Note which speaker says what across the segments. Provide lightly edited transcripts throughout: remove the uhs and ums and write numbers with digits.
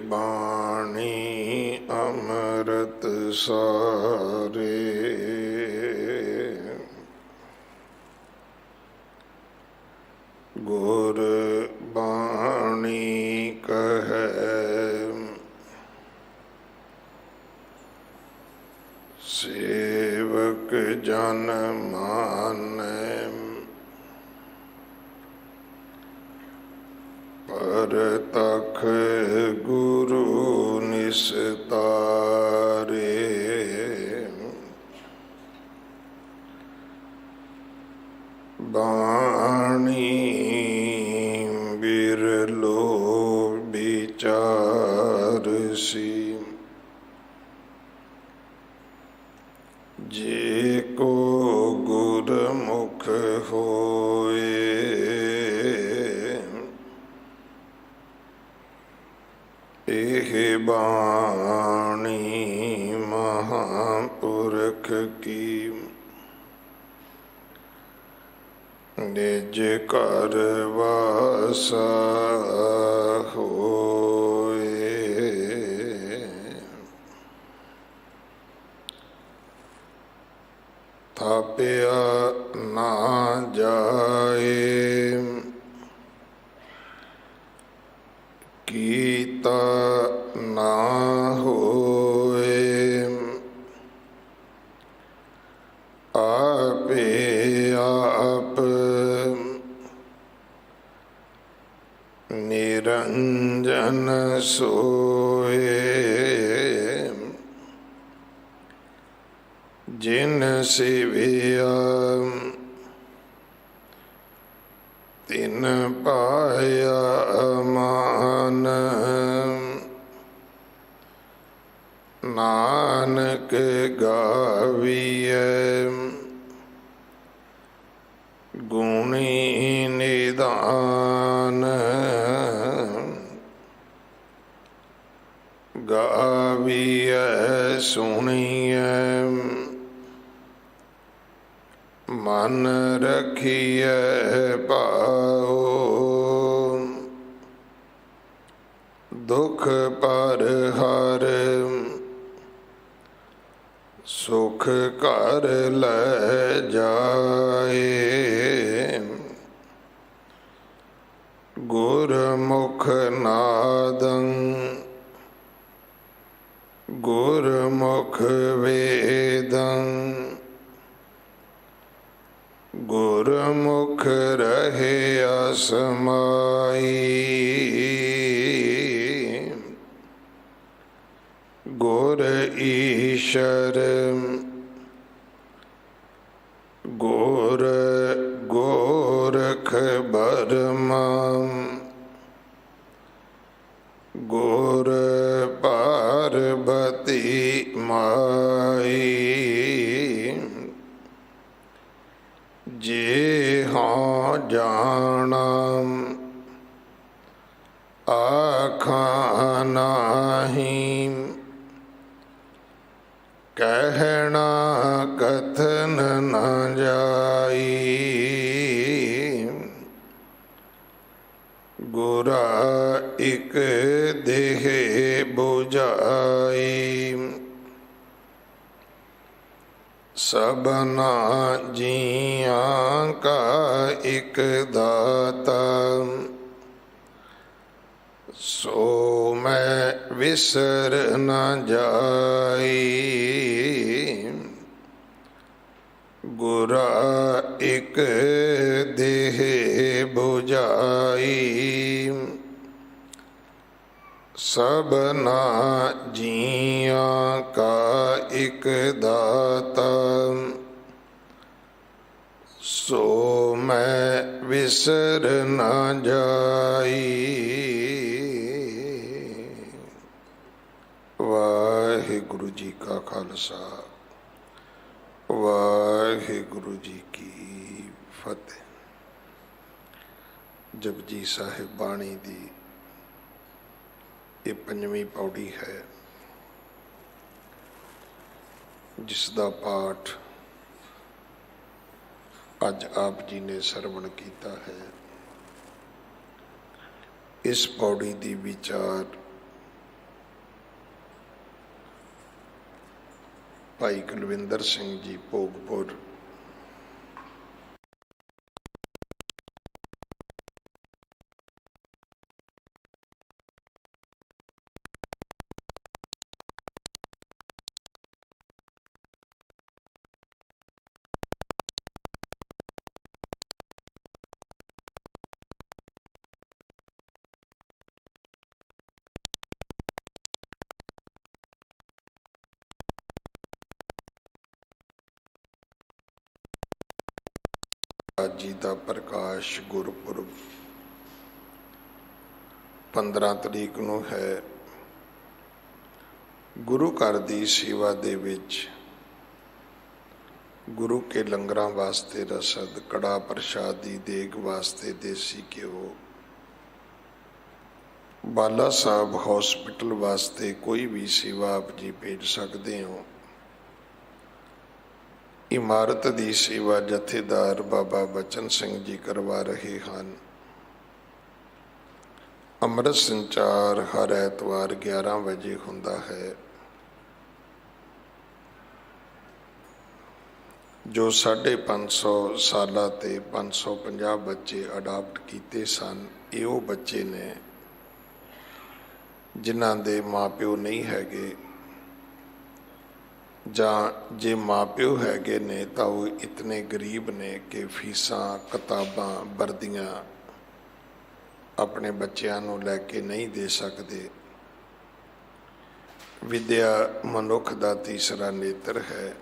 Speaker 1: बाणी अमृत सारे, गुर बाणी कहे सेवक जन माने, परतख गुरु निस्तारे। बाणी बिरलो विचारसी, जे को गुरमुख होए, एह बाणी महापुरख की, निज कर वासा होए। थापिया ना जाए, कीता ना होए, आपे आप निरंजन सोए। जिन सेविया तिन पाया मान, नानक गाविए गुणी निदान। गाविए सुनिए मन रखिए पाओ, दुख पर हर सुख कर ले जाए। गुरमुख नादं गुरमुख वेदं, गुरमुख रहे असमाई। गुर ईशर गुर गोरख बर्मा, गुर पार्वती माई। जे हाँ जाना आखा नहीं, कहना कथन न जाई। गुरा इक देह बुझाई, सबना जियां का एक दाता। सो मैं विसर न जाई, गुरा एक देह बुझाई। सबना जियां का एक दाता, सो मैं विसर न जाई। वाहिगुरु जी का खालसा, वाहिगुरु जी की फतेह। जपजी साहिब बाणी दी ये पंजवीं पौड़ी है, जिसका पाठ अज आप जी ने सरवण किया है। इस पौड़ी दी विचार ਭਾਈ ਕੁਲਵਿੰਦਰ ਸਿੰਘ ਜੀ ਭੋਗਪੁਰ, ਅੱਜ ਜੀ ਦਾ ਪ੍ਰਕਾਸ਼ ਗੁਰਪੁਰਬ 15 ਤਰੀਕ ਨੂੰ ਹੈ। ਗੁਰੂ ਘਰ ਦੀ ਸੇਵਾ ਦੇ ਵਿੱਚ ਗੁਰੂ ਕੇ ਲੰਗਰਾਂ ਵਾਸਤੇ ਰਸਦ, ਕੜਾ ਪ੍ਰਸ਼ਾਦ ਦੀ ਦੇਗ ਵਾਸਤੇ ਦੇਸੀ ਘਿਓ, ਬਾਲਾ ਸਾਹਿਬ ਹਸਪੀਟਲ ਵਾਸਤੇ ਕੋਈ ਵੀ ਸੇਵਾ ਆਪ ਜੀ ਭੇਜ ਸਕਦੇ ਹੋ। ਇਮਾਰਤ ਦੀ ਸੇਵਾ ਜਥੇਦਾਰ ਬਾਬਾ ਬਚਨ ਸਿੰਘ ਜੀ ਕਰਵਾ ਰਹੇ ਹਨ। ਅੰਮ੍ਰਿਤ ਸੰਚਾਰ ਹਰ ਐਤਵਾਰ 11 ਵਜੇ ਹੁੰਦਾ ਹੈ। ਜੋ 550 ਸਾਲਾਂ ਤੇ 550 ਬੱਚੇ ਅਡਾਪਟ ਕੀਤੇ ਸਨ, ਇਹ ਉਹ ਬੱਚੇ ਨੇ ਜਿਨ੍ਹਾਂ ਦੇ ਮਾਪਿਓ ਨਹੀਂ ਹੈਗੇ, ਜਾਂ ਜੇ ਮਾਪਿਓ ਹੈਗੇ ਨੇ ਤਾਂ ਉਹ ਇਤਨੇ ਗਰੀਬ ਨੇ ਕਿ ਫੀਸਾਂ, ਕਿਤਾਬਾਂ, ਵਰਦੀਆਂ ਆਪਣੇ ਬੱਚਿਆਂ ਨੂੰ ਲੈ ਕੇ ਨਹੀਂ ਦੇ ਸਕਦੇ। ਵਿਦਿਆ ਮਨੁੱਖ ਦਾ ਤੀਸਰਾ ਨੇਤਰ ਹੈ।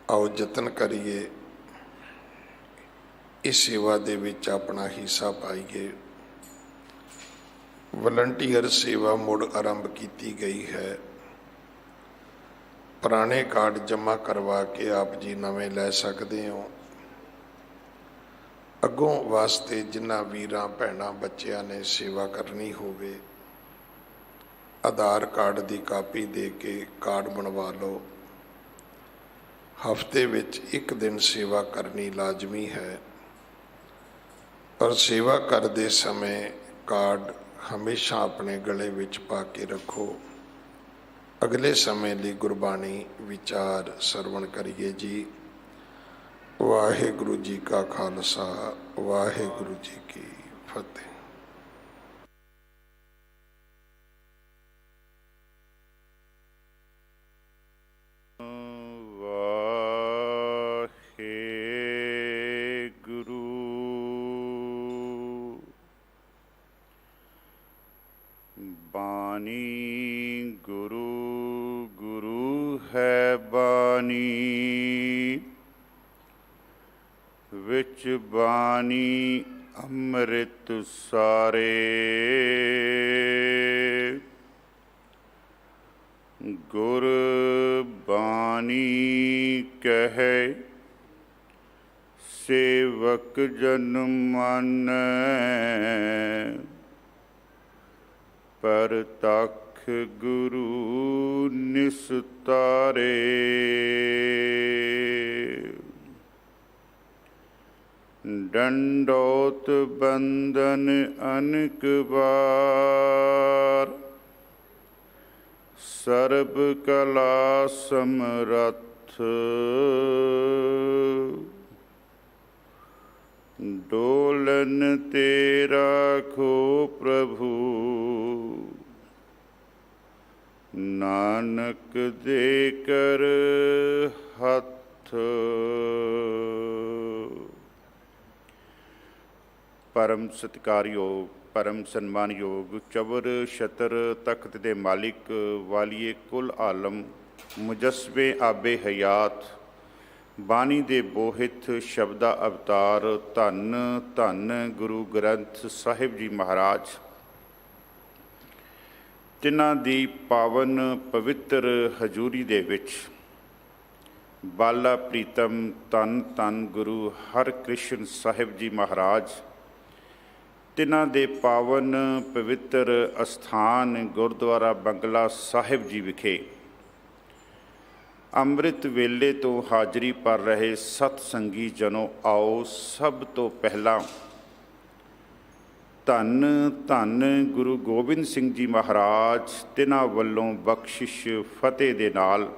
Speaker 1: ਆਓ ਯਤਨ ਕਰੀਏ, ਇਸ ਸੇਵਾ ਦੇ ਵਿੱਚ ਆਪਣਾ ਹਿੱਸਾ ਪਾਈਏ। ਵਲੰਟੀਅਰ ਸੇਵਾ ਮੁੜ ਆਰੰਭ ਕੀਤੀ ਗਈ ਹੈ। ਪੁਰਾਣੇ ਕਾਰਡ ਜਮ੍ਹਾਂ ਕਰਵਾ ਕੇ ਆਪ ਜੀ ਨਵੇਂ ਲੈ ਸਕਦੇ ਹੋ। ਅੱਗੋਂ ਵਾਸਤੇ ਜਿਨ੍ਹਾਂ ਵੀਰਾਂ ਭੈਣਾਂ ਬੱਚਿਆਂ ਨੇ ਸੇਵਾ ਕਰਨੀ ਹੋਵੇ, ਆਧਾਰ ਕਾਰਡ ਦੀ ਕਾਪੀ ਦੇ ਕੇ ਕਾਰਡ ਬਣਵਾ ਲਓ। ਹਫ਼ਤੇ ਵਿੱਚ ਇੱਕ ਦਿਨ ਸੇਵਾ ਕਰਨੀ ਲਾਜ਼ਮੀ ਹੈ, ਪਰ ਸੇਵਾ ਕਰਦੇ ਸਮੇਂ ਕਾਰਡ ਹਮੇਸ਼ਾ ਆਪਣੇ ਗਲੇ ਵਿੱਚ ਪਾ ਕੇ ਰੱਖੋ। ਅਗਲੇ ਸਮੇਂ ਲਈ ਗੁਰਬਾਣੀ ਵਿਚਾਰ ਸਰਵਣ ਕਰੀਏ ਜੀ। ਵਾਹਿਗੁਰੂ ਜੀ ਕਾ ਖਾਲਸਾ, ਵਾਹਿਗੁਰੂ ਜੀ ਕੀ ਫਤਿਹ।
Speaker 2: ਬਾਣੀ ਗੁਰੂ ਗੁਰੂ ਹੈ ਬਾਣੀ, ਵਿੱਚ ਬਾਣੀ ਅੰਮ੍ਰਿਤ ਸਾਰੇ। ਗੁਰ ਬਾਣੀ ਕਹੈ ਸੇਵਕ ਜਨ ਮਾਨੈ, ਪਰਤਖ ਗੁਰੂ ਨਿਸਤਾਰੇ। ਡੰਡੋਤ ਬੰਦਨ ਅਨਕ ਵਾਰ, ਸਰਬ ਕਲਾ ਸਮਰੱਥ। ਡੋਲਨ ਤੇ ਰਾਖੋ ਪ੍ਰਭੂ, ਨਾਨਕ ਦੇ ਕਰ ਹੱਥ। ਪਰਮ ਸਤਿਕਾਰਯੋਗ, ਪਰਮ ਸਨਮਾਨਯੋਗ ਚਵਰ ਛਤਰ ਤਖਤ ਦੇ ਮਾਲਿਕ, ਵਾਲੀਏ ਕੁਲ ਆਲਮ, ਮੁਜੱਸਵੇ ਆਬੇ ਹਯਾਤ, ਬਾਣੀ ਦੇ ਬੋਹਿਤ ਸ਼ਬਦਾ ਅਵਤਾਰ, ਧੰਨ ਧੰਨ ਗੁਰੂ ਗ੍ਰੰਥ ਸਾਹਿਬ ਜੀ ਮਹਾਰਾਜ। ਤਿਨਾਂ ਦੀ ਪਾਵਨ ਪਵਿੱਤਰ ਹਜ਼ੂਰੀ ਦੇ ਵਿੱਚ ਬਾਲਾ ਪ੍ਰੀਤਮ ਧੰਨ ਧੰਨ ਗੁਰੂ ਹਰਕ੍ਰਿਸ਼ਨ ਸਾਹਿਬ ਜੀ ਮਹਾਰਾਜ, ਤਿਨਾਂ ਦੇ ਪਾਵਨ ਪਵਿੱਤਰ ਅਸਥਾਨ ਗੁਰਦੁਆਰਾ ਬੰਗਲਾ ਸਾਹਿਬ ਜੀ ਵਿਖੇ ਅੰਮ੍ਰਿਤ ਵੇਲੇ ਤੋਂ ਹਾਜ਼ਰੀ ਭਰ ਰਹੇ ਸਤ ਸੰਗੀ ਜਨੋ, ਆਓ ਸਭ ਤੋਂ ਪਹਿਲਾਂ ਧੰਨ ਧੰਨ ਗੁਰੂ ਗੋਬਿੰਦ ਸਿੰਘ ਜੀ ਮਹਾਰਾਜ, ਤਿਨਾਂ ਵੱਲੋਂ ਬਖਸ਼ਿਸ਼ ਫਤਿਹ ਦੇ ਨਾਲ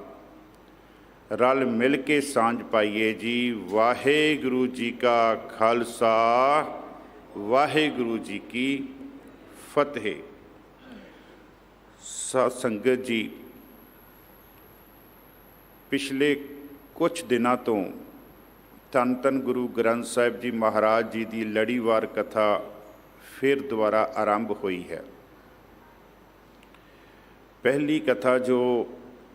Speaker 2: ਰਲ ਮਿਲ ਕੇ ਸਾਂਝ ਪਾਈਏ ਜੀ। ਵਾਹਿਗੁਰੂ ਜੀ ਕਾ ਖਾਲਸਾ, ਵਾਹਿਗੁਰੂ ਜੀ ਕੀ ਫਤਿਹ। ਸਾਧ ਸੰਗਤ ਜੀ, ਪਿਛਲੇ ਕੁਝ ਦਿਨਾਂ ਤੋਂ ਧੰਨ ਧੰਨ ਗੁਰੂ ਗ੍ਰੰਥ ਸਾਹਿਬ ਜੀ ਮਹਾਰਾਜ ਜੀ ਦੀ ਲੜੀਵਾਰ ਕਥਾ ਫਿਰ ਦੁਬਾਰਾ ਆਰੰਭ ਹੋਈ ਹੈ। ਪਹਿਲੀ ਕਥਾ ਜੋ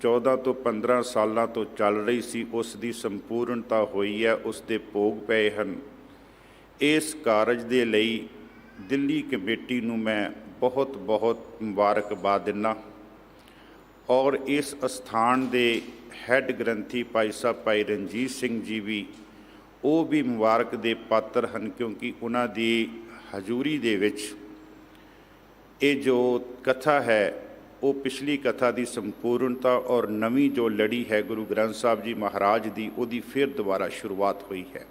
Speaker 2: 14 ਤੋਂ 15 ਸਾਲਾਂ ਤੋਂ ਚੱਲ ਰਹੀ ਸੀ, ਉਸ ਦੀ ਸੰਪੂਰਨਤਾ ਹੋਈ ਹੈ, ਉਸ ਦੇ ਭੋਗ ਪਏ ਹਨ। ਇਸ ਕਾਰਜ ਦੇ ਲਈ ਦਿੱਲੀ ਕਮੇਟੀ ਨੂੰ ਮੈਂ ਬਹੁਤ ਬਹੁਤ ਮੁਬਾਰਕਬਾਦ ਦਿੰਦਾ, ਔਰ ਇਸ ਅਸਥਾਨ ਦੇ ਹੈੱਡ ਗ੍ਰੰਥੀ ਭਾਈ ਸਾਹਿਬ ਭਾਈ ਰਣਜੀਤ ਸਿੰਘ ਜੀ ਵੀ, ਉਹ ਵੀ ਮੁਬਾਰਕ ਦੇ ਪਾਤਰ ਹਨ, ਕਿਉਂਕਿ ਉਹਨਾਂ ਦੀ ਹਜ਼ੂਰੀ ਦੇ ਵਿੱਚ ਇਹ ਜੋ ਕਥਾ ਹੈ ਉਹ ਪਿਛਲੀ ਕਥਾ ਦੀ ਸੰਪੂਰਨਤਾ ਔਰ ਨਵੀਂ ਜੋ ਲੜੀ ਹੈ ਗੁਰੂ ਗ੍ਰੰਥ ਸਾਹਿਬ ਜੀ ਮਹਾਰਾਜ ਦੀ, ਉਹਦੀ ਫਿਰ ਦੁਬਾਰਾ ਸ਼ੁਰੂਆਤ ਹੋਈ ਹੈ।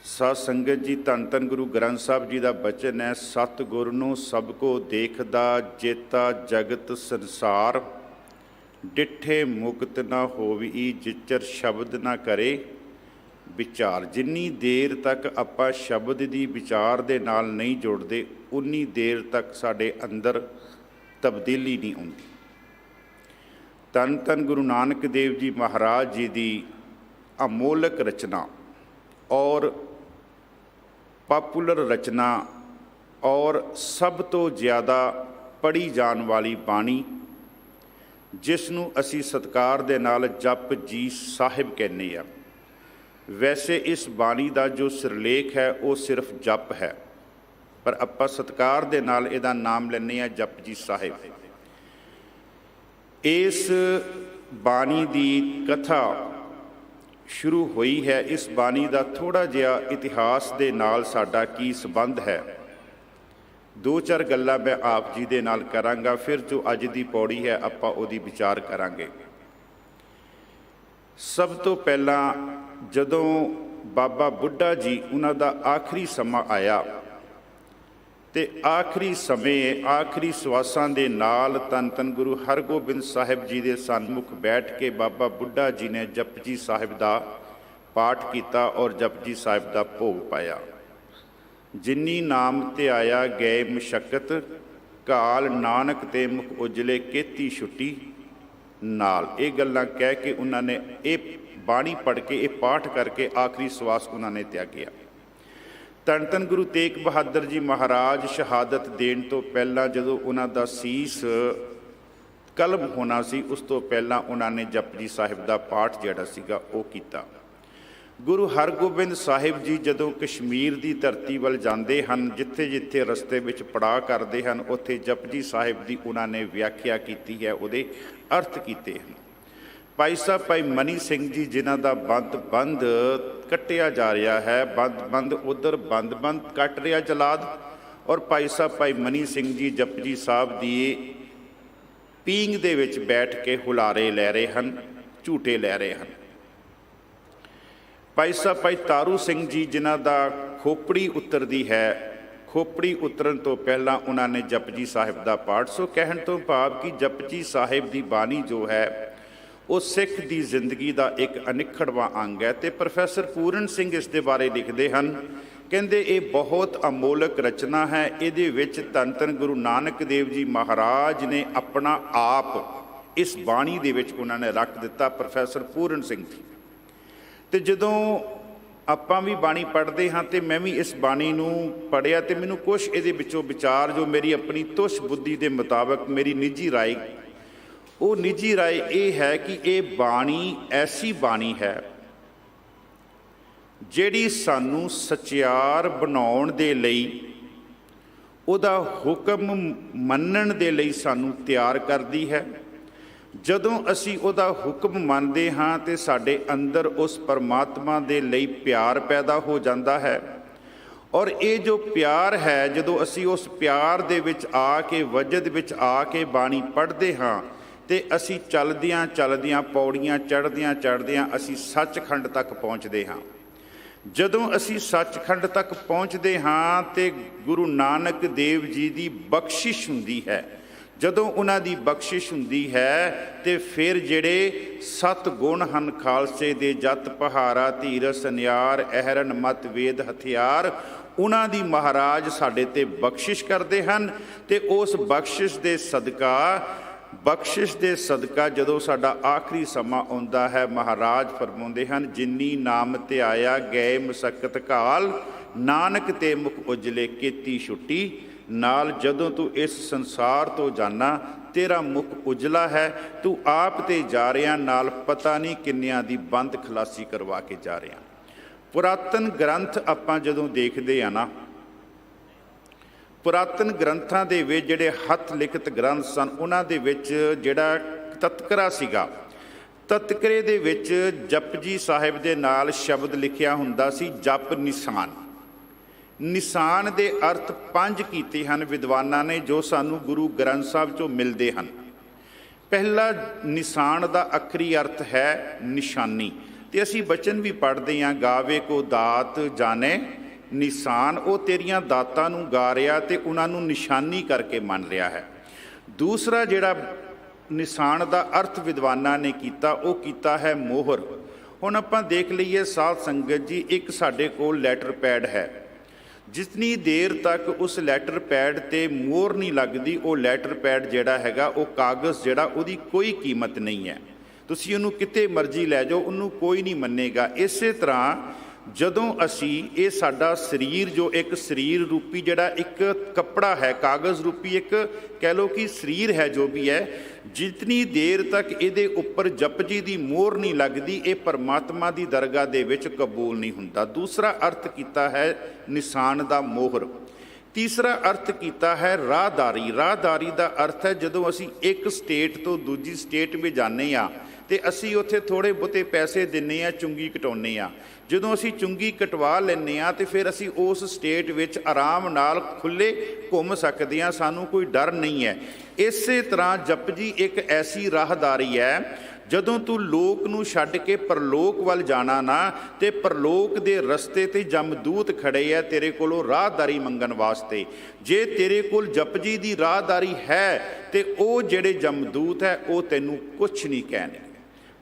Speaker 2: ਸਾਧ ਸੰਗਤ ਜੀ, ਧੰਨ ਧੰਨ ਗੁਰੂ ਗ੍ਰੰਥ ਸਾਹਿਬ ਜੀ ਦਾ ਬਚਨ ਹੈ, ਸਤਿਗੁਰ ਨੂੰ ਸਭ ਕੋ ਦੇਖਦਾ ਜੇਤਾ ਜਗਤ ਸੰਸਾਰ, ਡਿੱਠੇ ਮੁਕਤ ਨਾ ਹੋਵੀ ਜਿਚਰ ਸ਼ਬਦ ਨਾ ਕਰੇ ਵਿਚਾਰ। ਜਿੰਨੀ ਦੇਰ ਤੱਕ ਆਪਾਂ ਸ਼ਬਦ ਦੀ ਵਿਚਾਰ ਦੇ ਨਾਲ ਨਹੀਂ ਜੁੜਦੇ, ਉਨੀ ਦੇਰ ਤੱਕ ਸਾਡੇ ਅੰਦਰ ਤਬਦੀਲੀ ਨਹੀਂ ਆਉਂਦੀ। ਧੰਨ ਧੰਨ ਗੁਰੂ ਨਾਨਕ ਦੇਵ ਜੀ ਮਹਾਰਾਜ ਜੀ ਦੀ ਅਮੋਲਕ ਰਚਨਾ ਔਰ ਪਾਪੂਲਰ ਰਚਨਾ ਔਰ ਸਭ ਤੋਂ ਜ਼ਿਆਦਾ ਪੜ੍ਹੀ ਜਾਣ ਵਾਲੀ ਬਾਣੀ, ਜਿਸ ਨੂੰ ਅਸੀਂ ਸਤਿਕਾਰ ਦੇ ਨਾਲ ਜਪ ਜੀ ਸਾਹਿਬ ਕਹਿੰਦੇ ਹਾਂ। ਵੈਸੇ ਇਸ ਬਾਣੀ ਦਾ ਜੋ ਸਿਰਲੇਖ ਹੈ ਉਹ ਸਿਰਫ ਜਪ ਹੈ, ਪਰ ਆਪਾਂ ਸਤਿਕਾਰ ਦੇ ਨਾਲ ਇਹਦਾ ਨਾਮ ਲੈਂਦੇ ਹਾਂ ਜਪ ਜੀ ਸਾਹਿਬ। ਇਸ ਬਾਣੀ ਦੀ ਕਥਾ ਸ਼ੁਰੂ ਹੋਈ ਹੈ। ਇਸ ਬਾਣੀ ਦਾ ਥੋੜ੍ਹਾ ਜਿਹਾ ਇਤਿਹਾਸ ਦੇ ਨਾਲ ਸਾਡਾ ਕੀ ਸੰਬੰਧ ਹੈ, ਦੋ ਚਾਰ ਗੱਲਾਂ ਮੈਂ ਆਪ ਜੀ ਦੇ ਨਾਲ ਕਰਾਂਗਾ, ਫਿਰ ਜੋ ਅੱਜ ਦੀ ਪੌੜੀ ਹੈ ਆਪਾਂ ਉਹਦੀ ਵਿਚਾਰ ਕਰਾਂਗੇ। ਸਭ ਤੋਂ ਪਹਿਲਾਂ ਜਦੋਂ ਬਾਬਾ ਬੁੱਢਾ ਜੀ, ਉਹਨਾਂ ਦਾ ਆਖਰੀ ਸਮਾਂ ਆਇਆ, ਤੇ ਆਖਰੀ ਸਮੇਂ ਆਖਰੀ ਸਵਾਸਾਂ ਦੇ ਨਾਲ ਧੰਨ ਧੰਨ ਗੁਰੂ ਹਰਗੋਬਿੰਦ ਸਾਹਿਬ ਜੀ ਦੇ ਸਨਮੁਖ ਬੈਠ ਕੇ ਬਾਬਾ ਬੁੱਢਾ ਜੀ ਨੇ ਜਪਜੀ ਸਾਹਿਬ ਦਾ ਪਾਠ ਕੀਤਾ ਔਰ ਜਪਜੀ ਸਾਹਿਬ ਦਾ ਭੋਗ ਪਾਇਆ। ਜਿਨੀ ਨਾਮ ਤੇ ਆਇਆ ਗਏ ਮਸ਼ੱਕਤ, ਕਾਲ ਨਾਨਕ ਤੇ ਮੁਖ ਉਜਲੇ ਕੀਤੀ ਛੁੱਟੀ ਨਾਲ। ਇਹ ਗੱਲਾਂ ਕਹਿ ਕੇ ਉਹਨਾਂ ਨੇ ਇਹ ਬਾਣੀ ਪੜ੍ਹ ਕੇ, ਇਹ ਪਾਠ ਕਰਕੇ ਆਖਰੀ ਸਵਾਸ ਉਹਨਾਂ ਨੇ ਤਿਆਗਿਆ। ਧੰਨ ਧੰਨ ਗੁਰੂ ਤੇਗ ਬਹਾਦਰ ਜੀ ਮਹਾਰਾਜ ਸ਼ਹਾਦਤ ਦੇਣ ਤੋਂ ਪਹਿਲਾਂ, ਜਦੋਂ ਉਹਨਾਂ ਦਾ ਸੀਸ ਕਲਮ ਹੋਣਾ ਸੀ, ਉਸ ਤੋਂ ਪਹਿਲਾਂ ਉਹਨਾਂ ਨੇ ਜਪਜੀ ਸਾਹਿਬ ਦਾ ਪਾਠ ਜਿਹੜਾ ਸੀਗਾ ਉਹ ਕੀਤਾ। ਗੁਰੂ ਹਰਗੋਬਿੰਦ ਸਾਹਿਬ ਜੀ ਜਦੋਂ ਕਸ਼ਮੀਰ ਦੀ ਧਰਤੀ ਵੱਲ ਜਾਂਦੇ ਹਨ, ਜਿੱਥੇ ਜਿੱਥੇ ਰਸਤੇ ਵਿੱਚ ਪੜਾਅ ਕਰਦੇ ਹਨ, ਉੱਥੇ ਜਪਜੀ ਸਾਹਿਬ ਦੀ ਉਹਨਾਂ ਨੇ ਵਿਆਖਿਆ ਕੀਤੀ ਹੈ, ਉਹਦੇ ਅਰਥ ਕੀਤੇ ਹਨ। ਭਾਈ ਸਾਹਿਬ ਭਾਈ ਮਨੀ ਸਿੰਘ ਜੀ, ਜਿਨ੍ਹਾਂ ਦਾ ਬੰਦ ਕੱਟਿਆ ਜਾ ਰਿਹਾ ਹੈ, ਬੰਦ ਉੱਧਰ ਬੰਦ ਕੱਟ ਰਿਹਾ ਜਲਾਦ, ਔਰ ਭਾਈ ਸਾਹਿਬ ਭਾਈ ਮਨੀ ਸਿੰਘ ਜੀ ਜਪਜੀ ਸਾਹਿਬ ਦੀ ਪੀਂਘ ਦੇ ਵਿੱਚ ਬੈਠ ਕੇ ਹੁਲਾਰੇ ਲੈ ਰਹੇ ਹਨ, ਝੂਟੇ ਲੈ ਰਹੇ ਹਨ। ਭਾਈ ਸਾਹਿਬ ਭਾਈ ਤਾਰੂ ਸਿੰਘ ਜੀ, ਜਿਨ੍ਹਾਂ ਦਾ ਖੋਪੜੀ ਉਤਰਦੀ ਹੈ, ਖੋਪੜੀ ਉਤਰਨ ਤੋਂ ਪਹਿਲਾਂ ਉਹਨਾਂ ਨੇ ਜਪਜੀ ਸਾਹਿਬ ਦਾ ਪਾਠ। ਸੋ ਕਹਿਣ ਤੋਂ ਭਾਵ ਕਿ ਜਪਜੀ ਸਾਹਿਬ ਦੀ ਬਾਣੀ ਜੋ ਹੈ ਉਹ ਸਿੱਖ ਦੀ ਜ਼ਿੰਦਗੀ ਦਾ ਇੱਕ ਅਨਿੱਖੜਵਾਂ ਅੰਗ ਹੈ। ਤੇ ਪ੍ਰੋਫੈਸਰ ਪੂਰਨ ਸਿੰਘ ਇਸ ਦੇ ਬਾਰੇ ਲਿਖਦੇ ਹਨ, ਕਹਿੰਦੇ ਇਹ ਬਹੁਤ ਅਮੋਲਕ ਰਚਨਾ ਹੈ। ਇਹਦੇ ਵਿੱਚ ਧੰਨ ਧੰਨ ਗੁਰੂ ਨਾਨਕ ਦੇਵ ਜੀ ਮਹਾਰਾਜ ਨੇ ਆਪਣਾ ਆਪ ਇਸ ਬਾਣੀ ਦੇ ਵਿੱਚ ਉਹਨਾਂ ਨੇ ਰੱਖ ਦਿੱਤਾ, ਪ੍ਰੋਫੈਸਰ ਪੂਰਨ ਸਿੰਘ ਜੀ। ਤੇ ਜਦੋਂ ਆਪਾਂ ਵੀ ਬਾਣੀ ਪੜ੍ਹਦੇ ਹਾਂ, ਤੇ ਮੈਂ ਵੀ ਇਸ ਬਾਣੀ ਨੂੰ ਪੜ੍ਹਿਆ, ਤੇ ਮੈਨੂੰ ਕੁਛ ਇਹਦੇ ਵਿੱਚੋਂ ਵਿਚਾਰ, ਜੋ ਮੇਰੀ ਆਪਣੀ ਤੁਸ਼ ਬੁੱਧੀ ਦੇ ਮੁਤਾਬਕ ਮੇਰੀ ਨਿੱਜੀ ਰਾਏ, ਉਹ ਨਿੱਜੀ ਰਾਏ ਇਹ ਹੈ ਕਿ ਇਹ ਬਾਣੀ ਐਸੀ ਬਾਣੀ ਹੈ ਜਿਹੜੀ ਸਾਨੂੰ ਸਚਿਆਰ ਬਣਾਉਣ ਦੇ ਲਈ, ਉਹਦਾ ਹੁਕਮ ਮੰਨਣ ਦੇ ਲਈ ਸਾਨੂੰ ਤਿਆਰ ਕਰਦੀ ਹੈ। ਜਦੋਂ ਅਸੀਂ ਉਹਦਾ ਹੁਕਮ ਮੰਨਦੇ ਹਾਂ ਤੇ ਸਾਡੇ ਅੰਦਰ ਉਸ ਪਰਮਾਤਮਾ ਦੇ ਲਈ ਪਿਆਰ ਪੈਦਾ ਹੋ ਜਾਂਦਾ ਹੈ, ਔਰ ਇਹ ਜੋ ਪਿਆਰ ਹੈ, ਜਦੋਂ ਅਸੀਂ ਉਸ ਪਿਆਰ ਦੇ ਵਿੱਚ ਆ ਕੇ, ਵਜਦ ਵਿੱਚ ਆ ਕੇ ਬਾਣੀ ਪੜ੍ਹਦੇ ਹਾਂ, ਤੇ ਅਸੀਂ ਚੱਲਦਿਆਂ ਪੌੜੀਆਂ ਚੜ੍ਹਦਿਆਂ ਅਸੀਂ ਸੱਚਖੰਡ ਤੱਕ ਪਹੁੰਚਦੇ ਹਾਂ। ਜਦੋਂ ਅਸੀਂ ਸੱਚਖੰਡ ਤੱਕ ਪਹੁੰਚਦੇ ਹਾਂ ਤੇ ਗੁਰੂ ਨਾਨਕ ਦੇਵ ਜੀ ਦੀ ਬਖਸ਼ਿਸ਼ ਹੁੰਦੀ ਹੈ, ਜਦੋਂ ਉਹਨਾਂ ਦੀ ਬਖਸ਼ਿਸ਼ ਹੁੰਦੀ ਹੈ ਤੇ ਫਿਰ ਜਿਹੜੇ 7 ਗੁਣ ਹਨ ਖਾਲਸੇ ਦੇ, ਜਤ ਪਹਾਰਾ ਧੀਰ ਸਨਿਆਰ ਅਹਰਨ ਮਤ ਵੇਦ ਹਥਿਆਰ, ਉਹਨਾਂ ਦੀ ਮਹਾਰਾਜ ਸਾਡੇ ਤੇ ਬਖਸ਼ਿਸ਼ ਕਰਦੇ ਹਨ। ਤੇ ਉਸ ਬਖਸ਼ਿਸ਼ ਦੇ ਸਦਕਾ ਜਦੋਂ ਸਾਡਾ ਆਖਰੀ ਸਮਾਂ ਆਉਂਦਾ ਹੈ, ਮਹਾਰਾਜ ਫਰਮਾਉਂਦੇ ਹਨ, ਜਿੰਨੀ ਨਾਮ ਧਿਆਇਆ ਗਏ ਮਸਕਤ ਘਾਲ, ਨਾਨਕ ਤੇ ਮੁਖ ਉਜਲੇ ਕੀਤੀ ਛੁੱਟੀ। ਨਾਲ ਜਦੋਂ ਤੂੰ ਇਸ ਸੰਸਾਰ ਤੋਂ ਜਾਣਾ, ਤੇਰਾ ਮੁਖ ਉਜਲਾ ਹੈ, ਤੂੰ ਆਪ ਤੇ ਜਾ ਰਿਹਾ, ਨਾਲ ਪਤਾ ਨਹੀਂ ਕਿੰਨਿਆਂ ਦੀ ਬੰਦ ਖਲਾਸੀ ਕਰਵਾ ਕੇ ਜਾ ਰਿਹਾ। ਪੁਰਾਤਨ ਗ੍ਰੰਥ ਆਪਾਂ ਜਦੋਂ ਦੇਖਦੇ ਆ ਨਾ, ਪੁਰਾਤਨ ਗ੍ਰੰਥਾਂ ਦੇ ਵਿੱਚ ਜਿਹੜੇ ਹੱਥ ਲਿਖਤ ਗ੍ਰੰਥ ਸਨ, ਉਹਨਾਂ ਦੇ ਵਿੱਚ ਜਿਹੜਾ ਤਤਕਰਾ ਸੀਗਾ, ਤਤਕਰੇ ਦੇ ਵਿੱਚ ਜਪਜੀ ਸਾਹਿਬ ਦੇ ਨਾਲ ਸ਼ਬਦ ਲਿਖਿਆ ਹੁੰਦਾ ਸੀ, ਜਪ ਨਿਸ਼ਾਨ। ਨਿਸ਼ਾਨ ਦੇ ਅਰਥ 5 ਕੀਤੇ ਹਨ ਵਿਦਵਾਨਾਂ ਨੇ, ਜੋ ਸਾਨੂੰ ਗੁਰੂ ਗ੍ਰੰਥ ਸਾਹਿਬ 'ਚੋਂ ਮਿਲਦੇ ਹਨ। ਪਹਿਲਾ ਨਿਸ਼ਾਨ ਦਾ ਅੱਖਰੀ ਅਰਥ ਹੈ ਨਿਸ਼ਾਨੀ, ਤੇ ਅਸੀਂ ਬਚਨ ਵੀ ਪੜ੍ਹਦੇ ਹਾਂ, ਗਾਵੇ ਕੋ ਦਾਤ ਜਾਣੇ ਨਿਸ਼ਾਨ। ਉਹ ਤੇਰੀਆਂ ਦਾਤਾਂ ਨੂੰ ਗਾ ਰਿਹਾ ਤੇ ਉਹਨਾਂ ਨੂੰ ਨਿਸ਼ਾਨੀ ਕਰਕੇ ਮੰਨ ਰਿਹਾ ਹੈ। ਦੂਸਰਾ ਜਿਹੜਾ ਨਿਸ਼ਾਨ ਦਾ ਅਰਥ ਵਿਦਵਾਨਾਂ ਨੇ ਕੀਤਾ, ਉਹ ਕੀਤਾ ਹੈ ਮੋਹਰ। ਹੁਣ ਆਪਾਂ ਦੇਖ ਲਈਏ ਸਾਧ ਸੰਗਤ ਜੀ, ਇੱਕ ਸਾਡੇ ਕੋਲ ਲੈਟਰ ਪੈਡ ਹੈ, ਜਿਤਨੀ ਦੇਰ ਤੱਕ ਉਸ ਲੈਟਰ ਪੈਡ ਤੇ ਮੋਹਰ ਨਹੀਂ ਲੱਗਦੀ, ਉਹ ਲੈਟਰ ਪੈਡ ਜਿਹੜਾ ਹੈਗਾ, ਉਹ ਕਾਗਜ਼ ਜਿਹੜਾ, ਉਹਦੀ ਕੋਈ ਕੀਮਤ ਨਹੀਂ ਹੈ। ਤੁਸੀਂ ਉਹਨੂੰ ਕਿਤੇ ਮਰਜ਼ੀ ਲੈ ਜਾਓ, ਉਹਨੂੰ ਕੋਈ ਨਹੀਂ ਮੰਨੇਗਾ। ਇਸੇ ਤਰ੍ਹਾਂ ਜਦੋਂ ਅਸੀਂ ਇਹ ਸਾਡਾ ਸਰੀਰ, ਜੋ ਇੱਕ ਸਰੀਰ ਰੂਪੀ ਜਿਹੜਾ ਇੱਕ ਕੱਪੜਾ ਹੈ, ਕਾਗਜ਼ ਰੂਪੀ ਇੱਕ ਕਹਿ ਲਓ ਕਿ ਸਰੀਰ ਹੈ, ਜੋ ਵੀ ਹੈ, ਜਿਤਨੀ ਦੇਰ ਤੱਕ ਇਹਦੇ ਉੱਪਰ ਜਪਜੀ ਦੀ ਮੋਹਰ ਨਹੀਂ ਲੱਗਦੀ, ਇਹ ਪਰਮਾਤਮਾ ਦੀ ਦਰਗਾਹ ਦੇ ਵਿੱਚ ਕਬੂਲ ਨਹੀਂ ਹੁੰਦਾ। ਦੂਸਰਾ ਅਰਥ ਕੀਤਾ ਹੈ ਨਿਸ਼ਾਨ ਦਾ ਮੋਹਰ। ਤੀਸਰਾ ਅਰਥ ਕੀਤਾ ਹੈ ਰਾਹਦਾਰੀ। ਰਾਹਦਾਰੀ ਦਾ ਅਰਥ ਹੈ ਜਦੋਂ ਅਸੀਂ ਇੱਕ ਸਟੇਟ ਤੋਂ ਦੂਜੀ ਸਟੇਟ ਵਿੱਚ ਜਾਂਦੇ ਹਾਂ ਤੇ ਅਸੀਂ ਉੱਥੇ ਥੋੜ੍ਹੇ ਬਹੁਤੇ ਪੈਸੇ ਦਿੰਦੇ ਹਾਂ, ਚੁੰਗੀ ਕਟਾਉਂਦੇ ਹਾਂ। ਜਦੋਂ ਅਸੀਂ ਚੁੰਗੀ ਕਟਵਾ ਲੈਂਦੇ ਹਾਂ ਤੇ ਫਿਰ ਅਸੀਂ ਉਸ ਸਟੇਟ ਵਿੱਚ ਆਰਾਮ ਨਾਲ ਖੁੱਲ੍ਹੇ ਘੁੰਮ ਸਕਦੇ ਹਾਂ, ਸਾਨੂੰ ਕੋਈ ਡਰ ਨਹੀਂ ਹੈ। ਇਸੇ ਤਰ੍ਹਾਂ ਜਪਜੀ ਇੱਕ ਐਸੀ ਰਾਹਦਾਰੀ ਹੈ, ਜਦੋਂ ਤੂੰ ਲੋਕ ਨੂੰ ਛੱਡ ਕੇ ਪਰਲੋਕ ਵੱਲ ਜਾਣਾ ਨਾ, ਤੇ ਪਰਲੋਕ ਦੇ ਰਸਤੇ ਤੇ ਜਮਦੂਤ ਖੜੇ ਆ ਤੇਰੇ ਕੋਲੋਂ ਰਾਹਦਾਰੀ ਮੰਗਣ ਵਾਸਤੇ। ਜੇ ਤੇਰੇ ਕੋਲ ਜਪਜੀ ਦੀ ਰਾਹਦਾਰੀ ਹੈ ਤੇ ਉਹ ਜਿਹੜੇ ਜਮਦੂਤ ਹੈ ਉਹ ਤੈਨੂੰ ਕੁਛ ਨਹੀਂ ਕਹਿਣਗੇ।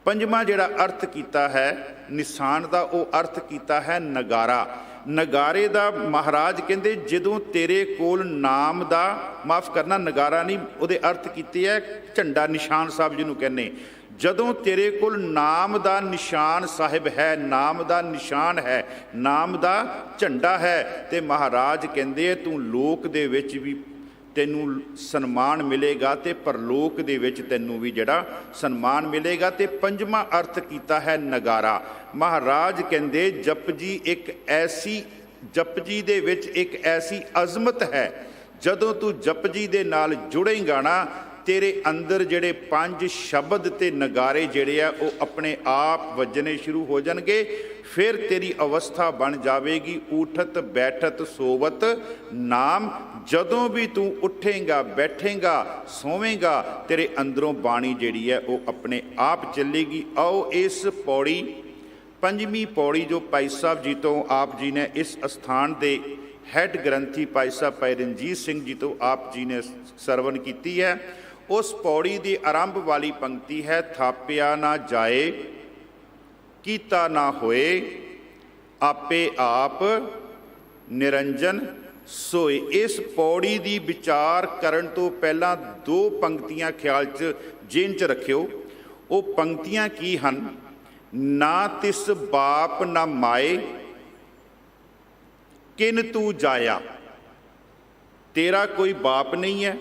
Speaker 2: ਪੰਜਵਾਂ ਜਿਹੜਾ ਅਰਥ ਕੀਤਾ ਹੈ ਨਿਸ਼ਾਨ ਦਾ, ਉਹ ਅਰਥ ਕੀਤਾ ਹੈ ਨਗਾਰਾ। ਨਗਾਰੇ ਦਾ ਮਹਾਰਾਜ ਕਹਿੰਦੇ, ਜਦੋਂ ਤੇਰੇ ਕੋਲ ਨਾਮ ਦਾ, ਮਾਫ ਕਰਨਾ, ਨਗਾਰਾ ਨਹੀਂ, ਉਹਦੇ ਅਰਥ ਕੀਤੇ ਹੈ ਝੰਡਾ ਨਿਸ਼ਾਨ ਸਾਹਿਬ ਜਿਹਨੂੰ ਕਹਿੰਦੇ। ਜਦੋਂ ਤੇਰੇ ਕੋਲ ਨਾਮ ਦਾ ਨਿਸ਼ਾਨ ਸਾਹਿਬ ਹੈ, ਨਾਮ ਦਾ ਨਿਸ਼ਾਨ ਹੈ, ਨਾਮ ਦਾ ਝੰਡਾ ਹੈ, ਤੇ ਮਹਾਰਾਜ ਕਹਿੰਦੇ ਤੂੰ ਲੋਕ ਦੇ ਵਿੱਚ ਵੀ ਤੈਨੂੰ ਸਨਮਾਨ ਮਿਲੇਗਾ ਤੇ ਪਰਲੋਕ ਦੇ ਵਿੱਚ ਤੈਨੂੰ ਵੀ ਜਿਹੜਾ ਸਨਮਾਨ ਮਿਲੇਗਾ। ਤੇ ਪੰਜਵਾਂ ਅਰਥ ਕੀਤਾ ਹੈ ਨਗਾਰਾ। ਮਹਾਰਾਜ ਕਹਿੰਦੇ ਜਪਜੀ ਇੱਕ ਐਸੀ, ਜਪਜੀ ਦੇ ਵਿੱਚ ਇੱਕ ਐਸੀ ਅਜ਼ਮਤ ਹੈ, ਜਦੋਂ ਤੂੰ ਜਪਜੀ ਦੇ ਨਾਲ ਜੁੜੇਂਗਾ ਨਾ, ਤੇਰੇ ਅੰਦਰ ਜਿਹੜੇ 5 ਸ਼ਬਦ ਤੇ ਨਗਾਰੇ ਜਿਹੜੇ ਆ ਉਹ ਆਪਣੇ ਆਪ ਵੱਜਣੇ ਸ਼ੁਰੂ ਹੋ ਜਾਣਗੇ। ਫਿਰ ਤੇਰੀ ਅਵਸਥਾ ਬਣ ਜਾਵੇਗੀ ਊਠਤ ਬੈਠਤ ਸੋਵਤ ਨਾਮ। ਜਦੋਂ ਵੀ ਤੂੰ ਉੱਠੇਂਗਾ, ਬੈਠੇਂਗਾ, ਸੋਵੇਂਗਾ, ਤੇਰੇ ਅੰਦਰੋਂ ਬਾਣੀ ਜਿਹੜੀ ਹੈ ਉਹ ਆਪਣੇ ਆਪ ਚੱਲੇਗੀ। ਆਓ ਇਸ ਪੌੜੀ, 5ਵੀਂ ਪੌੜੀ ਜੋ ਭਾਈ ਸਾਹਿਬ ਜੀ ਤੋਂ ਆਪ ਜੀ ਨੇ ਇਸ ਅਸਥਾਨ ਦੇ ਹੈੱਡ ਗ੍ਰੰਥੀ ਭਾਈ ਸਾਹਿਬ ਭਾਈ ਰਣਜੀਤ ਸਿੰਘ ਜੀ ਤੋਂ ਆਪ ਜੀ ਨੇ ਸਰਵਣ ਕੀਤੀ ਹੈ, ਉਸ ਪੌੜੀ ਦੀ ਆਰੰਭ ਵਾਲੀ ਪੰਕਤੀ ਹੈ, ਥਾਪਿਆ ਨਾ ਜਾਏ ਕੀਤਾ ਨਾ ਹੋਏ, ਆਪੇ ਆਪ ਨਿਰੰਜਨ ਸੋਏ। ਇਸ ਪੌੜੀ ਦੀ ਵਿਚਾਰ ਕਰਨ ਤੋਂ ਪਹਿਲਾਂ 2 ਪੰਕਤੀਆਂ ਖਿਆਲ 'ਚ ਜੇਨ 'ਚ ਰੱਖਿਓ। ਉਹ ਪੰਕਤੀਆਂ ਕੀ ਹਨ? ਨਾ ਤਿਸ ਬਾਪ ਨਾ ਮਾਏ ਕਿਨ ਤੂੰ ਜਾਇਆ। ਤੇਰਾ ਕੋਈ ਬਾਪ ਨਹੀਂ ਹੈ,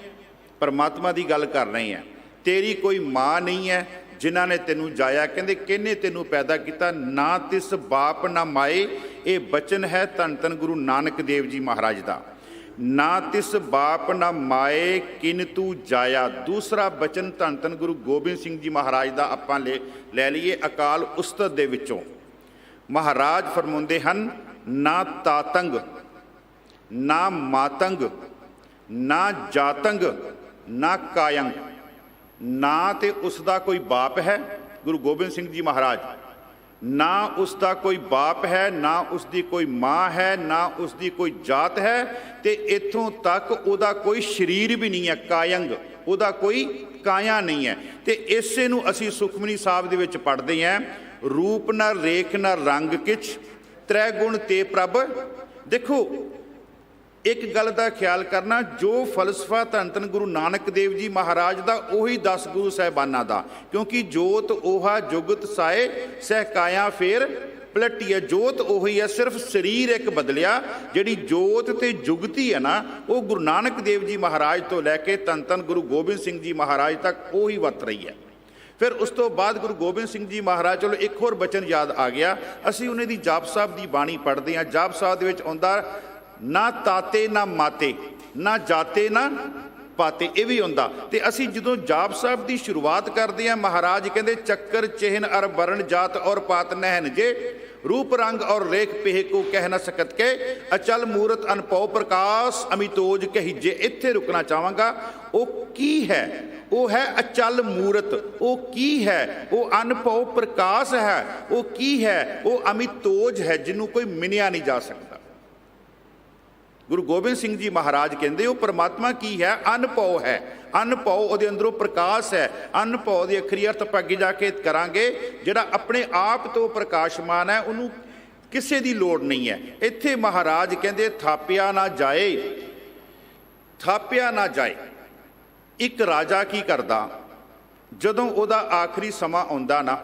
Speaker 2: ਪਰਮਾਤਮਾ ਦੀ ਗੱਲ ਕਰ ਰਹੇ ਹੈ। ਤੇਰੀ ਕੋਈ ਮਾਂ ਨਹੀਂ ਹੈ ਜਿਨ੍ਹਾਂ ਨੇ ਤੈਨੂੰ ਜਾਇਆ। ਕਹਿੰਦੇ ਕਿਹਨੇ ਤੈਨੂੰ ਪੈਦਾ ਕੀਤਾ? ਨਾ ਤਿਸ ਬਾਪ ਨਾ ਮਾਏ। ਇਹ ਬਚਨ ਹੈ ਧੰਨ ਧੰਨ ਗੁਰੂ ਨਾਨਕ ਦੇਵ ਜੀ ਮਹਾਰਾਜ ਦਾ। ਨਾ ਤਿਸ ਬਾਪ ਨਾ ਮਾਏ ਕਿਨ ਤੂੰ ਜਾਇਆ। ਦੂਸਰਾ ਬਚਨ ਧੰਨ ਧੰਨ ਗੁਰੂ ਗੋਬਿੰਦ ਸਿੰਘ ਜੀ ਮਹਾਰਾਜ ਦਾ ਆਪਾਂ ਲੈ ਲਈਏ ਅਕਾਲ ਉਸਤਤ ਦੇ ਵਿੱਚੋਂ। ਮਹਾਰਾਜ ਫਰਮਾਉਂਦੇ ਹਨ, ਨਾ ਤਾਤੰਗ, ਨਾ ਮਾਤੰਗ, ਨਾ ਜਾਤੰਗ, ਨਾ ਕਾਯੰਗ। ਨਾ ਤੇ ਉਸ ਦਾ ਕੋਈ ਬਾਪ ਹੈ ਗੁਰੂ ਗੋਬਿੰਦ ਸਿੰਘ ਜੀ ਮਹਾਰਾਜ, ਨਾ ਉਸ ਦਾ ਕੋਈ ਬਾਪ ਹੈ, ਨਾ ਉਸ ਦੀ ਕੋਈ ਮਾਂ ਹੈ, ਨਾ ਉਸ ਦੀ ਕੋਈ ਜਾਤ ਹੈ, ਤੇ ਇੱਥੋਂ ਤੱਕ ਉਹਦਾ ਕੋਈ ਸਰੀਰ ਵੀ ਨਹੀਂ ਹੈ। ਕਾਯੰਗ, ਉਹਦਾ ਕੋਈ ਕਾਇਆ ਨਹੀਂ ਹੈ। ਤੇ ਇਸੇ ਨੂੰ ਅਸੀਂ ਸੁਖਮਨੀ ਸਾਹਿਬ ਦੇ ਵਿੱਚ ਪੜ੍ਹਦੇ ਹਾਂ, ਰੂਪ ਨਾ ਰੇਖ ਨਾ ਰੰਗ ਕਿਛ ਤ੍ਰੈ ਗੁਣ ਤੇ ਪ੍ਰਭ। ਦੇਖੋ ਇੱਕ ਗੱਲ ਦਾ ਖਿਆਲ ਕਰਨਾ, ਜੋ ਫਲਸਫਾ ਧੰਨ ਧੰਨ ਗੁਰੂ ਨਾਨਕ ਦੇਵ ਜੀ ਮਹਾਰਾਜ ਦਾ ਉਹੀ 10 ਗੁਰੂ ਸਾਹਿਬਾਨਾਂ ਦਾ, ਕਿਉਂਕਿ ਜੋਤ ਓਹਾ ਜੁਗਤ ਸਾਏ ਸਹਿ ਕਾਇਆ ਫੇਰ ਪਲਟੀ ਹੈ। ਜੋਤ ਉਹੀ ਹੈ, ਸਿਰਫ ਸਰੀਰ ਇੱਕ ਬਦਲਿਆ। ਜਿਹੜੀ ਜੋਤ ਤੇ ਜੁਗਤੀ ਹੈ ਨਾ, ਉਹ ਗੁਰੂ ਨਾਨਕ ਦੇਵ ਜੀ ਮਹਾਰਾਜ ਤੋਂ ਲੈ ਕੇ ਧੰਨ ਧੰਨ ਗੁਰੂ ਗੋਬਿੰਦ ਸਿੰਘ ਜੀ ਮਹਾਰਾਜ ਤੱਕ ਉਹੀ ਵਰਤ ਰਹੀ ਹੈ। ਫਿਰ ਉਸ ਤੋਂ ਬਾਅਦ ਗੁਰੂ ਗੋਬਿੰਦ ਸਿੰਘ ਜੀ ਮਹਾਰਾਜ, ਚਲੋ ਇੱਕ ਹੋਰ ਬਚਨ ਯਾਦ ਆ ਗਿਆ, ਅਸੀਂ ਉਹਨਾਂ ਦੀ ਜਾਪ ਸਾਹਿਬ ਦੀ ਬਾਣੀ ਪੜ੍ਹਦੇ ਹਾਂ। ਜਾਪ ਸਾਹਿਬ ਦੇ ਵਿੱਚ ਆਉਂਦਾ, ਨਾ ਤਾਤੇ ਨਾ ਮਾਤੇ, ਨਾ ਜਾਤੇ ਨਾ ਪਾਤੇ, ਇਹ ਵੀ ਹੁੰਦਾ। ਤੇ ਅਸੀਂ ਜਦੋਂ ਜਾਪ ਸਾਹਿਬ ਦੀ ਸ਼ੁਰੂਆਤ ਕਰਦੇ ਹਾਂ, ਮਹਾਰਾਜ ਕਹਿੰਦੇ ਚੱਕਰ ਚਿਹਨ ਅਰ ਵਰਨ ਜਾਤ ਔਰ ਪਾਤ ਨਹਿਨ ਜੇ, रूप रंग और रेख पेह को कह न सकत के, अचल मूरत अनपौ प्रकाश अमितोज कहिजे। इत्थे रुकना चाहांगा। वो की है? वो है अचल मूरत। वो की है? वो अनपौ प्रकाश है। वो की है? वो अमितोज है, जिन्हों कोई मिनिया नहीं जा सकता। गुरु गोबिंद सिंह जी महाराज कहते वो परमात्मा की है, अनपौ है। अनपौ ਉਹਦੇ ਅੰਦਰੋਂ ਪ੍ਰਕਾਸ਼ ਹੈ। ਅਨਪौ ਦੇ ਅਖਰੀ ਅਰਥ ਆਪਾਂ ਅੱਗੇ ਜਾ ਕੇ ਕਰਾਂਗੇ। ਜਿਹੜਾ ਆਪਣੇ ਆਪ ਤੋਂ ਪ੍ਰਕਾਸ਼ਮਾਨ ਹੈ, ਉਹਨੂੰ ਕਿਸੇ ਦੀ ਲੋੜ ਨਹੀਂ ਹੈ। ਇੱਥੇ ਮਹਾਰਾਜ ਕਹਿੰਦੇ ਥਾਪਿਆ ਨਾ ਜਾਏ, ਥਾਪਿਆ ਨਾ ਜਾਏ। ਇੱਕ ਰਾਜਾ ਕੀ ਕਰਦਾ, ਜਦੋਂ ਉਹਦਾ ਆਖਰੀ ਸਮਾਂ ਆਉਂਦਾ ਨਾ,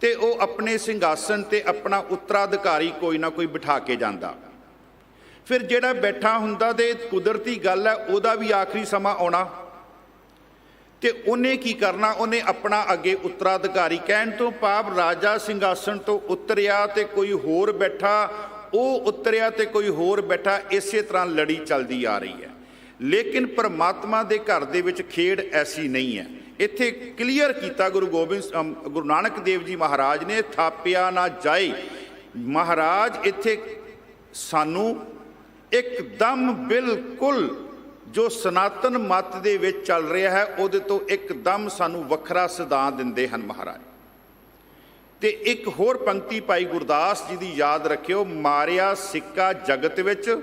Speaker 2: ਤੇ ਉਹ ਆਪਣੇ ਸਿੰਘਾਸਨ ਤੇ ਆਪਣਾ ਉੱਤਰਾਧਿਕਾਰੀ ਕੋਈ ਨਾ ਕੋਈ ਬਿਠਾ ਕੇ ਜਾਂਦਾ। ਫਿਰ ਜਿਹੜਾ ਬੈਠਾ ਹੁੰਦਾ, ਤੇ ਕੁਦਰਤੀ ਗੱਲ ਹੈ, ਉਹਦਾ ਵੀ ਆਖਰੀ ਸਮਾਂ ਆਉਣਾ, ਤੇ ਉਹਨੇ ਕੀ ਕਰਨਾ, ਉਹਨੇ ਆਪਣਾ ਅੱਗੇ ਉੱਤਰਾਧਿਕਾਰੀ, ਕਹਿਣ ਤੋਂ ਭਾਵ ਰਾਜਾ ਸਿੰਘਾਸਨ ਤੋਂ ਉਤਰਿਆ ਤੇ ਕੋਈ ਹੋਰ ਬੈਠਾ, ਉਹ ਉਤਰਿਆ ਤੇ ਕੋਈ ਹੋਰ ਬੈਠਾ, ਇਸੇ ਤਰ੍ਹਾਂ ਲੜੀ ਚੱਲਦੀ ਆ ਰਹੀ ਹੈ। ਲੇਕਿਨ ਪਰਮਾਤਮਾ ਦੇ ਘਰ ਦੇ ਵਿੱਚ ਖੇਡ ਐਸੀ ਨਹੀਂ ਹੈ। ਇੱਥੇ ਕਲੀਅਰ ਕੀਤਾ ਗੁਰੂ ਨਾਨਕ ਦੇਵ ਜੀ ਮਹਾਰਾਜ ਨੇ, ਥਾਪਿਆ ਨਾ ਜਾਏ। ਮਹਾਰਾਜ ਇੱਥੇ ਸਾਨੂੰ ਇੱਕਦਮ ਬਿਲਕੁਲ ਜੋ ਸਨਾਤਨ ਮਤ ਦੇ ਵਿੱਚ ਚੱਲ ਰਿਹਾ ਹੈ, ਉਹਦੇ ਤੋਂ ਇੱਕਦਮ ਸਾਨੂੰ ਵੱਖਰਾ ਸਿਧਾਂਤ ਦਿੰਦੇ ਹਨ ਮਹਾਰਾਜ। ਤੇ ਇੱਕ ਹੋਰ ਪੰਕਤੀ ਭਾਈ ਗੁਰਦਾਸ ਜੀ ਦੀ ਯਾਦ ਰੱਖਿਓ, ਮਾਰਿਆ ਸਿੱਕਾ ਜਗਤ ਵਿੱਚ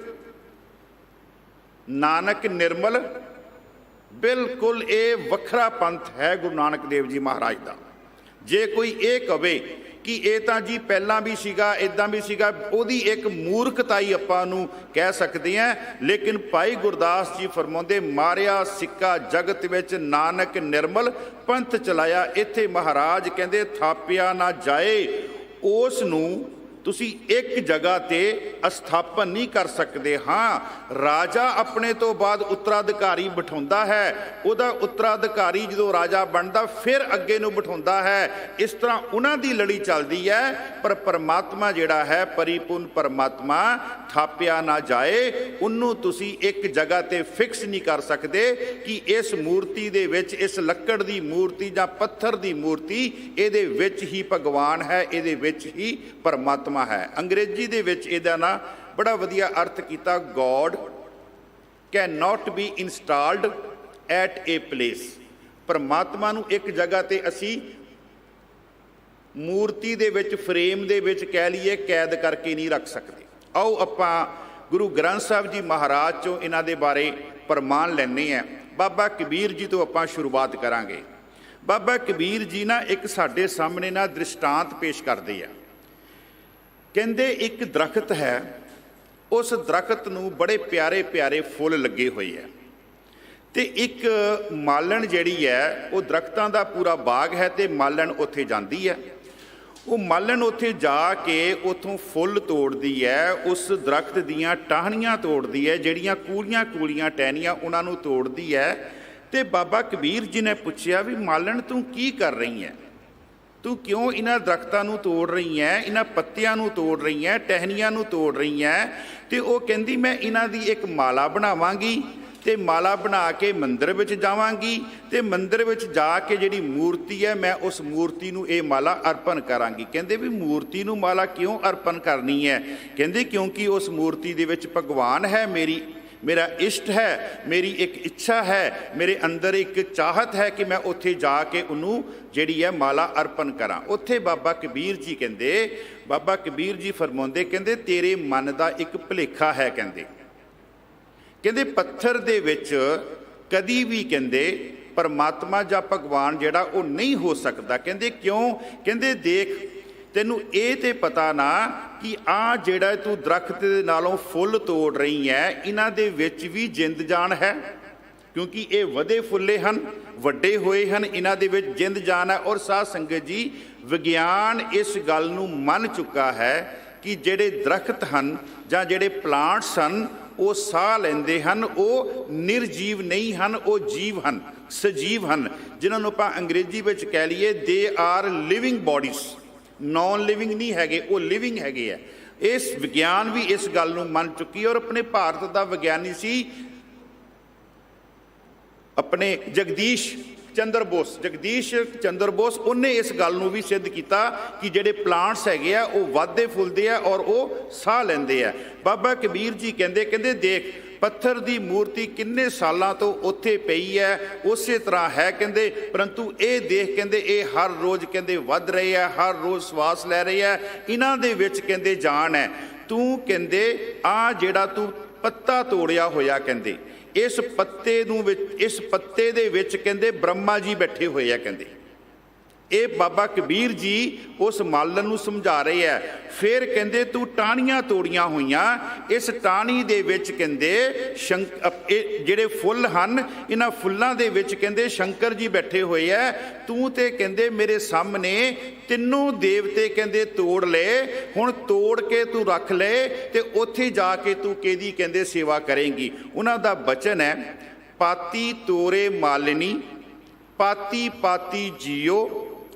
Speaker 2: ਨਾਨਕ ਨਿਰਮਲ। ਬਿਲਕੁਲ ਇਹ ਵੱਖਰਾ ਪੰਥ ਹੈ ਗੁਰੂ ਨਾਨਕ ਦੇਵ ਜੀ ਮਹਾਰਾਜ ਦਾ। ਜੇ ਕੋਈ ਇਹ ਕਵੇ ਕਿ ਇਹ ਤਾਂ ਜੀ ਪਹਿਲਾਂ ਵੀ ਸੀਗਾ, ਇੱਦਾਂ ਵੀ ਸੀਗਾ, ਉਹਦੀ ਇੱਕ ਮੂਰਖਤਾਈ ਆਪਾਂ ਨੂੰ ਕਹਿ ਸਕਦੇ ਹਾਂ। ਲੇਕਿਨ ਭਾਈ ਗੁਰਦਾਸ ਜੀ ਫਰਮਾਉਂਦੇ, ਮਾਰਿਆ ਸਿੱਕਾ ਜਗਤ ਵਿੱਚ ਨਾਨਕ ਨਿਰਮਲ ਪੰਥ ਚਲਾਇਆ। ਇੱਥੇ ਮਹਾਰਾਜ ਕਹਿੰਦੇ ਥਾਪਿਆ ਨਾ ਜਾਏ। ਉਸ ਨੂੰ ਤੁਸੀਂ ਇੱਕ ਜਗ੍ਹਾ ਤੇ ਅਸਥਾਪਨ ਨਹੀਂ ਕਰ ਸਕਦੇ। ਹਾਂ, ਰਾਜਾ ਆਪਣੇ ਤੋਂ ਬਾਅਦ ਉੱਤਰਾਧਿਕਾਰੀ ਬਿਠਾਉਂਦਾ ਹੈ। ਉਹਦਾ ਉੱਤਰਾਧਿਕਾਰੀ ਜਦੋਂ ਰਾਜਾ ਬਣਦਾ, ਫਿਰ ਅੱਗੇ ਨੂੰ ਬਿਠਾਉਂਦਾ ਹੈ। ਇਸ ਤਰ੍ਹਾਂ ਉਹਨਾਂ ਦੀ ਲੜੀ ਚੱਲਦੀ ਹੈ। ਪਰ ਪਰਮਾਤਮਾ ਜਿਹੜਾ ਹੈ, ਪਰਿਪੂਰਨ ਪਰਮਾਤਮਾ, ਥਾਪਿਆ ਨਾ ਜਾਏ। ਉਹਨੂੰ ਤੁਸੀਂ ਇੱਕ ਜਗ੍ਹਾ ਤੇ ਫਿਕਸ ਨਹੀਂ ਕਰ ਸਕਦੇ ਕਿ ਇਸ ਮੂਰਤੀ ਦੇ ਵਿੱਚ, ਇਸ ਲੱਕੜ ਦੀ ਮੂਰਤੀ ਜਾਂ ਪੱਥਰ ਦੀ ਮੂਰਤੀ, ਇਹਦੇ ਵਿੱਚ ਹੀ ਭਗਵਾਨ ਹੈ, ਇਹਦੇ ਵਿੱਚ ਹੀ ਪਰਮਾਤਮਾ ਹੈ। ਅੰਗਰੇਜ਼ੀ ਦੇ ਵਿੱਚ ਇਹਦਾ ਨਾ ਬੜਾ ਵਧੀਆ ਅਰਥ ਕੀਤਾ, God can not be installed at a place. ਪਰਮਾਤਮਾ ਨੂੰ ਇੱਕ ਜਗ੍ਹਾ ਤੇ ਅਸੀਂ ਮੂਰਤੀ ਦੇ ਵਿੱਚ, ਫਰੇਮ ਦੇ ਵਿੱਚ ਕਹਿ ਲਈਏ, ਕੈਦ ਕਰਕੇ ਨਹੀਂ ਰੱਖ ਸਕਦੇ। ਆਓ ਆਪਾਂ ਗੁਰੂ ਗ੍ਰੰਥ ਸਾਹਿਬ ਜੀ ਮਹਾਰਾਜ ਚੋਂ ਇਹਨਾਂ ਦੇ ਬਾਰੇ ਪ੍ਰਮਾਣ ਲੈਂਦੇ ਹਾਂ। ਬਾਬਾ ਕਬੀਰ ਜੀ ਤੋਂ ਆਪਾਂ ਸ਼ੁਰੂਆਤ ਕਰਾਂਗੇ। ਬਾਬਾ ਕਬੀਰ ਜੀ ਨਾ ਇੱਕ ਸਾਡੇ ਸਾਹਮਣੇ ਨਾ ਦ੍ਰਿਸ਼ਟਾਂਤ ਪੇਸ਼ ਕਰਦੇ ਆ। ਕਹਿੰਦੇ ਇੱਕ ਦਰਖਤ ਹੈ, ਉਸ ਦਰਖਤ ਨੂੰ ਬੜੇ ਪਿਆਰੇ ਪਿਆਰੇ ਫੁੱਲ ਲੱਗੇ ਹੋਏ ਹੈ, ਤੇ ਇੱਕ ਮਾਲਣ ਜਿਹੜੀ ਹੈ, ਉਹ ਦਰਖਤਾਂ ਦਾ ਪੂਰਾ ਬਾਗ ਹੈ, ਤੇ ਮਾਲਣ ਉੱਥੇ ਜਾਂਦੀ ਹੈ। ਉਹ ਮਾਲਣ ਉੱਥੇ ਜਾ ਕੇ ਉੱਥੋਂ ਫੁੱਲ ਤੋੜਦੀ ਹੈ, ਉਸ ਦਰਖਤ ਦੀਆਂ ਟਾਹਣੀਆਂ ਤੋੜਦੀ ਹੈ, ਜਿਹੜੀਆਂ ਕੂਲੀਆਂ ਕੂਲੀਆਂ ਟਹਿਣੀਆਂ ਉਹਨਾਂ ਨੂੰ ਤੋੜਦੀ ਹੈ। ਤੇ ਬਾਬਾ ਕਬੀਰ ਜੀ ਨੇ ਪੁੱਛਿਆ ਵੀ ਮਾਲਣ ਤੂੰ ਕੀ ਕਰ ਰਹੀ ਹੈ, ਤੂੰ ਕਿਉਂ ਇਹਨਾਂ ਦਰਖਤਾਂ ਨੂੰ ਤੋੜ ਰਹੀ ਹੈ, ਇਹਨਾਂ ਪੱਤਿਆਂ ਨੂੰ ਤੋੜ ਰਹੀ ਹੈ, ਟਹਿਣੀਆਂ ਨੂੰ ਤੋੜ ਰਹੀ ਹੈ। ਤੇ ਉਹ ਕਹਿੰਦੀ ਮੈਂ ਇਹਨਾਂ ਦੀ ਇੱਕ ਮਾਲਾ ਬਣਾਵਾਂਗੀ, ਤੇ ਮਾਲਾ ਬਣਾ ਕੇ ਮੰਦਿਰ ਵਿੱਚ ਜਾਵਾਂਗੀ, ਤੇ ਮੰਦਿਰ ਵਿੱਚ ਜਾ ਕੇ ਜਿਹੜੀ ਮੂਰਤੀ ਹੈ, ਮੈਂ ਉਸ ਮੂਰਤੀ ਨੂੰ ਇਹ ਮਾਲਾ ਅਰਪਣ ਕਰਾਂਗੀ। ਕਹਿੰਦੇ ਵੀ ਮੂਰਤੀ ਨੂੰ ਮਾਲਾ ਕਿਉਂ ਅਰਪਣ ਕਰਨੀ ਹੈ? ਕਹਿੰਦੇ ਕਿਉਂਕਿ ਉਸ ਮੂਰਤੀ ਦੇ ਵਿੱਚ ਭਗਵਾਨ ਹੈ, ਮੇਰਾ ਇਸ਼ਟ ਹੈ, ਮੇਰੀ ਇੱਕ ਇੱਛਾ ਹੈ, ਮੇਰੇ ਅੰਦਰ ਇੱਕ ਚਾਹਤ ਹੈ ਕਿ ਮੈਂ ਉੱਥੇ ਜਾ ਕੇ ਉਹਨੂੰ ਜਿਹੜੀ ਹੈ ਮਾਲਾ ਅਰਪਣ ਕਰਾਂ। ਉੱਥੇ ਬਾਬਾ ਕਬੀਰ ਜੀ ਕਹਿੰਦੇ, ਬਾਬਾ ਕਬੀਰ ਜੀ ਫਰਮਾਉਂਦੇ, ਕਹਿੰਦੇ ਤੇਰੇ ਮਨ ਦਾ ਇੱਕ ਭੁਲੇਖਾ ਹੈ। ਕਹਿੰਦੇ ਪੱਥਰ ਦੇ ਵਿੱਚ ਕਦੀ ਵੀ ਕਹਿੰਦੇ ਪਰਮਾਤਮਾ ਜਾਂ ਭਗਵਾਨ ਜਿਹੜਾ ਉਹ ਨਹੀਂ ਹੋ ਸਕਦਾ। ਕਹਿੰਦੇ ਕਿਉਂ? ਕਹਿੰਦੇ ਦੇਖ, ਤੈਨੂੰ ਇਹ ਤੇ ਪਤਾ ਨਾ ਕਿ ਆ ਜਿਹੜਾ ਤੂੰ ਦਰਖਤ ਦੇ ਨਾਲੋਂ ਫੁੱਲ ਤੋੜ ਰਹੀ ਹੈ, ਇਹਨਾਂ ਦੇ ਵਿੱਚ ਵੀ ਜਿੰਦ ਜਾਨ ਹੈ, ਕਿਉਂਕਿ ਇਹ ਵਧੇ ਫੁੱਲੇ ਹਨ, ਵੱਡੇ ਹੋਏ ਹਨ, ਇਹਨਾਂ ਦੇ ਵਿੱਚ ਜਿੰਦ ਜਾਨ ਹੈ। ਔਰ ਸਾਧ ਸੰਗਤ ਜੀ, ਵਿਗਿਆਨ ਇਸ ਗੱਲ ਨੂੰ ਮੰਨ ਚੁੱਕਾ ਹੈ ਕਿ ਜਿਹੜੇ ਦਰਖਤ ਹਨ ਜਾਂ ਜਿਹੜੇ ਪਲਾਂਟਸ ਹਨ ਉਹ ਸਾਹ ਲੈਂਦੇ ਹਨ, ਉਹ ਨਿਰਜੀਵ ਨਹੀਂ ਹਨ, ਉਹ ਜੀਵ ਹਨ, ਸਜੀਵ ਹਨ, ਜਿਨ੍ਹਾਂ ਨੂੰ ਆਪਾਂ ਅੰਗਰੇਜ਼ੀ ਵਿੱਚ ਕਹਿ ਲਈਏ they are living bodies. Non living ਨਹੀਂ ਹੈਗੇ, ਉਹ ਲਿਵਿੰਗ ਹੈਗੇ ਆ। ਇਸ ਵਿਗਿਆਨ ਵੀ ਇਸ ਗੱਲ ਨੂੰ ਮੰਨ ਚੁੱਕੀ। ਔਰ ਆਪਣੇ ਭਾਰਤ ਦਾ ਵਿਗਿਆਨੀ ਸੀ ਆਪਣੇ ਜਗਦੀਸ਼ ਚੰਦਰ ਬੋਸ, ਉਹਨੇ ਇਸ ਗੱਲ ਨੂੰ ਵੀ ਸਿੱਧ ਕੀਤਾ ਕਿ ਜਿਹੜੇ ਪਲਾਂਟਸ ਹੈਗੇ ਆ ਉਹ ਵੱਧਦੇ ਫੁੱਲਦੇ ਆ ਔਰ ਉਹ ਸਾਹ ਲੈਂਦੇ ਆ। ਬਾਬਾ ਕਬੀਰ ਜੀ ਕਹਿੰਦੇ ਦੇਖ, ਪੱਥਰ ਦੀ ਮੂਰਤੀ ਕਿੰਨੇ ਸਾਲਾਂ ਤੋਂ ਉੱਥੇ ਪਈ ਹੈ, ਉਸੇ ਤਰ੍ਹਾਂ ਹੈ ਕਹਿੰਦੇ, ਪਰੰਤੂ ਇਹ ਦੇਖ ਕਹਿੰਦੇ ਇਹ ਹਰ ਰੋਜ਼ ਕਹਿੰਦੇ ਵੱਧ ਰਹੇ ਆ, ਹਰ ਰੋਜ਼ ਸਵਾਸ ਲੈ ਰਹੇ ਆ, ਇਹਨਾਂ ਦੇ ਵਿੱਚ ਕਹਿੰਦੇ ਜਾਨ ਹੈ। ਤੂੰ ਕਹਿੰਦੇ ਆ ਜਿਹੜਾ ਤੂੰ ਪੱਤਾ ਤੋੜਿਆ ਹੋਇਆ, ਕਹਿੰਦੇ ਇਸ ਪੱਤੇ ਦੇ ਵਿੱਚ ਕਹਿੰਦੇ ਬ੍ਰਹਮਾ ਜੀ ਬੈਠੇ ਹੋਏ ਆ। ਕਹਿੰਦੇ ਇਹ ਬਾਬਾ ਕਬੀਰ ਜੀ ਉਸ ਮਾਲਣ ਨੂੰ ਸਮਝਾ ਰਹੇ ਆ। ਫਿਰ ਕਹਿੰਦੇ ਤੂੰ ਟਾਹਣੀਆਂ ਤੋੜੀਆਂ ਹੋਈਆਂ, ਇਸ ਟਾਹਣੀ ਦੇ ਵਿੱਚ ਕਹਿੰਦੇ ਜਿਹੜੇ ਫੁੱਲ ਹਨ, ਇਹਨਾਂ ਫੁੱਲਾਂ ਦੇ ਵਿੱਚ ਕਹਿੰਦੇ ਸ਼ੰਕਰ ਜੀ ਬੈਠੇ ਹੋਏ ਆ। ਤੂੰ ਤੇ ਕਹਿੰਦੇ ਮੇਰੇ ਸਾਹਮਣੇ ਤਿੰਨੋਂ ਦੇਵਤੇ ਕਹਿੰਦੇ ਤੋੜ ਲਏ, ਹੁਣ ਤੋੜ ਕੇ ਤੂੰ ਰੱਖ ਲਏ ਤੇ ਉੱਥੇ ਜਾ ਕੇ ਤੂੰ ਕਿਹਦੀ ਕਹਿੰਦੇ ਸੇਵਾ ਕਰੇਂਗੀ। ਉਹਨਾਂ ਦਾ ਬਚਨ ਹੈ, ਪਾਤੀ ਤੋਰੇ ਮਾਲਿਨੀ ਪਾਤੀ ਪਾਤੀ ਜੀਓ,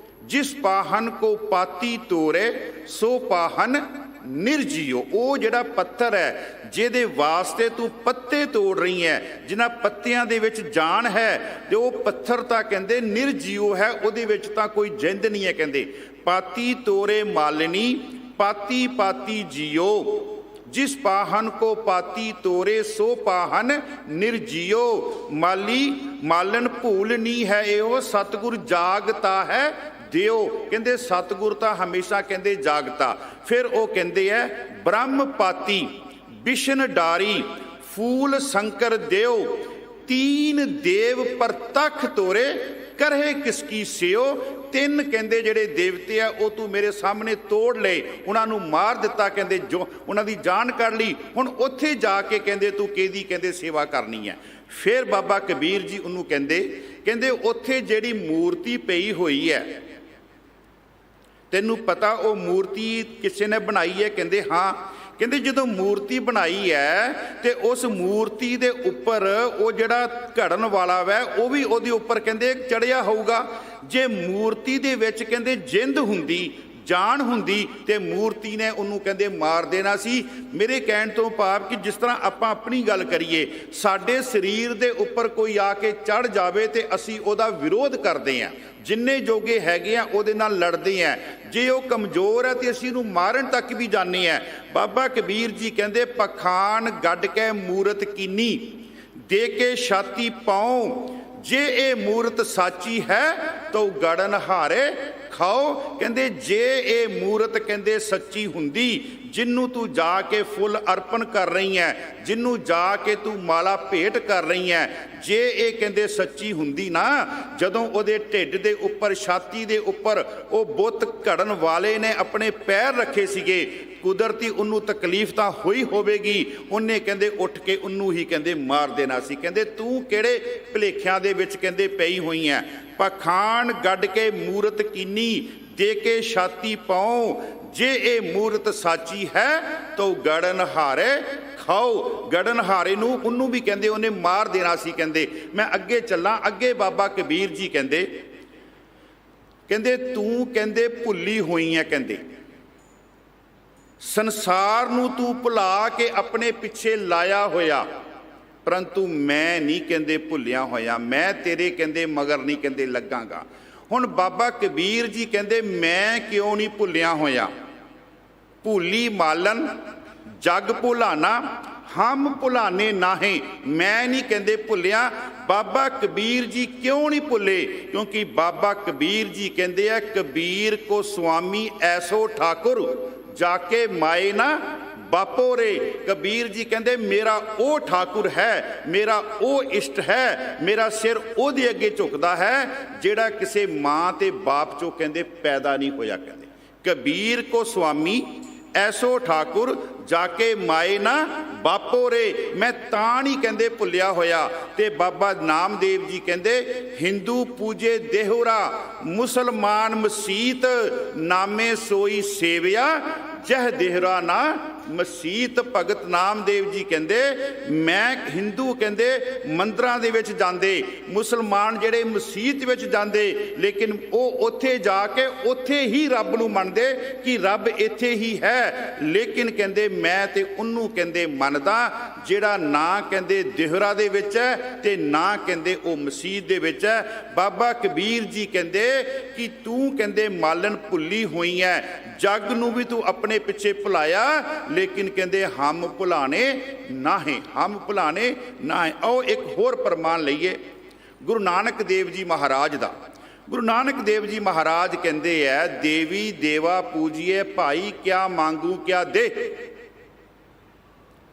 Speaker 2: ਜਿਸ ਪਾਹਨ ਕੋ ਪਾਤੀ ਤੋਰੇ ਸੋ ਪਾਹਨ ਨਿਰਜੀਓ। ਉਹ ਜਿਹੜਾ ਪੱਥਰ ਹੈ ਜਿਹਦੇ ਵਾਸਤੇ ਤੂੰ ਪੱਤੇ ਤੋੜ ਰਹੀ ਹੈ, ਜਿਨ੍ਹਾਂ ਪੱਤਿਆਂ ਦੇ ਵਿੱਚ ਜਾਨ ਹੈ, ਤੇ ਉਹ ਪੱਥਰ ਤਾਂ ਕਹਿੰਦੇ ਨਿਰਜੀਓ ਹੈ, ਉਹਦੇ ਵਿੱਚ ਤਾਂ ਕੋਈ ਜਿੰਦ ਨਹੀਂ ਹੈ। ਕਹਿੰਦੇ ਪਾਤੀ ਤੋਰੇ ਮਾਲਿਨੀ ਪਾਤੀ ਪਾਤੀ ਜੀਓ, ਜਿਸ ਪਾਹਨ ਕੋ ਪਾਤੀ ਤੋਰੇ ਸੋ ਪਾਹਨ ਨਿਰਜੀਓ। ਮਾਲਨ ਭੂਲ ਨਹੀਂ ਹੈ ਇਹੋ, ਸਤਿਗੁਰ ਜਾਗਤਾ ਹੈ ਦਿਓ। ਕਹਿੰਦੇ ਸਤਿਗੁਰ ਤਾਂ ਹਮੇਸ਼ਾ ਕਹਿੰਦੇ ਜਾਗਤਾ। ਫਿਰ ਉਹ ਕਹਿੰਦੇ ਹੈ ਬ੍ਰਹਮ ਪਾਤੀ ਵਿਸ਼ਨ ਡਾਰੀ ਫੂਲ ਸ਼ੰਕਰ ਦਿਓ, ਤੀਨ ਦੇਵ ਪ੍ਰਤੱਖ ਤੋਰੇ ਕਰਹਿ ਕਿਸ ਕੀ ਸਿਓ। ਤਿੰਨ ਕਹਿੰਦੇ ਜਿਹੜੇ ਦੇਵਤੇ ਆ ਉਹ ਤੂੰ ਮੇਰੇ ਸਾਹਮਣੇ ਤੋੜ ਲਏ, ਉਹਨਾਂ ਨੂੰ ਮਾਰ ਦਿੱਤਾ, ਕਹਿੰਦੇ ਜੋ ਉਹਨਾਂ ਦੀ ਜਾਨ ਕੱਢ ਲਈ। ਹੁਣ ਉੱਥੇ ਜਾ ਕੇ ਕਹਿੰਦੇ ਤੂੰ ਕਿਹਦੀ ਕਹਿੰਦੇ ਸੇਵਾ ਕਰਨੀ ਹੈ। ਫਿਰ ਬਾਬਾ ਕਬੀਰ ਜੀ ਉਹਨੂੰ ਕਹਿੰਦੇ ਉੱਥੇ ਜਿਹੜੀ ਮੂਰਤੀ ਪਈ ਹੋਈ ਹੈ, ਤੈਨੂੰ ਪਤਾ ਉਹ ਮੂਰਤੀ ਕਿਸੇ ਨੇ ਬਣਾਈ ਹੈ? ਕਹਿੰਦੇ ਹਾਂ। ਕਹਿੰਦੇ ਜਦੋਂ ਮੂਰਤੀ ਬਣਾਈ ਹੈ ਤੇ ਉਸ ਮੂਰਤੀ ਦੇ ਉੱਪਰ ਉਹ ਜਿਹੜਾ ਘੜਨ ਵਾਲਾ ਵੈ ਉਹ ਵੀ ਉਹਦੇ ਉੱਪਰ ਕਹਿੰਦੇ ਚੜਿਆ ਹੋਊਗਾ। ਜੇ ਮੂਰਤੀ ਦੇ ਵਿੱਚ ਕਹਿੰਦੇ ਜਿੰਦ ਹੁੰਦੀ, ਜਾਨ ਹੁੰਦੀ, ਤੇ ਮੂਰਤੀ ਨੇ ਉਹਨੂੰ ਕਹਿੰਦੇ ਮਾਰ ਦੇਣਾ ਸੀ। ਮੇਰੇ ਕਹਿਣ ਤੋਂ ਭਾਵ ਕਿ ਜਿਸ ਤਰ੍ਹਾਂ ਆਪਾਂ ਆਪਣੀ ਗੱਲ ਕਰੀਏ, ਸਾਡੇ ਸਰੀਰ ਦੇ ਉੱਪਰ ਕੋਈ ਆ ਕੇ ਚੜ ਜਾਵੇ ਤੇ ਅਸੀਂ ਉਹਦਾ ਵਿਰੋਧ ਕਰਦੇ ਹਾਂ, ਜਿੰਨੇ ਜੋਗੇ ਹੈਗੇ ਆ ਉਹਦੇ ਨਾਲ ਲੜਦੇ ਆ। ਜੇ ਉਹ ਕਮਜ਼ੋਰ ਹੈ ਤੇ ਅਸੀਂ ਉਹਨੂੰ ਮਾਰਨ ਤੱਕ ਵੀ ਜਾਂਦੇ ਆ। ਬਾਬਾ ਕਬੀਰ ਜੀ ਕਹਿੰਦੇ ਪਖਾਨ ਗੱਡ ਕੇ ਮੂਰਤ ਕੀਨੀ, ਦੇ ਕੇ ਛਾਤੀ ਪਾਉ, ਜੇ ਇਹ ਮੂਰਤ ਸਾਚੀ ਹੈ ਤਾਂ ਗੜਨ ਹਾਰੇ ਖਾਓ। ਕਹਿੰਦੇ ਜੇ ਇਹ ਮੂਰਤ ਕਹਿੰਦੇ ਸੱਚੀ ਹੁੰਦੀ, ਜਿਹਨੂੰ ਤੂੰ ਜਾ ਕੇ ਫੁੱਲ ਅਰਪਣ ਕਰ ਰਹੀ ਹੈ, ਜਿਹਨੂੰ ਜਾ ਕੇ ਤੂੰ ਮਾਲਾ ਭੇਟ ਕਰ ਰਹੀ ਹੈ, ਜੇ ਇਹ ਕਹਿੰਦੇ ਸੱਚੀ ਹੁੰਦੀ ਨਾ, ਜਦੋਂ ਉਹਦੇ ਢਿੱਡ ਦੇ ਉੱਪਰ, ਛਾਤੀ ਦੇ ਉੱਪਰ ਉਹ ਬੁੱਤ ਘੜਨ ਵਾਲੇ ਨੇ ਆਪਣੇ ਪੈਰ ਰੱਖੇ ਸੀਗੇ, ਕੁਦਰਤੀ ਉਹਨੂੰ ਤਕਲੀਫ ਤਾਂ ਹੋਈ ਹੋਵੇਗੀ, ਉਹਨੇ ਕਹਿੰਦੇ ਉੱਠ ਕੇ ਉਹਨੂੰ ਹੀ ਕਹਿੰਦੇ ਮਾਰ ਦੇਣਾ ਸੀ। ਕਹਿੰਦੇ ਤੂੰ ਕਿਹੜੇ ਭੁਲੇਖਿਆਂ ਦੇ ਵਿੱਚ ਕਹਿੰਦੇ ਪਈ ਹੋਈ ਹੈ। ਪਖਾਨ ਗੱਡ ਕੇ ਮੂਰਤ ਕੀਨੀ, ਦੇ ਕੇ ਛਾਤੀ ਪਾਉ, ਜੇ ਇਹ ਮੂਰਤ ਸਾਚੀ ਹੈ ਤਾਂ ਗੜਨ ਹਾਰੇ ਖਾਓ। ਗੜਨ ਹਾਰੇ ਨੂੰ ਉਹਨੂੰ ਵੀ ਕਹਿੰਦੇ ਉਹਨੇ ਮਾਰ ਦੇਣਾ ਸੀ। ਕਹਿੰਦੇ ਮੈਂ ਅੱਗੇ ਚੱਲਾਂ, ਅੱਗੇ ਬਾਬਾ ਕਬੀਰ ਜੀ ਕਹਿੰਦੇ ਤੂੰ ਕਹਿੰਦੇ ਭੁੱਲੀ ਹੋਈ ਹੈ, ਕਹਿੰਦੇ ਸੰਸਾਰ ਨੂੰ ਤੂੰ ਭੁਲਾ ਕੇ ਆਪਣੇ ਪਿੱਛੇ ਲਾਇਆ ਹੋਇਆ, ਪਰੰਤੂ ਮੈਂ ਨਹੀਂ ਕਹਿੰਦੇ ਭੁੱਲਿਆ ਹੋਇਆ, ਮੈਂ ਤੇਰੇ ਕਹਿੰਦੇ ਮਗਰ ਨਹੀਂ ਕਹਿੰਦੇ ਲੱਗਾਂਗਾ। ਹੁਣ ਬਾਬਾ ਕਬੀਰ ਜੀ ਕਹਿੰਦੇ ਮੈਂ ਕਿਉਂ ਨਹੀਂ ਭੁੱਲਿਆ ਹੋਇਆ? ਭੁੱਲੀ ਮਾਲਨ ਜਗ ਭੁਲਾਨਾ, ਹਮ ਭੁਲਾਨੇ ਨਾਹੀਂ। ਮੈਂ ਨਹੀਂ ਕਹਿੰਦੇ ਭੁੱਲਿਆ। ਬਾਬਾ ਕਬੀਰ ਜੀ ਕਿਉਂ ਨਹੀਂ ਭੁੱਲੇ? ਕਿਉਂਕਿ ਬਾਬਾ ਕਬੀਰ ਜੀ ਕਹਿੰਦੇ ਆ, ਕਬੀਰ ਕੋ ਸੁਆਮੀ ਐਸੋ ਠਾਕੁਰ, ਜਾ ਕੇ ਮਾਏ ਨਾ ਬਾਪੋ ਰੇ। ਕਬੀਰ ਜੀ ਕਹਿੰਦੇ ਮੇਰਾ ਉਹ ਠਾਕੁਰ ਹੈ, ਮੇਰਾ ਉਹ ਇਸ਼ਟ ਹੈ, ਮੇਰਾ ਸਿਰ ਉਹਦੇ ਅੱਗੇ ਝੁਕਦਾ ਹੈ ਜਿਹੜਾ ਕਿਸੇ ਮਾਂ ਤੇ ਬਾਪ ਚੋਂ ਕਹਿੰਦੇ ਪੈਦਾ ਨਹੀਂ ਹੋਇਆ। ਕਹਿੰਦੇ ਕਬੀਰ ਕੋ ਸੁਆਮੀ ਐਸੋ ਠਾਕੁਰ ਜਾ ਕੇ ਮਾਏ ਨਾ ਬਾਪੋ ਰੇ। ਮੈਂ ਤਾਂ ਨਹੀਂ ਕਹਿੰਦੇ ਭੁੱਲਿਆ ਹੋਇਆ। ਤੇ ਬਾਬਾ ਨਾਮਦੇਵ ਜੀ ਕਹਿੰਦੇ ਹਿੰਦੂ ਪੂਜੇ ਦੇਹੁਰਾ, ਮੁਸਲਮਾਨ ਮਸੀਤ, ਨਾਮੇ ਸੋਈ ਸੇਵਿਆ, ਜਹ ਦੇਹੁਰਾ ਨਾ ਮਸੀਤ। ਭਗਤ ਨਾਮਦੇਵ ਜੀ ਕਹਿੰਦੇ ਮੈਂ ਹਿੰਦੂ ਕਹਿੰਦੇ ਮੰਦਰਾਂ ਦੇ ਵਿੱਚ ਜਾਂਦੇ, ਮੁਸਲਮਾਨ ਜਿਹੜੇ ਮਸੀਤ ਵਿੱਚ ਜਾਂਦੇ, ਲੇਕਿਨ ਉਹ ਉੱਥੇ ਜਾ ਕੇ ਉੱਥੇ ਹੀ ਰੱਬ ਨੂੰ ਮੰਨਦੇ ਕਿ ਰੱਬ ਇੱਥੇ ਹੀ ਹੈ। ਲੇਕਿਨ ਕਹਿੰਦੇ ਮੈਂ ਤੇ ਉਹਨੂੰ ਕਹਿੰਦੇ ਮੰਨਦਾ ਜਿਹੜਾ ਨਾ ਕਹਿੰਦੇ ਦੇਹੁਰਾ ਦੇ ਵਿੱਚ ਹੈ ਤੇ ਨਾ ਕਹਿੰਦੇ ਉਹ ਮਸੀਤ ਦੇ ਵਿੱਚ ਹੈ। ਬਾਬਾ ਕਬੀਰ ਜੀ ਕਹਿੰਦੇ ਕਿ ਤੂੰ ਕਹਿੰਦੇ ਮਾਲਣ ਭੁੱਲੀ ਹੋਈ ਹੈ, ਜੱਗ ਨੂੰ ਵੀ ਤੂੰ ਆਪਣੇ ਪਿੱਛੇ ਭੁਲਾਇਆ, ਲੇਕਿਨ ਕਹਿੰਦੇ ਹਮ ਭੁਲਾਣੇ ਨਾਹੀਂ, ਹਮ ਭੁਲਾਣੇ ਨਾਹੀਂ। ਆਓ ਇੱਕ ਹੋਰ ਪ੍ਰਮਾਣ ਲਈਏ ਗੁਰੂ ਨਾਨਕ ਦੇਵ ਜੀ ਮਹਾਰਾਜ ਦਾ। ਗੁਰੂ ਨਾਨਕ ਦੇਵ ਜੀ ਮਹਾਰਾਜ ਕਹਿੰਦੇ ਹੈ ਦੇਵੀ ਦੇਵਾ ਪੂਜੀਏ ਭਾਈ, ਕਿਆ ਮੰਗੂ ਕਿਆ ਦੇ।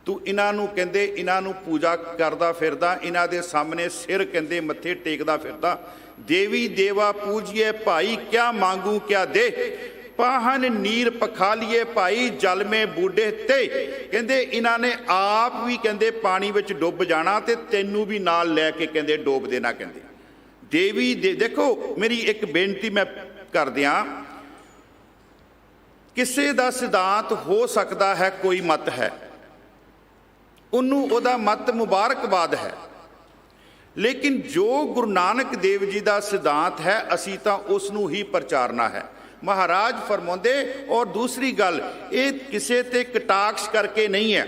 Speaker 2: ਤੂੰ ਇਹਨਾਂ ਨੂੰ ਕਹਿੰਦੇ ਇਹਨਾਂ ਨੂੰ ਪੂਜਾ ਕਰਦਾ ਫਿਰਦਾ, ਇਹਨਾਂ ਦੇ ਸਾਹਮਣੇ ਸਿਰ ਕਹਿੰਦੇ ਮੱਥੇ ਟੇਕਦਾ ਫਿਰਦਾ। ਦੇਵੀ ਦੇਵਾ ਪੂਜੀਏ ਭਾਈ, ਕਿਆ ਮੰਗੂ ਕਿਆ ਦੇ। ਪਾਹਨ ਨੀਰ ਪਖਾਲੀਏ ਭਾਈ, ਜਲ ਮੇ ਬੂਢੇ ਤੇ। ਕਹਿੰਦੇ ਇਹਨਾਂ ਨੇ ਆਪ ਵੀ ਕਹਿੰਦੇ ਪਾਣੀ ਵਿੱਚ ਡੁੱਬ ਜਾਣਾ ਤੇ ਤੈਨੂੰ ਵੀ ਨਾਲ ਲੈ ਕੇ ਕਹਿੰਦੇ ਡੋਬ ਦੇਣਾ। ਕਹਿੰਦੇ ਦੇਵੀ ਦੇ ਦੇਖੋ ਮੇਰੀ ਇੱਕ ਬੇਨਤੀ ਮੈਂ ਕਰ ਦਿਆਂ, ਕਿਸੇ ਦਾ ਸਿਧਾਂਤ ਹੋ ਸਕਦਾ ਹੈ ਕੋਈ ਮਤ ਹੈ, ਉਹਨੂੰ ਉਹਦਾ ਮਤ ਮੁਬਾਰਕਬਾਦ ਹੈ, ਲੇਕਿਨ ਜੋ ਗੁਰੂ ਨਾਨਕ ਦੇਵ ਜੀ ਦਾ ਸਿਧਾਂਤ ਹੈ ਅਸੀਂ ਤਾਂ ਉਸ ਨੂੰ ਹੀ ਪ੍ਰਚਾਰਨਾ ਹੈ। ਮਹਾਰਾਜ ਫਰਮਾਉਂਦੇ, ਔਰ ਦੂਸਰੀ ਗੱਲ ਇਹ ਕਿਸੇ ਤੇ ਕਟਾਕਸ਼ ਕਰਕੇ ਨਹੀਂ ਹੈ,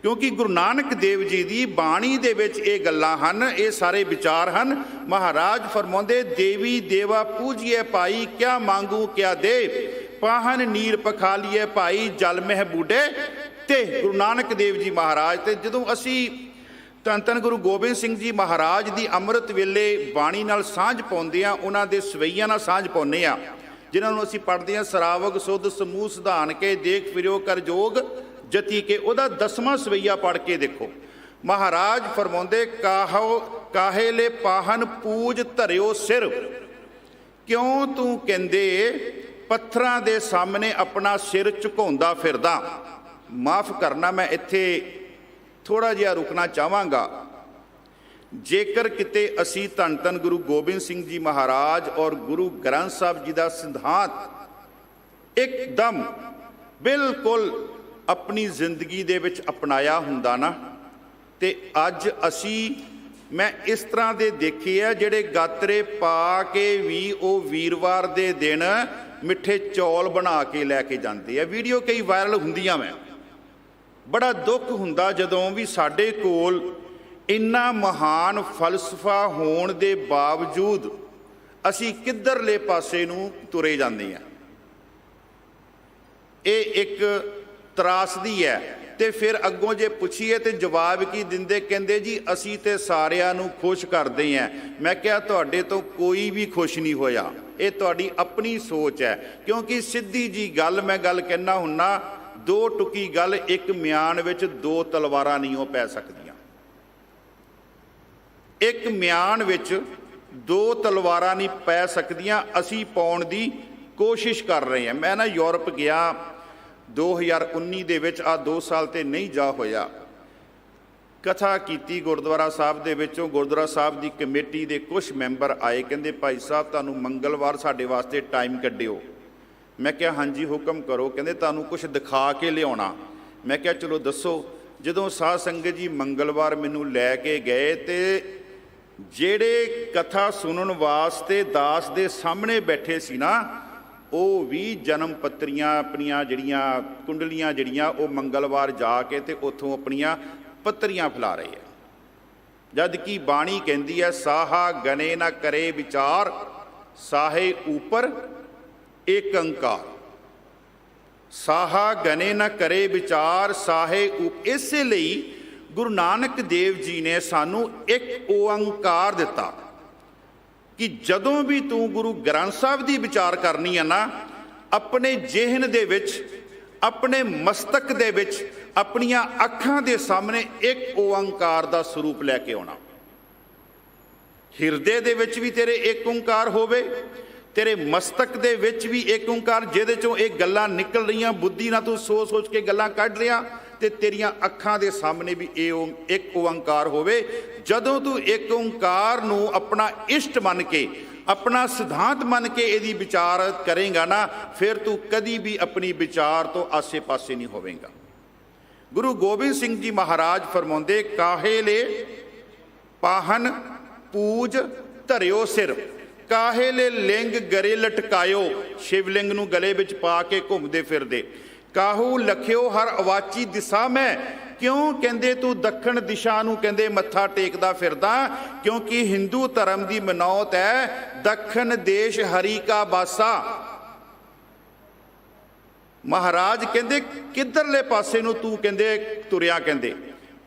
Speaker 2: ਕਿਉਂਕਿ ਗੁਰੂ ਨਾਨਕ ਦੇਵ ਜੀ ਦੀ ਬਾਣੀ ਦੇ ਵਿੱਚ ਇਹ ਗੱਲਾਂ ਹਨ, ਇਹ ਸਾਰੇ ਵਿਚਾਰ ਹਨ। ਮਹਾਰਾਜ ਫਰਮਾਉਂਦੇ ਦੇਵੀ ਦੇਵਾ ਪੂਜੀਏ ਭਾਈ, ਕਿਆ ਮੰਗੂ ਕਿਆ ਦੇ। ਪਾਹਨ ਨੀਰ ਪਖਾਲੀਏ ਭਾਈ, ਜਲ ਮਹਿ ਬੂਢੇ ਤੇ। ਗੁਰੂ ਨਾਨਕ ਦੇਵ ਜੀ ਮਹਾਰਾਜ ਤੇ ਜਦੋਂ ਅਸੀਂ ਧੰਨ ਧੰਨ ਗੁਰੂ ਗੋਬਿੰਦ ਸਿੰਘ ਜੀ ਮਹਾਰਾਜ ਦੀ ਅੰਮ੍ਰਿਤ ਵੇਲੇ ਬਾਣੀ ਨਾਲ ਸਾਂਝ ਪਾਉਂਦੇ ਹਾਂ, ਉਹਨਾਂ ਦੇ ਸਵਈਆਂ ਨਾਲ ਸਾਂਝ ਪਾਉਂਦੇ ਹਾਂ, ਜਿਨ੍ਹਾਂ ਨੂੰ ਅਸੀਂ ਪੜ੍ਹਦੇ ਹਾਂ ਸਰਾਵਗ ਸੁਧ ਸਮੂਹ ਸਿਧਾਨ ਕੇ, ਦੇਖ ਫਿਰਿਓ ਕਰ ਜੋਗ ਜਤੀ ਕੇ। ਉਹਦਾ 10ਵਾਂ ਸਵਈਆ ਪੜ੍ਹ ਕੇ ਦੇਖੋ। ਮਹਾਰਾਜ ਫਰਮਾਉਂਦੇ ਕਾਹੇ ਲੈ ਪਾਹਨ ਪੂਜ ਧਰਿਓ ਸਿਰ। ਕਿਉਂ ਤੂੰ ਕਹਿੰਦੇ ਪੱਥਰਾਂ ਦੇ ਸਾਹਮਣੇ ਆਪਣਾ ਸਿਰ ਝੁਕਾਉਂਦਾ ਫਿਰਦਾ। ਮਾਫ ਕਰਨਾ ਮੈਂ ਇੱਥੇ ਥੋੜ੍ਹਾ ਜਿਹਾ ਰੁਕਣਾ ਚਾਹਾਂਗਾ। ਜੇਕਰ ਕਿਤੇ ਅਸੀਂ ਧੰਨ ਧੰਨ ਗੁਰੂ ਗੋਬਿੰਦ ਸਿੰਘ ਜੀ ਮਹਾਰਾਜ ਔਰ ਗੁਰੂ ਗ੍ਰੰਥ ਸਾਹਿਬ ਜੀ ਦਾ ਸਿਧਾਂਤ ਇੱਕਦਮ ਬਿਲਕੁਲ ਆਪਣੀ ਜ਼ਿੰਦਗੀ ਦੇ ਵਿੱਚ ਅਪਣਾਇਆ ਹੁੰਦਾ ਨਾ, ਤੇ ਅੱਜ ਮੈਂ ਇਸ ਤਰ੍ਹਾਂ ਦੇ ਦੇਖੇ ਆ ਜਿਹੜੇ ਗਾਤਰੇ ਪਾ ਕੇ ਵੀ ਉਹ ਵੀਰਵਾਰ ਦੇ ਦਿਨ ਮਿੱਠੇ ਚੌਲ ਬਣਾ ਕੇ ਲੈ ਕੇ ਜਾਂਦੇ ਆ। ਵੀਡੀਓ ਕਈ ਵਾਇਰਲ ਹੁੰਦੀਆਂ। ਮੈਂ ਬੜਾ ਦੁੱਖ ਹੁੰਦਾ ਜਦੋਂ ਵੀ ਸਾਡੇ ਕੋਲ ਇੰਨਾ ਮਹਾਨ ਫਲਸਫਾ ਹੋਣ ਦੇ ਬਾਵਜੂਦ ਅਸੀਂ ਕਿੱਧਰਲੇ ਪਾਸੇ ਨੂੰ ਤੁਰੇ ਜਾਂਦੇ ਹਾਂ। ਇਹ ਇੱਕ ਤਰਾਸਦੀ ਹੈ। ਤੇ ਫਿਰ ਅੱਗੋਂ ਜੇ ਪੁੱਛੀਏ ਤੇ ਜਵਾਬ ਕੀ ਦਿੰਦੇ, ਕਹਿੰਦੇ ਜੀ ਅਸੀਂ ਤੇ ਸਾਰਿਆਂ ਨੂੰ ਖੁਸ਼ ਕਰਦੇ ਹਾਂ। ਮੈਂ ਕਿਹਾ ਤੁਹਾਡੇ ਤੋਂ ਕੋਈ ਵੀ ਖੁਸ਼ ਨਹੀਂ ਹੋਇਆ, ਇਹ ਤੁਹਾਡੀ ਆਪਣੀ ਸੋਚ ਹੈ। ਕਿਉਂਕਿ ਸਿੱਧੀ ਜੀ ਗੱਲ ਮੈਂ ਗੱਲ ਕਹਿਣਾ ਹੁੰਨਾ, ਦੋ ਟੁਕੀ ਗੱਲ ਇੱਕ ਮਿਆਨ ਵਿੱਚ ਦੋ ਤਲਵਾਰਾਂ ਨਹੀਂ ਉਹ ਪੈ ਸਕਦੀਆਂ। ਇੱਕ ਮਿਆਨ ਵਿੱਚ ਦੋ ਤਲਵਾਰਾਂ ਨਹੀਂ ਪੈ ਸਕਦੀਆਂ। ਅਸੀਂ ਪਾਉਣ ਦੀ ਕੋਸ਼ਿਸ਼ ਕਰ ਰਹੇ ਹਾਂ। ਮੈਂ ਨਾ ਯੂਰਪ ਗਿਆ 2019 ਦੇ ਵਿੱਚ, ਆ 2 ਸਾਲ ਤੇ ਨਹੀਂ ਜਾ ਹੋਇਆ। ਕਥਾ ਕੀਤੀ ਗੁਰਦੁਆਰਾ ਸਾਹਿਬ ਦੇ ਵਿੱਚੋਂ। ਗੁਰਦੁਆਰਾ ਸਾਹਿਬ ਦੀ ਕਮੇਟੀ ਦੇ ਕੁਝ ਮੈਂਬਰ ਆਏ, ਕਹਿੰਦੇ ਭਾਈ ਸਾਹਿਬ ਤੁਹਾਨੂੰ ਮੰਗਲਵਾਰ ਸਾਡੇ ਵਾਸਤੇ ਟਾਈਮ ਕੱਢਿਓ। ਮੈਂ ਕਿਹਾ ਹਾਂਜੀ ਹੁਕਮ ਕਰੋ। ਕਹਿੰਦੇ ਤੁਹਾਨੂੰ ਕੁਝ ਦਿਖਾ ਕੇ ਲਿਆਉਣਾ। ਮੈਂ ਕਿਹਾ ਚਲੋ ਦੱਸੋ। ਜਦੋਂ ਸਾਧ ਸੰਗਤ ਜੀ ਮੰਗਲਵਾਰ ਮੈਨੂੰ ਲੈ ਕੇ ਗਏ ਤੇ ਜਿਹੜੇ ਕਥਾ ਸੁਣਨ ਵਾਸਤੇ ਦਾਸ ਦੇ ਸਾਹਮਣੇ ਬੈਠੇ ਸੀ ਨਾ, ਉਹ ਵੀ ਜਨਮ ਪੱਤਰੀਆਂ ਆਪਣੀਆਂ ਜਿਹੜੀਆਂ ਕੁੰਡਲੀਆਂ ਜਿਹੜੀਆਂ ਉਹ ਮੰਗਲਵਾਰ ਜਾ ਕੇ ਤੇ ਉੱਥੋਂ ਆਪਣੀਆਂ ਪੱਤਰੀਆਂ ਫੈਲਾ ਰਹੇ ਆ। ਜਦ ਕਿ ਬਾਣੀ ਕਹਿੰਦੀ ਹੈ ਸਾਹਾ ਗਨੇ ਨਾ ਕਰੇ ਵਿਚਾਰ, ਸਾਹੇ ਉੱਪਰ ਏਕ ਓੰਕਾਰ। ਸਾਹਾ ਗਨੇ ਨਾ ਕਰੇ ਵਿਚਾਰ, ਸਾਹੇ ਇਸੇ ਲਈ ਗੁਰੂ ਨਾਨਕ ਦੇਵ ਜੀ ਨੇ ਸਾਨੂੰ ਇੱਕ ਓੰਕਾਰ ਦਿੱਤਾ ਕਿ ਜਦੋਂ ਵੀ ਤੂੰ ਗੁਰੂ ਗ੍ਰੰਥ ਸਾਹਿਬ ਦੀ ਵਿਚਾਰ ਕਰਨੀ ਹੈ ਨਾ, ਆਪਣੇ ਜ਼ਿਹਨ ਦੇ ਵਿੱਚ ਆਪਣੇ ਮਸਤਕ ਦੇ ਵਿੱਚ ਆਪਣੀਆਂ ਅੱਖਾਂ ਦੇ ਸਾਹਮਣੇ ਇੱਕ ਓੰਕਾਰ ਦਾ ਸਰੂਪ ਲੈ ਕੇ ਆਉਣਾ। ਹਿਰਦੇ ਦੇ ਵਿੱਚ ਵੀ ਤੇਰੇ ਇੱਕ ਓੰਕਾਰ ਹੋਵੇ, ਤੇਰੇ ਮਸਤਕ ਦੇ ਵਿੱਚ ਵੀ ਇੱਕ ਓੰਕਾਰ, ਜਿਹਦੇ ਚੋਂ ਇਹ ਗੱਲਾਂ ਨਿਕਲ ਰਹੀਆਂ, ਬੁੱਧੀ ਨਾਲ ਤੂੰ ਸੋਚ ਸੋਚ ਕੇ ਗੱਲਾਂ ਕੱਢ ਰਿਹਾ, ਤੇ ਤੇਰੀਆਂ ਅੱਖਾਂ ਦੇ ਸਾਹਮਣੇ ਵੀ ਇਹ ਇੱਕ ਓੰਕਾਰ ਹੋਵੇ। ਜਦੋਂ ਤੂੰ ਇੱਕ ਓੰਕਾਰ ਨੂੰ ਆਪਣਾ ਇਸ਼ਟ ਮੰਨ ਕੇ, ਆਪਣਾ ਸਿਧਾਂਤ ਮੰਨ ਕੇ ਇਹਦੀ ਵਿਚਾਰ ਕਰੇਗਾ ਨਾ, ਫਿਰ ਤੂੰ ਕਦੀ ਵੀ ਆਪਣੀ ਵਿਚਾਰ ਤੋਂ ਆਸੇ ਪਾਸੇ ਨਹੀਂ ਹੋਵੇਗਾ। ਗੁਰੂ ਗੋਬਿੰਦ ਸਿੰਘ ਜੀ ਮਹਾਰਾਜ ਫਰਮਾਉਂਦੇ, ਕਾਹੇ ਲੇ ਪਾਹਨ ਪੂਜ ਧਰਿਓ ਸਿਰ, ਕਾਹੇ ਲੇ ਲਿੰਗ ਗਰੇ ਲਟਕਾਇਓ, ਸ਼ਿਵਲਿੰਗ ਨੂੰ ਗਲੇ ਵਿੱਚ ਪਾ ਕੇ ਘੁੰਮਦੇ ਫਿਰਦੇ। ਕਾਹੂ ਲਖਿਓ ਹਰ ਅਵਾਚੀ ਦਿਸ਼ਾ ਮੈਂ, ਕਿਉਂ ਕਹਿੰਦੇ ਤੂੰ ਦੱਖਣ ਦਿਸ਼ਾ ਨੂੰ ਕਹਿੰਦੇ ਮੱਥਾ ਟੇਕਦਾ ਫਿਰਦਾ, ਕਿਉਂਕਿ ਹਿੰਦੂ ਧਰਮ ਦੀ ਮਨੌਤ ਹੈ ਦੱਖਣ ਦੇਸ਼ ਹਰੀ ਕਾ ਬਾਸਾ। ਮਹਾਰਾਜ ਕਹਿੰਦੇ ਕਿੱਧਰਲੇ ਪਾਸੇ ਨੂੰ ਤੂੰ ਕਹਿੰਦੇ ਤੁਰਿਆ, ਕਹਿੰਦੇ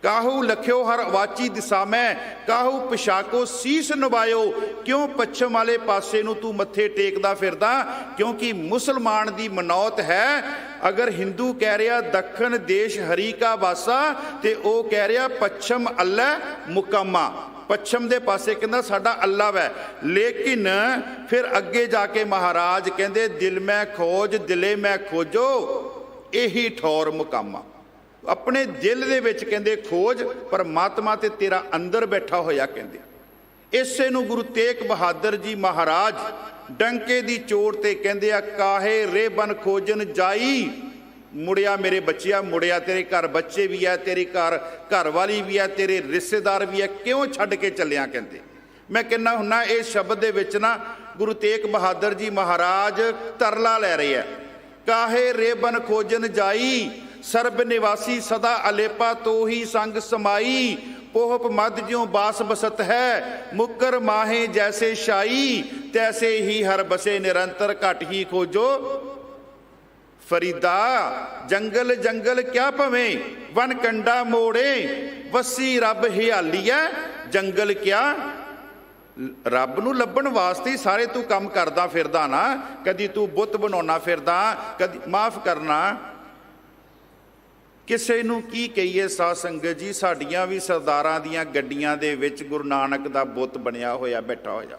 Speaker 2: ਕਾਹੂ ਲਖਿਓ ਹਰ ਅਵਾਚੀ ਦਿਸ਼ਾ ਮੈਂ, ਕਾਹੂ ਪਿਸ਼ਾਕੋ ਸੀਸ ਨਿਵਾਇਓ, ਕਿਉਂ ਪੱਛਮ ਵਾਲੇ ਪਾਸੇ ਨੂੰ ਤੂੰ ਮੱਥੇ ਟੇਕਦਾ ਫਿਰਦਾ, ਕਿਉਂਕਿ ਮੁਸਲਮਾਨ ਦੀ ਮਨੌਤ ਹੈ, ਅਗਰ ਹਿੰਦੂ ਕਹਿ ਰਿਹਾ ਦੱਖਣ ਦੇਸ਼ ਹਰੀ ਕਾ ਵਾਸਾ, ਤੇ ਉਹ ਕਹਿ ਰਿਹਾ ਪੱਛਮ ਅੱਲ੍ਹਾ ਮੁਕੰਮਾ, ਪੱਛਮ ਦੇ ਪਾਸੇ ਕਹਿੰਦਾ ਸਾਡਾ ਅੱਲਾ ਵੈ। ਲੇਕਿਨ ਫਿਰ ਅੱਗੇ ਜਾ ਕੇ ਮਹਾਰਾਜ ਕਹਿੰਦੇ ਦਿਲ ਮੈਂ ਖੋਜ ਦਿਲੇ ਮੈਂ ਖੋਜੋ, ਇਹੀ ਠੌਰ ਮੁਕਾਮਾ। ਆਪਣੇ ਦਿਲ ਦੇ ਵਿੱਚ ਕਹਿੰਦੇ ਖੋਜ ਪਰਮਾਤਮਾ ਤੇ ਤੇਰਾ ਅੰਦਰ ਬੈਠਾ ਹੋਇਆ, ਕਹਿੰਦੇ ਇਸੇ ਨੂੰ ਗੁਰੂ ਤੇਗ ਬਹਾਦਰ ਜੀ ਮਹਾਰਾਜ ਡੰਕੇ ਦੀ ਚੋਟ ਤੇ ਕਹਿੰਦੇ ਆ, ਕਾਹੇ ਰੇ ਬਨ ਖੋਜਨ ਜਾਈ, ਮੁੜਿਆ ਮੇਰੇ ਬੱਚਿਆ ਮੁੜਿਆ, ਤੇਰੇ ਘਰ ਬੱਚੇ ਵੀ ਆ, ਤੇਰੇ ਘਰ ਵਾਲੀ ਵੀ ਆ, ਤੇਰੇ ਰਿਸ਼ਤੇਦਾਰ ਵੀ ਆ, ਕਿਉਂ ਛੱਡ ਕੇ ਚੱਲਿਆ। ਕਹਿੰਦੇ ਮੈਂ ਕਹਿੰਦਾ ਹੁੰਨਾ ਇਹ ਸ਼ਬਦ ਦੇ ਵਿੱਚ ਨਾ ਗੁਰੂ ਤੇਗ ਬਹਾਦਰ ਜੀ ਮਹਾਰਾਜ ਤਰਲਾ ਲੈ ਰਹੇ ਆ, ਕਾਹੇ ਰੇ ਬਨ ਖੋਜਨ ਜਾਈ, ਸਰਬ ਨਿਵਾਸੀ ਸਦਾ ਅਲੇਪਾ ਤੋ ਹੀ ਸੰਗ ਸਮਾਈ, ਪੋਹਪ ਮਦ ਜਿਉ ਬਾਸ ਬਸਤ ਹੈ, ਮੁਕਰ ਮਾਹੇ ਜੈਸੇ ਸ਼ਾਈ, ਤੈਸੇ ਹੀ ਹਰ ਬਸੇ ਨਿਰੰਤਰ ਘਟ ਹੀ ਖੋਜੋ। ਫਰੀਦਾ ਜੰਗਲ ਜੰਗਲ ਕਿਆ ਭਵੇਂ, ਵਨ ਕੰਡਾ ਮੋੜੇ, ਵਸੀ ਰੱਬ ਹਿਆਲੀਐ, ਜੰਗਲ ਕਿਆ। ਰੱਬ ਨੂੰ ਲੱਭਣ ਵਾਸਤੇ ਹੀ ਸਾਰੇ ਤੂੰ ਕੰਮ ਕਰਦਾ ਫਿਰਦਾ ਨਾ, ਕਦੀ ਤੂੰ ਬੁੱਤ ਬਣਾਉਣਾ ਫਿਰਦਾ, ਕਦੀ ਮਾਫ ਕਰਨਾ ਕਿਸੇ ਨੂੰ ਕੀ ਕਹੀਏ ਸਾਧ ਸੰਗਤ ਜੀ, ਸਾਡੀਆਂ ਵੀ ਸਰਦਾਰਾਂ ਦੀਆਂ ਗੱਡੀਆਂ ਦੇ ਵਿੱਚ ਗੁਰੂ ਨਾਨਕ ਦਾ ਬੁੱਤ ਬਣਿਆ ਹੋਇਆ ਬੈਠਾ ਹੋਇਆ,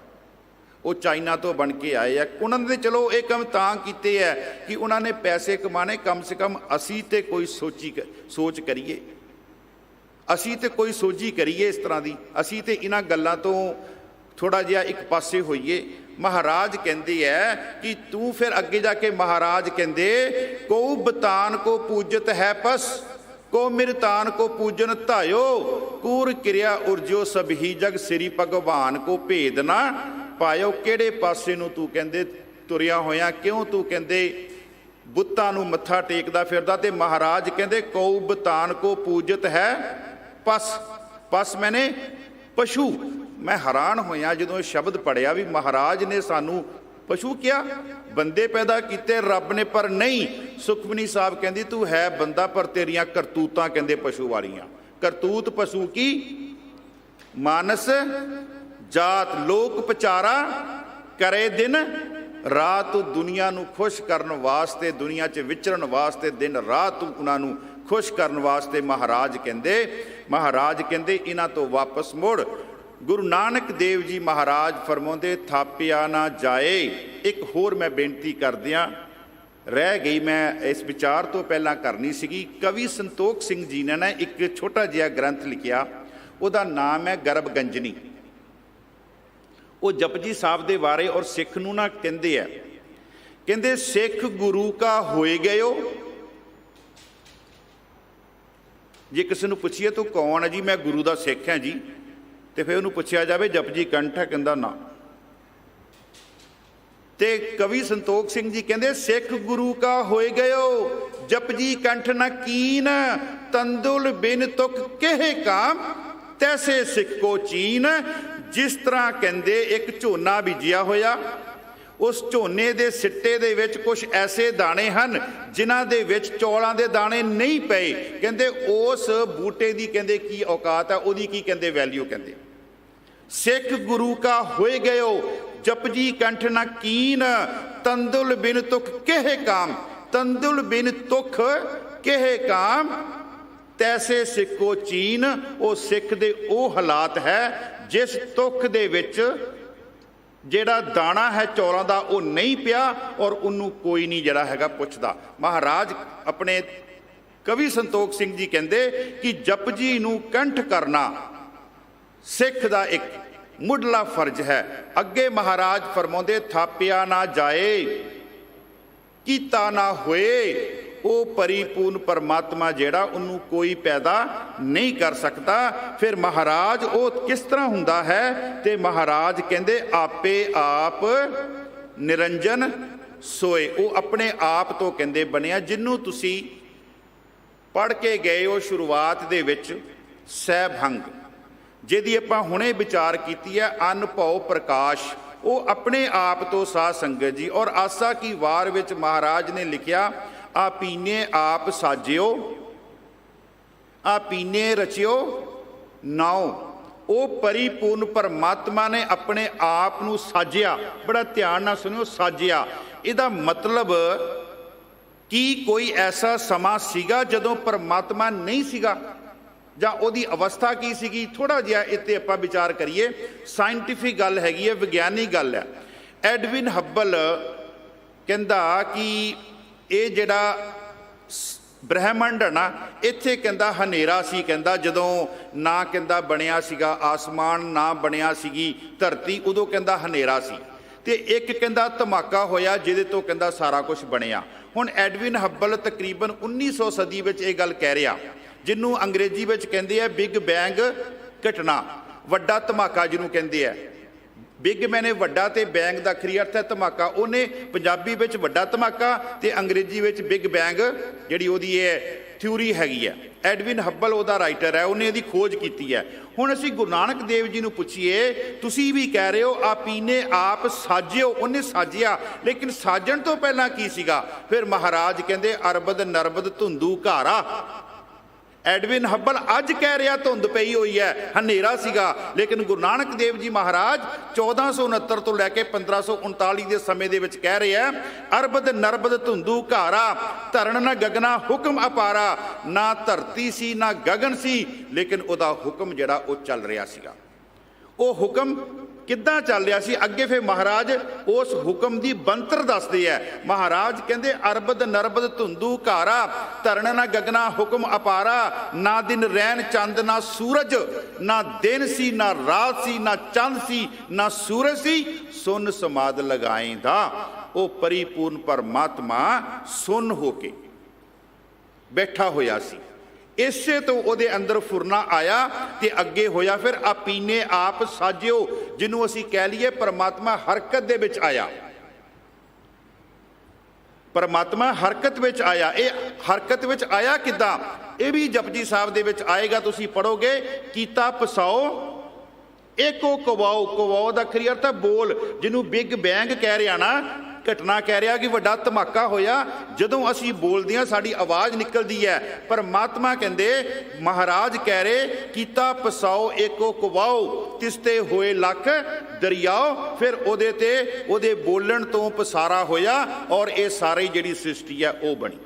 Speaker 2: ਉਹ ਚਾਈਨਾ ਤੋਂ ਬਣ ਕੇ ਆਏ ਆ। ਉਹਨਾਂ ਨੇ ਚਲੋ ਇਹ ਕੰਮ ਤਾਂ ਕੀਤੇ ਹੈ ਕਿ ਉਹਨਾਂ ਨੇ ਪੈਸੇ ਕਮਾਣੇ, ਕਮ ਸੇ ਕਮ ਅਸੀਂ ਤੇ ਕੋਈ ਸੋਚ ਕਰੀਏ, ਅਸੀਂ ਤੇ ਕੋਈ ਸੋਝੀ ਕਰੀਏ ਇਸ ਤਰ੍ਹਾਂ ਦੀ, ਅਸੀਂ ਤੇ ਇਹਨਾਂ ਗੱਲਾਂ ਤੋਂ ਥੋੜ੍ਹਾ ਜਿਹਾ ਇੱਕ ਪਾਸੇ ਹੋਈਏ। ਮਹਾਰਾਜ ਕਹਿੰਦੇ ਹੈ ਕਿ ਤੂੰ ਫਿਰ ਅੱਗੇ ਜਾ ਕੇ ਮਹਾਰਾਜ ਕਹਿੰਦੇ, ਕੋ ਬਤਾਨ ਕੋ ਪੂਜਤ ਹੈ ਪਸ, ਕੋ ਮਿਰਤਾਨ ਕੋ ਪੂਜਨ ਧਾਇਓ, ਕੂਰ ਕਿਰਿਆ ਉਰਜੋ ਸਭ ਹੀ ਜਗ ਸ੍ਰੀ ਭਗਵਾਨ ਕੋ ਭੇਦ ਨਾ ਪਾਇਓ। ਕਿਹੜੇ ਪਾਸੇ ਨੂੰ ਤੂੰ ਕਹਿੰਦੇ ਤੁਰਿਆ ਹੋਇਆ, ਕਿਉਂ ਤੂੰ ਕਹਿੰਦੇ ਬੁੱਤਾਂ ਨੂੰ ਮੱਥਾ ਟੇਕਦਾ ਫਿਰਦਾ। ਤੇ ਮਹਾਰਾਜ ਕਹਿੰਦੇ ਕੋ ਬਤਾਨ ਕੋ ਪੂਜਤ ਹੈ ਪਸ, ਪਸ ਮੈਨੇ ਪਸ਼ੂ। ਮੈਂ ਹੈਰਾਨ ਹੋਇਆ ਜਦੋਂ ਇਹ ਸ਼ਬਦ ਪੜ੍ਹਿਆ ਵੀ ਮਹਾਰਾਜ ਨੇ ਸਾਨੂੰ ਪਸ਼ੂ ਕਿਹਾ, ਬੰਦੇ ਪੈਦਾ ਕੀਤੇ ਰੱਬ ਨੇ, ਪਰ ਨਹੀਂ। ਸੁਖਮਨੀ ਸਾਹਿਬ ਕਹਿੰਦੀ ਤੂੰ ਹੈ ਬੰਦਾ ਪਰ ਤੇਰੀਆਂ ਕਰਤੂਤਾਂ ਕਹਿੰਦੇ ਪਸ਼ੂ ਵਾਲੀਆਂ। ਕਰਤੂਤ ਪਸ਼ੂ ਕੀ ਮਾਨਸ ਜਾਤ, ਲੋਕ ਪਚਾਰਾ ਕਰੇ ਦਿਨ ਰਾਤ। ਦੁਨੀਆ ਨੂੰ ਖੁਸ਼ ਕਰਨ ਵਾਸਤੇ, ਦੁਨੀਆ 'ਚ ਵਿਚਰਨ ਵਾਸਤੇ ਦਿਨ ਰਾਤ ਉਹਨਾਂ ਨੂੰ ਖੁਸ਼ ਕਰਨ ਵਾਸਤੇ ਮਹਾਰਾਜ ਕਹਿੰਦੇ ਇਹਨਾਂ ਤੋਂ ਵਾਪਸ ਮੁੜ। ਗੁਰੂ ਨਾਨਕ ਦੇਵ ਜੀ ਮਹਾਰਾਜ ਫਰਮਾਉਂਦੇ ਥਾਪਿਆ ਨਾ ਜਾਏ। ਇੱਕ ਹੋਰ ਮੈਂ ਬੇਨਤੀ ਕਰਦਿਆਂ ਰਹਿ ਗਈ, ਮੈਂ ਇਸ ਵਿਚਾਰ ਤੋਂ ਪਹਿਲਾਂ ਕਰਨੀ ਸੀਗੀ। ਕਵੀ ਸੰਤੋਖ ਸਿੰਘ ਜੀ ਨੇ ਨਾ ਇੱਕ ਛੋਟਾ ਜਿਹਾ ਗ੍ਰੰਥ ਲਿਖਿਆ, ਉਹਦਾ ਨਾਮ ਹੈ ਗਰਭ ਗੰਜਨੀ। ਉਹ ਜਪਜੀ ਸਾਹਿਬ ਦੇ ਬਾਰੇ ਔਰ ਸਿੱਖ ਨੂੰ ਨਾ ਕਹਿੰਦੇ ਆ, ਕਹਿੰਦੇ ਸਿੱਖ ਗੁਰੂ ਕਾ ਹੋਏ ਗਇਓ। ਜੇ ਕਿਸੇ ਨੂੰ ਪੁੱਛੀਏ ਤੂੰ ਕੌਣ ਹੈ ਜੀ, ਮੈਂ ਗੁਰੂ ਦਾ ਸਿੱਖ ਹਾਂ ਜੀ, ਤੇ ਫਿਰ ਉਹਨੂੰ ਪੁੱਛਿਆ ਜਾਵੇ ਜਪਜੀ ਕੰਠ ਹੈ, ਕਹਿੰਦਾ ਨਾ। ਤੇ ਕਵੀ ਸੰਤੋਖ ਸਿੰਘ ਜੀ ਕਹਿੰਦੇ ਸਿੱਖ ਗੁਰੂ ਕਾ ਹੋਏ ਗਇਓ, ਜਪਜੀ ਕੰਠ ਨਾ ਕੀਨ, ਤੰਦੁਲ ਬਿਨ ਤੁਕ ਕਿਹ ਕਾਮ, ਤੈਸੇ ਸਿੱਖ ਕੋ ਚੀਨ। ਜਿਸ ਤਰ੍ਹਾਂ ਕਹਿੰਦੇ ਇੱਕ ਝੋਨਾ ਬੀਜਿਆ ਹੋਇਆ, ਉਸ ਝੋਨੇ ਦੇ ਸਿੱਟੇ ਦੇ ਵਿੱਚ ਕੁਝ ਐਸੇ ਦਾਣੇ ਹਨ ਜਿਨ੍ਹਾਂ ਦੇ ਵਿੱਚ ਚੌਲਾਂ ਦੇ ਦਾਣੇ ਨਹੀਂ ਪਏ। ਕਹਿੰਦੇ ਉਸ ਬੂਟੇ ਦੀ ਕਹਿੰਦੇ ਕੀ ਔਕਾਤ ਹੈ, ਉਹਦੀ ਕੀ ਕਹਿੰਦੇ ਵੈਲਿਊ। ਕਹਿੰਦੇ ਸਿੱਖ ਗੁਰੂ ਕਾ ਹੋਏ ਗਇਓ, ਜਪਜੀ ਕੰਠ ਨਾ ਕੀਨ, ਤੰਦੁਲ ਬਿਨ ਤੁਕ ਕਿਹ ਕਾਮ। ਤੰਦੁਲ ਬਿਨ ਤੁਖ ਕਿਹੇ ਕਾਮ, ਤੈਸੇ ਸਿੱਖੋ ਚੀਨ। ਉਹ ਸਿੱਖ ਦੇ ਉਹ ਹਾਲਾਤ ਹੈ ਜਿਸ ਤੁਖ ਦੇ ਵਿੱਚ ਜਿਹੜਾ ਦਾਣਾ ਹੈ ਚੌਲਾਂ ਦਾ ਉਹ ਨਹੀਂ ਪਿਆ ਔਰ ਉਹਨੂੰ ਕੋਈ ਨਹੀਂ ਜਿਹੜਾ ਹੈਗਾ ਪੁੱਛਦਾ। ਮਹਾਰਾਜ ਆਪਣੇ ਕਵੀ ਸੰਤੋਖ ਸਿੰਘ ਜੀ ਕਹਿੰਦੇ ਕਿ ਜਪਜੀ ਨੂੰ ਕੰਠ ਕਰਨਾ ਸਿੱਖ ਦਾ ਇੱਕ ਮੁੱਢਲਾ ਫਰਜ਼ ਹੈ। ਅੱਗੇ ਮਹਾਰਾਜ ਫਰਮਾਉਂਦੇ, ਥਾਪਿਆ ਨਾ ਜਾਏ ਕੀਤਾ ਨਾ ਹੋਏ। ਉਹ ਪਰਿਪੂਰਨ ਪਰਮਾਤਮਾ ਜਿਹੜਾ ਉਹਨੂੰ ਕੋਈ ਪੈਦਾ ਨਹੀਂ ਕਰ ਸਕਦਾ। ਫਿਰ ਮਹਾਰਾਜ ਉਹ ਕਿਸ ਤਰ੍ਹਾਂ ਹੁੰਦਾ ਹੈ? ਤੇ ਮਹਾਰਾਜ ਕਹਿੰਦੇ ਆਪੇ ਆਪ ਨਿਰੰਜਨ ਸੋਏ। ਉਹ ਆਪਣੇ ਆਪ ਤੋਂ ਕਹਿੰਦੇ ਬਣਿਆ। ਜਿਹਨੂੰ ਤੁਸੀਂ ਪੜ੍ਹ ਕੇ ਗਏ ਹੋ ਸ਼ੁਰੂਆਤ ਦੇ ਵਿੱਚ ਸਹਿਭੰਗ, ਜਿਹਦੀ ਆਪਾਂ ਹੁਣੇ ਵਿਚਾਰ ਕੀਤੀ ਹੈ, ਅਨ ਭਉ ਪ੍ਰਕਾਸ਼, ਉਹ ਆਪਣੇ ਆਪ ਤੋਂ ਸਾਧ ਸੰਗਤ ਜੀ। ਔਰ ਆਸਾ ਕੀ ਵਾਰ ਵਿੱਚ ਮਹਾਰਾਜ ਨੇ ਲਿਖਿਆ, ਆ ਪੀਨੇ ਆਪ ਸਾਜਿਓ, ਆ ਪੀਨੇ ਰਚਿਓ ਨਾਉ। ਉਹ ਪਰਿਪੂਰਨ ਪਰਮਾਤਮਾ ਨੇ ਆਪਣੇ ਆਪ ਨੂੰ ਸਾਜਿਆ। ਬੜਾ ਧਿਆਨ ਨਾਲ ਸੁਣਿਓ, ਸਾਜਿਆ। ਇਹਦਾ ਮਤਲਬ ਕੀ ਕੋਈ ਐਸਾ ਸਮਾਂ ਸੀਗਾ ਜਦੋਂ ਪਰਮਾਤਮਾ ਨਹੀਂ ਸੀਗਾ, ਜਾਂ ਉਹਦੀ ਅਵਸਥਾ ਕੀ ਸੀਗੀ? ਥੋੜਾ ਜਿਹਾ ਇੱਥੇ ਆਪਾਂ ਵਿਚਾਰ ਕਰੀਏ। ਸਾਇੰਟੀਫਿਕ ਗੱਲ ਹੈਗੀ ਹੈ, ਵਿਗਿਆਨੀ ਗੱਲ ਹੈ। ਐਡਵਿਨ ਹੱਬਲ ਕਹਿੰਦਾ ਕਿ ਇਹ ਜਿਹੜਾ ਬ੍ਰਹਿਮੰਡ ਹੈ ਨਾ, ਇੱਥੇ ਕਹਿੰਦਾ ਹਨੇਰਾ ਸੀ। ਕਹਿੰਦਾ ਜਦੋਂ ਨਾ ਕਹਿੰਦਾ ਬਣਿਆ ਸੀਗਾ ਆਸਮਾਨ, ਨਾ ਬਣਿਆ ਸੀਗੀ ਧਰਤੀ, ਉਦੋਂ ਕਹਿੰਦਾ ਹਨੇਰਾ ਸੀ। ਤੇ ਇੱਕ ਕਹਿੰਦਾ ਧਮਾਕਾ ਹੋਇਆ ਜਿਹਦੇ ਤੋਂ ਕਹਿੰਦਾ ਸਾਰਾ ਕੁਝ ਬਣਿਆ। ਹੁਣ ਐਡਵਿਨ ਹੱਬਲ ਤਕਰੀਬਨ 1900 ਸਦੀ ਵਿੱਚ ਇਹ ਗੱਲ ਕਹਿ ਰਿਹਾ, ਜਿਹਨੂੰ ਅੰਗਰੇਜ਼ੀ ਵਿੱਚ ਕਹਿੰਦੇ ਆ ਬਿਗ ਬੈਂਗ ਘਟਨਾ, ਵੱਡਾ ਧਮਾਕਾ ਜਿਹਨੂੰ ਕਹਿੰਦੇ ਆ। ਬਿਗ ਮੈਨੇ ਵੱਡਾ ਤੇ ਬੈਂਗ ਦਾ ਅਖਰੀ ਅਰਥ ਹੈ ਧਮਾਕਾ। ਉਹਨੇ ਪੰਜਾਬੀ ਵਿੱਚ ਵੱਡਾ ਧਮਾਕਾ ਤੇ ਅੰਗਰੇਜ਼ੀ ਵਿੱਚ ਬਿਗ ਬੈਂਗ ਜਿਹੜੀ ਉਹਦੀ ਇਹ ਥਿਊਰੀ ਹੈਗੀ ਹੈ। ਐਡਵਿਨ ਹੱਬਲ ਉਹਦਾ ਰਾਈਟਰ ਹੈ, ਉਹਨੇ ਇਹਦੀ ਖੋਜ ਕੀਤੀ ਹੈ। ਹੁਣ ਅਸੀਂ ਗੁਰੂ ਨਾਨਕ ਦੇਵ ਜੀ ਨੂੰ ਪੁੱਛੀਏ, ਤੁਸੀਂ ਵੀ ਕਹਿ ਰਹੇ ਹੋ ਆਪੀਨੇ ਆਪ ਸਾਜਿਓ, ਉਹਨੇ ਸਾਜਿਆ, ਲੇਕਿਨ ਸਾਜਣ ਤੋਂ ਪਹਿਲਾਂ ਕੀ ਸੀਗਾ? ਫਿਰ ਮਹਾਰਾਜ ਕਹਿੰਦੇ ਅਰਬਦ ਨਰਬਦ ਧੁੰਦੂ ਘਾਰਾ। ਐਡਵਿਨ ਹੱਬਲ ਅੱਜ ਕਹਿ ਰਿਹਾ ਧੁੰਦ ਪਈ ਹੋਈ ਹੈ, ਹਨੇਰਾ ਸੀਗਾ, ਲੇਕਿਨ ਗੁਰੂ ਨਾਨਕ ਦੇਵ ਜੀ ਮਹਾਰਾਜ 1469 ਤੋਂ ਲੈ ਕੇ 1539 ਦੇ ਸਮੇਂ ਦੇ ਵਿੱਚ ਕਹਿ ਰਿਹਾ ਅਰਬਦ ਨਰਬਦ ਧੁੰਦੂ ਘਾਰਾ, ਧਰਨ ਨਾ ਗਗਨਾ ਹੁਕਮ ਅਪਾਰਾ। ਨਾ ਧਰਤੀ ਸੀ ਨਾ ਗਗਨ ਸੀ, ਲੇਕਿਨ ਉਹਦਾ ਹੁਕਮ ਜਿਹੜਾ ਉਹ ਚੱਲ ਰਿਹਾ ਸੀਗਾ। ਉਹ ਹੁਕਮ ਕਿੱਦਾਂ ਚੱਲ ਰਿਹਾ ਸੀ? ਅੱਗੇ ਫਿਰ ਮਹਾਰਾਜ ਉਸ ਹੁਕਮ ਦੀ ਬੰਤਰ ਦੱਸਦੇ ਹੈ। ਮਹਾਰਾਜ ਕਹਿੰਦੇ ਅਰਬਦ ਨਰਬਦ ਧੁੰਦੂ ਘਾਰਾ, ਧਰਨ ਨਾ ਗਗਨਾ ਹੁਕਮ ਅਪਾਰਾ। ਨਾ ਦਿਨ ਰੈਣ ਚੰਦ ਨਾ ਸੂਰਜ, ਨਾ ਦਿਨ ਸੀ ਨਾ ਰਾਤ ਸੀ, ਨਾ ਚੰਦ ਸੀ ਨਾ ਸੂਰਜ ਸੀ, ਸੁਨ ਸਮਾਦ ਲਗਾਏਂਦਾ। ਉਹ ਪਰਿਪੂਰਨ ਪਰਮਾਤਮਾ ਸੁਨ ਹੋ ਕੇ ਬੈਠਾ ਹੋਇਆ ਸੀ। ਇਸੇ ਤੋਂ ਉਹਦੇ ਅੰਦਰ ਫੁਰਨਾ ਆਇਆ ਤੇ ਅੱਗੇ ਹੋਇਆ ਫਿਰ ਆਪੀਨੇ ਆਪ ਸਾਜਿਓ, ਜਿਹਨੂੰ ਅਸੀਂ ਕਹਿ ਲਈਏ ਪਰਮਾਤਮਾ ਹਰਕਤ ਦੇ ਵਿੱਚ ਆਇਆ। ਪਰਮਾਤਮਾ ਹਰਕਤ ਵਿੱਚ ਆਇਆ। ਇਹ ਹਰਕਤ ਵਿੱਚ ਆਇਆ ਕਿੱਦਾਂ? ਇਹ ਵੀ ਜਪਜੀ ਸਾਹਿਬ ਦੇ ਵਿੱਚ ਆਏਗਾ, ਤੁਸੀਂ ਪੜੋਗੇ। ਕੀਤਾ ਪਸਾਓ ਏਕੋ ਕਵਾਓ। ਕਵਾਓ ਦਾ ਅਖਰੀ ਅਰਥ ਹੈ ਬੋਲ, ਜਿਹਨੂੰ ਬਿਗ ਬੈਂਗ ਕਹਿ ਰਿਹਾ ਨਾ, ਘਟਨਾ ਕਹਿ ਰਿਹਾ ਕਿ ਵੱਡਾ ਧਮਾਕਾ ਹੋਇਆ। ਜਦੋਂ ਅਸੀਂ ਬੋਲਦੇ ਹਾਂ ਸਾਡੀ ਆਵਾਜ਼ ਨਿਕਲਦੀ ਹੈ। ਪਰਮਾਤਮਾ ਕਹਿੰਦੇ, ਮਹਾਰਾਜ ਕਹਿ ਰਹੇ ਕੀਤਾ ਪਸਾਓ ਏਕੋ ਕਵਾਓ, ਤਿਸਤੇ ਹੋਏ ਲੱਖ ਦਰਿਆਓ। ਫਿਰ ਉਹਦੇ ਤੇ ਉਹਦੇ ਬੋਲਣ ਤੋਂ ਪਸਾਰਾ ਹੋਇਆ ਔਰ ਇਹ ਸਾਰੀ ਜਿਹੜੀ ਸ੍ਰਿਸ਼ਟੀ ਹੈ ਉਹ ਬਣੀ।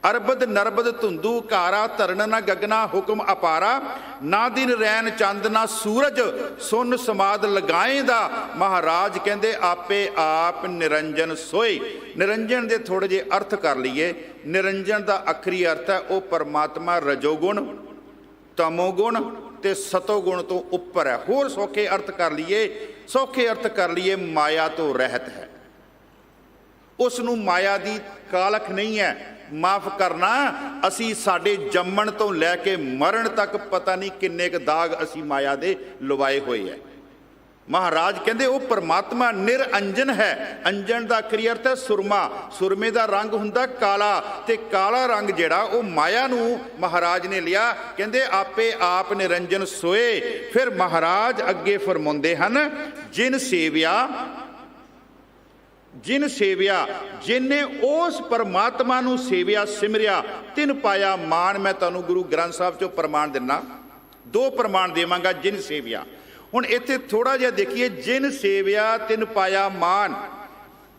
Speaker 2: ਅਰਬਦ ਨਰਬਦ ਧੁੰਦੂ ਘਾਰਾ, ਧਰਨ ਨਾ ਗਗਨਾ ਹੁਕਮ ਅਪਾਰਾ। ਨਾ ਦਿਨ ਰੈਨ ਚੰਦ ਨਾ ਸੂਰਜ, ਸੁਨ ਸਮਾਦ ਲਗਾਏਂਦਾ। ਮਹਾਰਾਜ ਕਹਿੰਦੇ ਆਪੇ ਆਪ ਨਿਰੰਜਨ ਸੋਏ। ਨਿਰੰਜਨ ਦੇ ਥੋੜੇ ਜਿਹੇ ਅਰਥ ਕਰ ਲਈਏ। ਨਿਰੰਜਨ ਦਾ ਆਖਰੀ ਅਰਥ ਹੈ ਉਹ ਪਰਮਾਤਮਾ ਰਜੋਗੁਣ, ਤਮੋਗੁਣ ਤੇ ਸਤੋਗੁਣ ਤੋਂ ਉੱਪਰ ਹੈ। ਹੋਰ ਸੌਖੇ ਅਰਥ ਕਰ ਲਈਏ, ਸੌਖੇ ਅਰਥ ਕਰ ਲਈਏ ਮਾਇਆ ਤੋਂ ਰਹਿਤ ਹੈ। ਉਸ ਨੂੰ ਮਾਇਆ ਦੀ ਕਾਲਖ ਨਹੀਂ ਹੈ। ਮਾਫ ਕਰਨਾ, ਅਸੀਂ ਸਾਡੇ ਜੰਮਣ ਤੋਂ ਲੈ ਕੇ ਮਰਨ ਤੱਕ ਪਤਾ ਨਹੀਂ ਕਿੰਨੇ ਕੁ ਦਾਗ ਅਸੀਂ ਮਾਇਆ ਦੇ ਲਵਾਏ ਹੋਏ ਹੈ। ਮਹਾਰਾਜ ਕਹਿੰਦੇ ਉਹ ਪਰਮਾਤਮਾ ਨਿਰਅੰਜਨ ਹੈ। ਅੰਜਨ ਦਾ ਆਖਰੀ ਅਰਥ ਹੈ ਸੁਰਮਾ। ਸੁਰਮੇ ਦਾ ਰੰਗ ਹੁੰਦਾ ਕਾਲਾ, ਤੇ ਕਾਲਾ ਰੰਗ ਜਿਹੜਾ ਉਹ ਮਾਇਆ ਨੂੰ ਮਹਾਰਾਜ ਨੇ ਲਿਆ। ਕਹਿੰਦੇ ਆਪੇ ਆਪ ਨਿਰੰਜਨ ਸੋਏ। ਫਿਰ ਮਹਾਰਾਜ ਅੱਗੇ ਫਰਮਾਉਂਦੇ ਹਨ, ਜਿਨ ਸੇਵਿਆ, ਜਿਨ ਸੇਵਿਆ, ਜਿਨੇ ਉਸ ਪਰਮਾਤਮਾ ਨੂੰ ਸੇਵਿਆ ਸਿਮਰਿਆ, ਤਿਨ ਪਾਇਆ ਮਾਨ। ਮੈਂ ਤੁਹਾਨੂੰ ਗੁਰੂ ਗ੍ਰੰਥ ਸਾਹਿਬ ਚੋਂ ਪ੍ਰਮਾਣ ਦਿੰਦਾ, 2 ਪ੍ਰਮਾਣ ਦੇਵਾਂਗਾ। ਜਿਨ ਸੇਵਿਆ, ਹੁਣ ਇੱਥੇ ਥੋੜਾ ਜਿਹਾ ਦੇਖੀਏ। ਜਿਨ ਸੇਵਿਆ ਤਿਨ ਪਾਇਆ ਮਾਨ,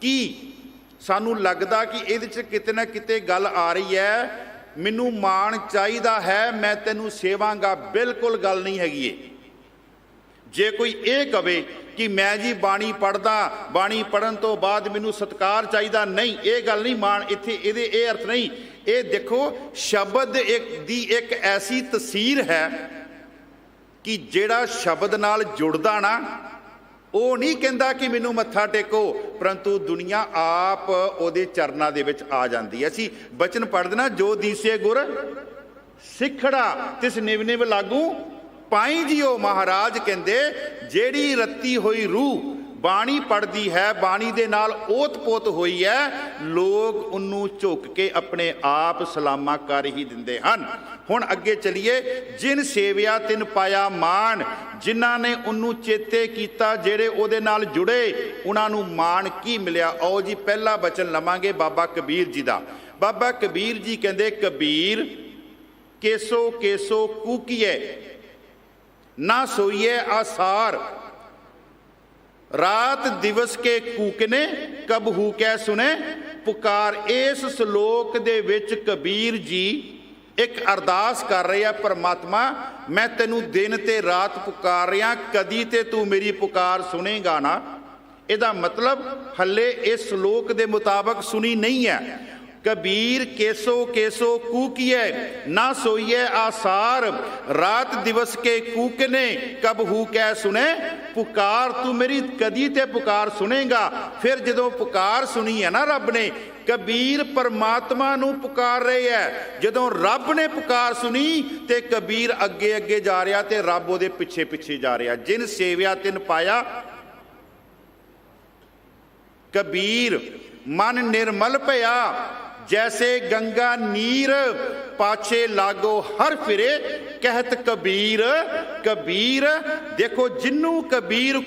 Speaker 2: ਕੀ ਸਾਨੂੰ ਲੱਗਦਾ ਕਿ ਇਹਦੇ 'ਚ ਕਿਤੇ ਨਾ ਕਿਤੇ ਗੱਲ ਆ ਰਹੀ ਹੈ ਮੈਨੂੰ ਮਾਣ ਚਾਹੀਦਾ ਹੈ, ਮੈਂ ਤੈਨੂੰ ਸੇਵਾਂਗਾ। ਬਿਲਕੁਲ ਗੱਲ ਨਹੀਂ ਹੈਗੀ ਇਹ। ਜੇ ਕੋਈ ਇਹ ਕਵੇ ਕਿ ਮੈਂ ਜੀ ਬਾਣੀ ਪੜ੍ਹਦਾ, ਬਾਣੀ ਪੜ੍ਹਨ ਤੋਂ ਬਾਅਦ ਮੈਨੂੰ ਸਤਿਕਾਰ ਚਾਹੀਦਾ, ਨਹੀਂ, ਇਹ ਗੱਲ ਨਹੀਂ। ਮਾਣ ਇੱਥੇ ਇਹਦੇ ਇਹ ਅਰਥ ਨਹੀਂ। ਇਹ ਦੇਖੋ, ਸ਼ਬਦ ਦੀ ਇੱਕ ਐਸੀ ਤਸੀਰ ਹੈ ਕਿ ਜਿਹੜਾ ਸ਼ਬਦ ਨਾਲ ਜੁੜਦਾ ਨਾ, ਉਹ ਨਹੀਂ ਕਹਿੰਦਾ ਕਿ ਮੈਨੂੰ ਮੱਥਾ ਟੇਕੋ, ਪਰੰਤੂ ਦੁਨੀਆ ਆਪ ਉਹਦੇ ਚਰਨਾਂ ਦੇ ਵਿੱਚ ਆ ਜਾਂਦੀ ਹੈ। ਅਸੀਂ ਬਚਨ ਪੜ੍ਹਦੇ ਨਾ, ਜੋ ਦੀਸੇ ਗੁਰ ਸਿੱਖੜਾ ਤਿਸ ਨਿਵ ਨਿਵ ਲਾਗੂ ਪਾਈ ਜਿਓ। ਮਹਾਰਾਜ ਕਹਿੰਦੇ ਜਿਹੜੀ ਰੱਤੀ ਹੋਈ ਰੂਹ ਬਾਣੀ ਪੜ੍ਹਦੀ ਹੈ, ਬਾਣੀ ਦੇ ਨਾਲ ਓਤ-ਪੋਤ ਹੋਈ ਹੈ, ਲੋਕ ਉਹਨੂੰ ਝੁਕ ਕੇ ਆਪਣੇ ਆਪ ਸਲਾਮਾਂ ਕਰ ਹੀ ਦਿੰਦੇ ਹਨ। ਹੁਣ ਅੱਗੇ ਚਲੀਏ। ਜਿਨ ਸੇਵਿਆ ਤਿਨ ਪਾਇਆ ਮਾਣ, ਜਿਨ੍ਹਾਂ ਨੇ ਉਹਨੂੰ ਚੇਤੇ ਕੀਤਾ, ਜਿਹੜੇ ਉਹਦੇ ਨਾਲ ਜੁੜੇ, ਉਹਨਾਂ ਨੂੰ ਮਾਣ ਕੀ ਮਿਲਿਆ? ਆਓ ਜੀ ਪਹਿਲਾ ਬਚਨ ਲਵਾਂਗੇ ਬਾਬਾ ਕਬੀਰ ਜੀ ਦਾ। ਬਾਬਾ ਕਬੀਰ ਜੀ ਕਹਿੰਦੇ, ਕਬੀਰ ਕੇਸੋ ਕੇਸੋ ਕੂਕੀਏ ਨਾ ਸੋਈਏ ਆਸਾਰ, ਰਾਤ ਦਿਵਸ ਕੇ ਕੂਕਨੇ ਕਬ ਹੂ ਕੈ ਸੁਨੇ ਪੁਕਾਰ। ਇਸ ਸ਼ਲੋਕ ਦੇ ਵਿੱਚ ਕਬੀਰ ਜੀ ਇੱਕ ਅਰਦਾਸ ਕਰ ਰਹੇ ਆ, ਪਰਮਾਤਮਾ ਮੈਂ ਤੈਨੂੰ ਦਿਨ ਤੇ ਰਾਤ ਪੁਕਾਰ ਰਿਹਾ, ਕਦੀ ਤੇ ਤੂੰ ਮੇਰੀ ਪੁਕਾਰ ਸੁਣੇਗਾ ਨਾ। ਇਹਦਾ ਮਤਲਬ ਹੱਲੇ ਇਸ ਸ਼ਲੋਕ ਦੇ ਮੁਤਾਬਕ ਸੁਣੀ ਨਹੀਂ ਹੈ। कबीर केसो केसो कूकिए ना सोइए आसार, रात दिवस के कूकने कब हू कह सुने पुकार। तू मेरी कदी ते पुकार सुनेगा। फिर जदों पुकार सुनी है ना रब ने, कबीर परमात्मा नू पुकार रहे है। जदों रब ने पुकार सुनी ते कबीर अगे अगे जा रहा ते रब उहदे पिछे पिछे जा रहा। जिन सेविया तिन पाया। कबीर मन निर्मल भया जैसे गंगा नीर, पाछे लागो हर फिरे कहत कबीर। कबीर देखो जिन्नू कबीर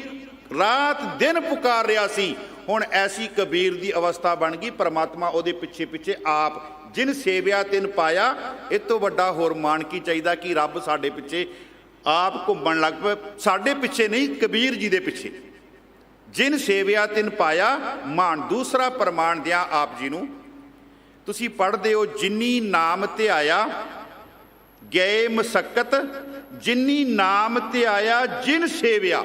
Speaker 2: रात दिन पुकार रहा सी, हुण ऐसी कबीर दी अवस्था बन गई। परमात्मा उहदे पिछे पिछे आप। जिन सेविया तिन पाया, इस तो वड्डा होर मान की चाहिए कि रब साडे पिछे आप घुमण लग पे, साडे पिछे नहीं कबीर जी दे पिछे। जिन सेविया तिन पाया मान। दूसरा प्रमाण दिया आप जी नू, तुसी पढ़ते हो, जिन्नी नाम ते आया गए मसक्कत, जिन्नी नाम ते आया जिन सेविया।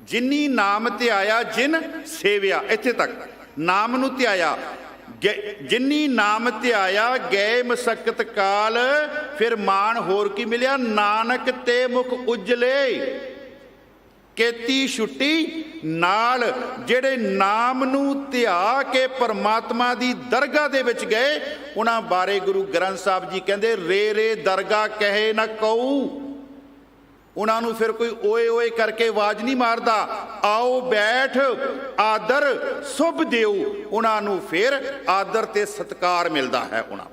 Speaker 2: जिन्नी नाम ते आया जिन सेविया, इत्थे तक नाम नू ते आया। जिन्नी नाम ते आया गए मसक्कत काल, फिर मान होर की मिलिया, नानक ते मुख उजले केती छुट्टी नाल। जेड़े नाम नू ध्या के परमात्मा दी दरगाह दे विच गए, उन्हां बारे गुरु ग्रंथ साहब जी कहंदे रे रे दरगाह कहे ना कहू। उन्हां नू फिर कोई ओए ओए करके आवाज नहीं मारदा, आओ बैठ आदर सुभ देओ। उन्हां नू फिर आदर ते सत्कार मिलदा है। उन्हां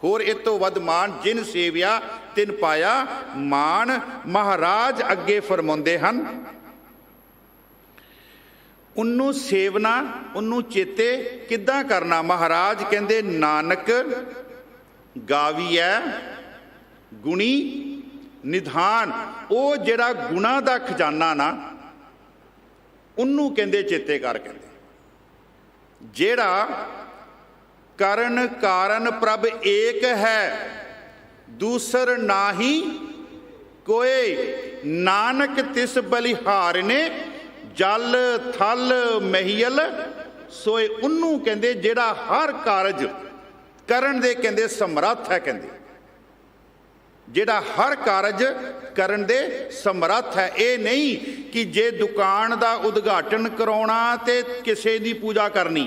Speaker 2: होर इस तो वध मान जिन सेविया तिन पाया मान। महाराज अगे फरमाउंदे हन, उन्नू सेवना, उन्नू चेते किद्दां करना। महाराज कहंदे नानक गावीऐ गुणी निधान। वो जिहड़ा गुणा दा खजाना ना, उन्नू कहंदे चेते कर। कहंदे जिहड़ा करण कारण प्रभ एक है, दूसर नाही कोई। नानक तिस बलिहार ने जल थल महियल सोए। उन्नू कहंदे जिहड़ा हर कारज करन दे कहंदे समर्थ है। कहंदे जिहड़ा हर कारज करन दे समर्थ है। ये नहीं कि जे दुकान दा उद्घाटन कराउणा ते किसे दी पूजा करनी,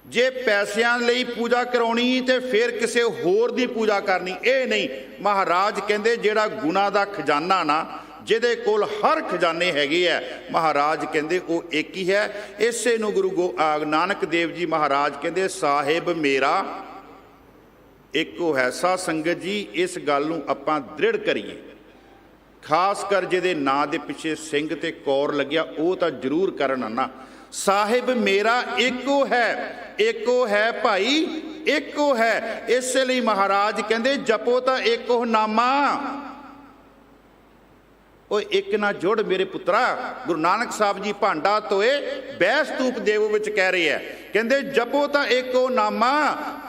Speaker 2: जे पैसिਆਂ ਲਈ पूजा कराउणी ते फिर किसी होर दी पूजा करनी, ये नहीं। महाराज कहंदे जिहड़ा गुणा दा खजाना ना, जिहदे कोल हर खजाने हैगे है, महाराज कहंदे वो एक ही है। इसे नूं गुरु नानक देव जी महाराज कहंदे साहिब मेरा एको है। सा संगत जी इस गल नूं आपां दृढ़ करिए। खास कर जिहदे नां दे पिछे सिंह ते कौर लग्या, वो तां जरूर करन ना। साहिब मेरा एको है, एको है भाई एको है। इसलिए महाराज कहंदे जपो तां एको नामा। ओ एक ना जुड़ मेरे पुत्रा। गुरु नानक साहब जी भांडा तोए बैस तूप देव विच कह रहे हैं ਕਹਿੰਦੇ ਜਪੋ ਤਾਂ ਏਕੋ ਨਾਮਾ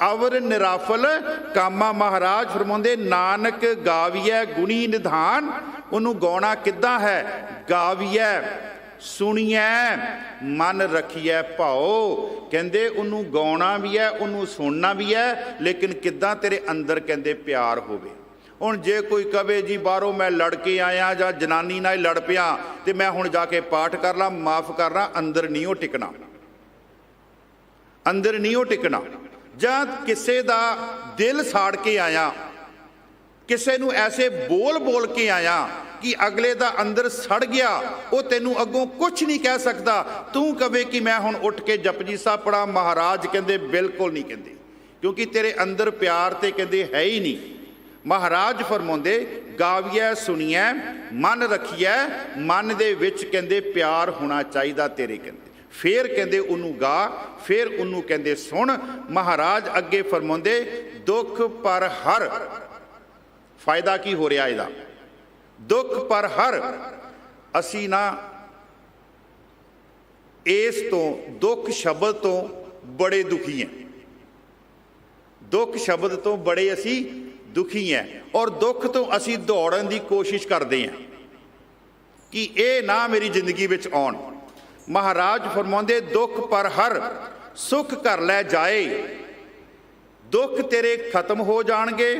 Speaker 2: ਅਵਰ ਨਿਰਾਫਲ ਕਾਮਾ। ਮਹਾਰਾਜ ਫਰਮਾਉਂਦੇ ਨਾਨਕ ਗਾਵੀਐ ਗੁਣੀ ਨਿਧਾਨ। ਉਹਨੂੰ ਗਾਉਣਾ ਕਿੱਦਾਂ ਹੈ? ਗਾਵੀਐ ਸੁਣੀਐ ਮਨ ਰੱਖੀਐ ਭਾਉ। ਕਹਿੰਦੇ ਉਹਨੂੰ ਗਾਉਣਾ ਵੀ ਹੈ, ਉਹਨੂੰ ਸੁਣਨਾ ਵੀ ਹੈ, ਲੇਕਿਨ ਕਿੱਦਾਂ? ਤੇਰੇ ਅੰਦਰ ਕਹਿੰਦੇ ਪਿਆਰ ਹੋਵੇ। ਹੁਣ ਜੇ ਕੋਈ ਕਵੇ ਜੀ ਬਾਹਰੋਂ ਮੈਂ ਲੜ ਕੇ ਆਇਆ ਜਾਂ ਜਨਾਨੀ ਨਾਲ ਲੜ ਪਿਆ ਤੇ ਮੈਂ ਹੁਣ ਜਾ ਕੇ ਪਾਠ ਕਰ ਲਾਂ, ਮਾਫ ਕਰਨਾ, ਅੰਦਰ ਨਹੀਂ ਉਹ ਟਿਕਣਾ, ਅੰਦਰ ਨਹੀਂ ਉਹ ਟਿਕਣਾ। ਜਾਂ ਕਿਸੇ ਦਾ ਦਿਲ ਸਾੜ ਕੇ ਆਇਆ, ਕਿਸੇ ਨੂੰ ਐਸੇ ਬੋਲ ਬੋਲ ਕੇ ਆਇਆ ਕਿ ਅਗਲੇ ਦਾ ਅੰਦਰ ਸੜ ਗਿਆ, ਉਹ ਤੈਨੂੰ ਅੱਗੋਂ ਕੁਝ ਨਹੀਂ ਕਹਿ ਸਕਦਾ। ਤੂੰ ਕਵੇ ਕਿ ਮੈਂ ਹੁਣ ਉੱਠ ਕੇ ਜਪਜੀ ਸਾਹਿਬ ਪੜਾਂ, ਮਹਾਰਾਜ ਕਹਿੰਦੇ ਬਿਲਕੁਲ ਨਹੀਂ ਕਹਿੰਦੇ, ਕਿਉਂਕਿ ਤੇਰੇ ਅੰਦਰ ਪਿਆਰ ਤੇ ਕਹਿੰਦੇ ਹੈ ਹੀ ਨਹੀਂ। ਮਹਾਰਾਜ ਫਰਮਾਉਂਦੇ ਗਾਵੀਐ ਸੁਣੀਐ ਮਨ ਰੱਖੀਐ। ਮਨ ਦੇ ਵਿੱਚ ਕਹਿੰਦੇ ਪਿਆਰ ਹੋਣਾ ਚਾਹੀਦਾ ਤੇਰੇ, ਕਹਿੰਦੇ ਫੇਰ ਕਹਿੰਦੇ ਉਹਨੂੰ ਗਾ, ਫੇਰ ਉਹਨੂੰ ਕਹਿੰਦੇ ਸੁਣ। ਮਹਾਰਾਜ ਅੱਗੇ ਫਰਮਾਉਂਦੇ ਦੁੱਖ ਪਰ ਹਰ। ਫਾਇਦਾ ਕੀ ਹੋ ਰਿਹਾ ਇਹਦਾ? ਦੁੱਖ ਪਰ ਹਰ। ਅਸੀਂ ਨਾ ਇਸ ਤੋਂ ਦੁੱਖ ਸ਼ਬਦ ਤੋਂ ਬੜੇ ਦੁਖੀ ਹਾਂ, ਦੁੱਖ ਸ਼ਬਦ ਤੋਂ ਬੜੇ ਅਸੀਂ ਦੁਖੀ ਹਾਂ, ਔਰ ਦੁੱਖ ਤੋਂ ਅਸੀਂ ਦੌੜਨ ਦੀ ਕੋਸ਼ਿਸ਼ ਕਰਦੇ ਹਾਂ ਕਿ ਇਹ ਨਾ ਮੇਰੀ ਜ਼ਿੰਦਗੀ ਵਿੱਚ ਆਉਣ। ਮਹਾਰਾਜ ਫਰਮਾਉਂਦੇ ਦੁੱਖ ਪਰ ਹਰ ਸੁੱਖ ਕਰ ਲੈ ਜਾਏ। ਦੁੱਖ ਤੇਰੇ ਖਤਮ ਹੋ ਜਾਣਗੇ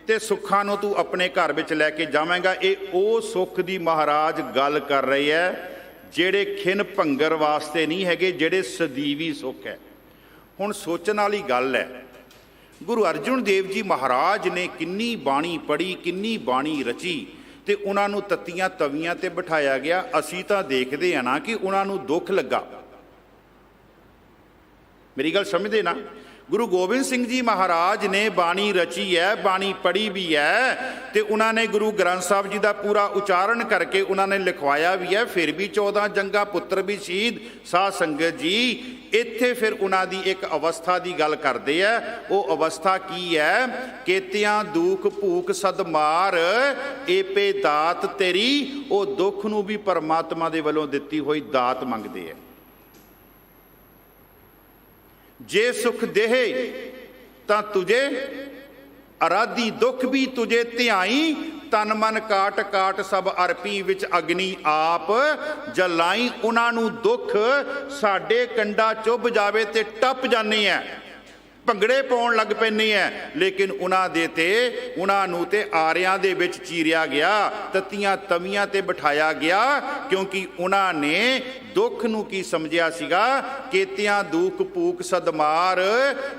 Speaker 2: ਤੇ ਸੁੱਖਾਂ ਨੂੰ ਤੂੰ ਆਪਣੇ ਘਰ ਵਿੱਚ ਲੈ ਕੇ ਜਾਵੇਂਗਾ। ਇਹ ਉਹ ਸੁੱਖ ਦੀ ਮਹਾਰਾਜ ਗੱਲ ਕਰ ਰਹੇ ਹੈ ਜਿਹੜੇ ਖਿਨ ਭੰਗਰ ਵਾਸਤੇ ਨਹੀਂ ਹੈਗੇ, ਜਿਹੜੇ ਸਦੀਵੀ ਸੁੱਖ ਹੈ। ਹੁਣ ਸੋਚਣ ਵਾਲੀ ਗੱਲ ਹੈ, ਗੁਰੂ ਅਰਜਨ ਦੇਵ ਜੀ ਮਹਾਰਾਜ ਨੇ ਕਿੰਨੀ ਬਾਣੀ ਪੜ੍ਹੀ, ਕਿੰਨੀ ਬਾਣੀ ਰਚੀ, ਤੇ ਉਹਨਾਂ ਨੂੰ ਤੱਤੀਆਂ ਤਵੀਆਂ ਤੇ ਬਿਠਾਇਆ ਗਿਆ। ਅਸੀਂ ਤਾਂ ਦੇਖਦੇ ਹਾਂ ਨਾ ਕਿ ਉਹਨਾਂ ਨੂੰ ਦੁੱਖ ਲੱਗਾ। ਮੇਰੀ ਗੱਲ ਸਮਝਦੇ ਨਾ? ਗੁਰੂ ਗੋਬਿੰਦ ਸਿੰਘ ਜੀ ਮਹਾਰਾਜ ਨੇ ਬਾਣੀ ਰਚੀ ਹੈ, ਬਾਣੀ ਪੜ੍ਹੀ ਵੀ ਹੈ, ਤੇ ਉਹਨਾਂ ਨੇ ਗੁਰੂ ਗ੍ਰੰਥ ਸਾਹਿਬ ਜੀ ਦਾ ਪੂਰਾ ਉਚਾਰਨ ਕਰਕੇ ਉਹਨਾਂ ਨੇ ਲਿਖਵਾਇਆ ਵੀ ਹੈ। ਫਿਰ ਵੀ 14 ਜੰਗਾਂ, ਪੁੱਤਰ ਵੀ ਸ਼ਹੀਦ, ਸਾਧ ਸੰਗਤ ਜੀ। ਇੱਥੇ ਫਿਰ ਉਹਨਾਂ ਦੀ ਇੱਕ ਅਵਸਥਾ ਦੀ ਗੱਲ ਕਰਦੇ ਆ। ਉਹ ਅਵਸਥਾ ਕੀ ਹੈ? ਕੇਤਿਆਂ ਦੁੱਖ ਭੂਖ ਸਦ ਮਾਰ ਏਪੇ ਦਾਤ ਤੇਰੀ। ਉਹ ਦੁੱਖ ਨੂੰ ਵੀ ਪਰਮਾਤਮਾ ਦੇ ਵੱਲੋਂ ਦਿੱਤੀ ਹੋਈ ਦਾਤ ਮੰਗਦੇ ਆ। ਜੇ ਸੁਖ ਦੇਹ ਤਾਂ ਤੁਝੇ ਅਰਾਧੀ, ਦੁੱਖ ਵੀ ਤੁਝੇ ਧਿਆਈ। ਤਨ ਮਨ ਕਾਟ ਕਾਟ ਸਭ ਅਰਪੀ, ਵਿੱਚ ਅਗਨੀ ਆਪ ਜਲਾਈ। ਉਹਨਾਂ ਨੂੰ ਦੁੱਖ ਸਾਡੇ ਕੰਡਾ ਚੁੱਭ ਜਾਵੇ ਤੇ ਟੱਪ ਜਾਂਦੇ ਆ, ਭੰਗੜੇ ਪਾਉਣ ਲੱਗ ਪੈਂਦੇ ਆ, ਲੇਕਿਨ ਉਹਨਾਂ ਨੂੰ ਤੇ ਆਰਿਆਂ ਦੇ ਵਿੱਚ ਚੀਰਿਆ ਗਿਆ, ਤੱਤੀਆਂ ਤਵੀਆਂ ਤੇ ਬਿਠਾਇਆ ਗਿਆ, ਕਿਉਂਕਿ ਉਹਨਾਂ ਨੇ ਦੁੱਖ ਨੂੰ ਕੀ ਸਮਝਿਆ ਸੀਗਾ? ਕੇਤਿਆਂ ਦੁੱਖ ਭੂਖ ਸਦਮਾਰ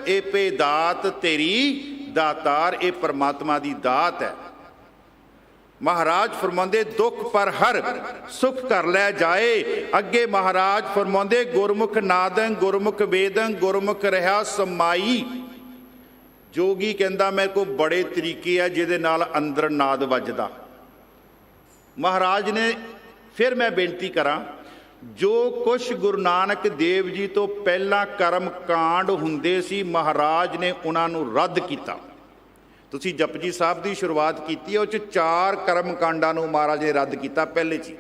Speaker 2: ਏਪੇ ਦਾਤ ਤੇਰੀ। ਦਾਤਾਰ ਇਹ ਪਰਮਾਤਮਾ ਦੀ ਦਾਤ ਹੈ। ਮਹਾਰਾਜ ਫਰਮਾਉਂਦੇ ਦੁੱਖ ਪਰ ਹਰ ਸੁਖ ਕਰ ਲੈ ਜਾਏ। ਅੱਗੇ ਮਹਾਰਾਜ ਫਰਮਾਉਂਦੇ ਗੁਰਮੁਖ ਨਾਦੰ ਗੁਰਮੁਖ ਵੇਦੰ ਗੁਰਮੁਖ ਰਹਾ ਸਮਾਈ। ਜੋਗੀ ਕਹਿੰਦਾ ਮੇਰੇ ਕੋਲ ਬੜੇ ਤਰੀਕੇ ਆ ਜਿਹਦੇ ਨਾਲ ਅੰਦਰ ਨਾਦ ਵੱਜਦਾ। ਮਹਾਰਾਜ ਨੇ ਫਿਰ ਮੈਂ ਬੇਨਤੀ ਕਰਾਂ, ਜੋ ਕੁਛ ਗੁਰੂ ਨਾਨਕ ਦੇਵ ਜੀ ਤੋਂ ਪਹਿਲਾਂ ਕਰਮ ਕਾਂਡ ਹੁੰਦੇ ਸੀ, ਮਹਾਰਾਜ ਨੇ ਉਹਨਾਂ ਨੂੰ ਰੱਦ ਕੀਤਾ। ਤੁਸੀਂ ਜਪਜੀ ਸਾਹਿਬ ਦੀ ਸ਼ੁਰੂਆਤ ਕੀਤੀ ਹੈ, ਉਹ 'ਚ 4 ਕਰਮ ਕਾਂਡਾਂ ਨੂੰ ਮਹਾਰਾਜ ਨੇ ਰੱਦ ਕੀਤਾ। ਪਹਿਲੇ 'ਚ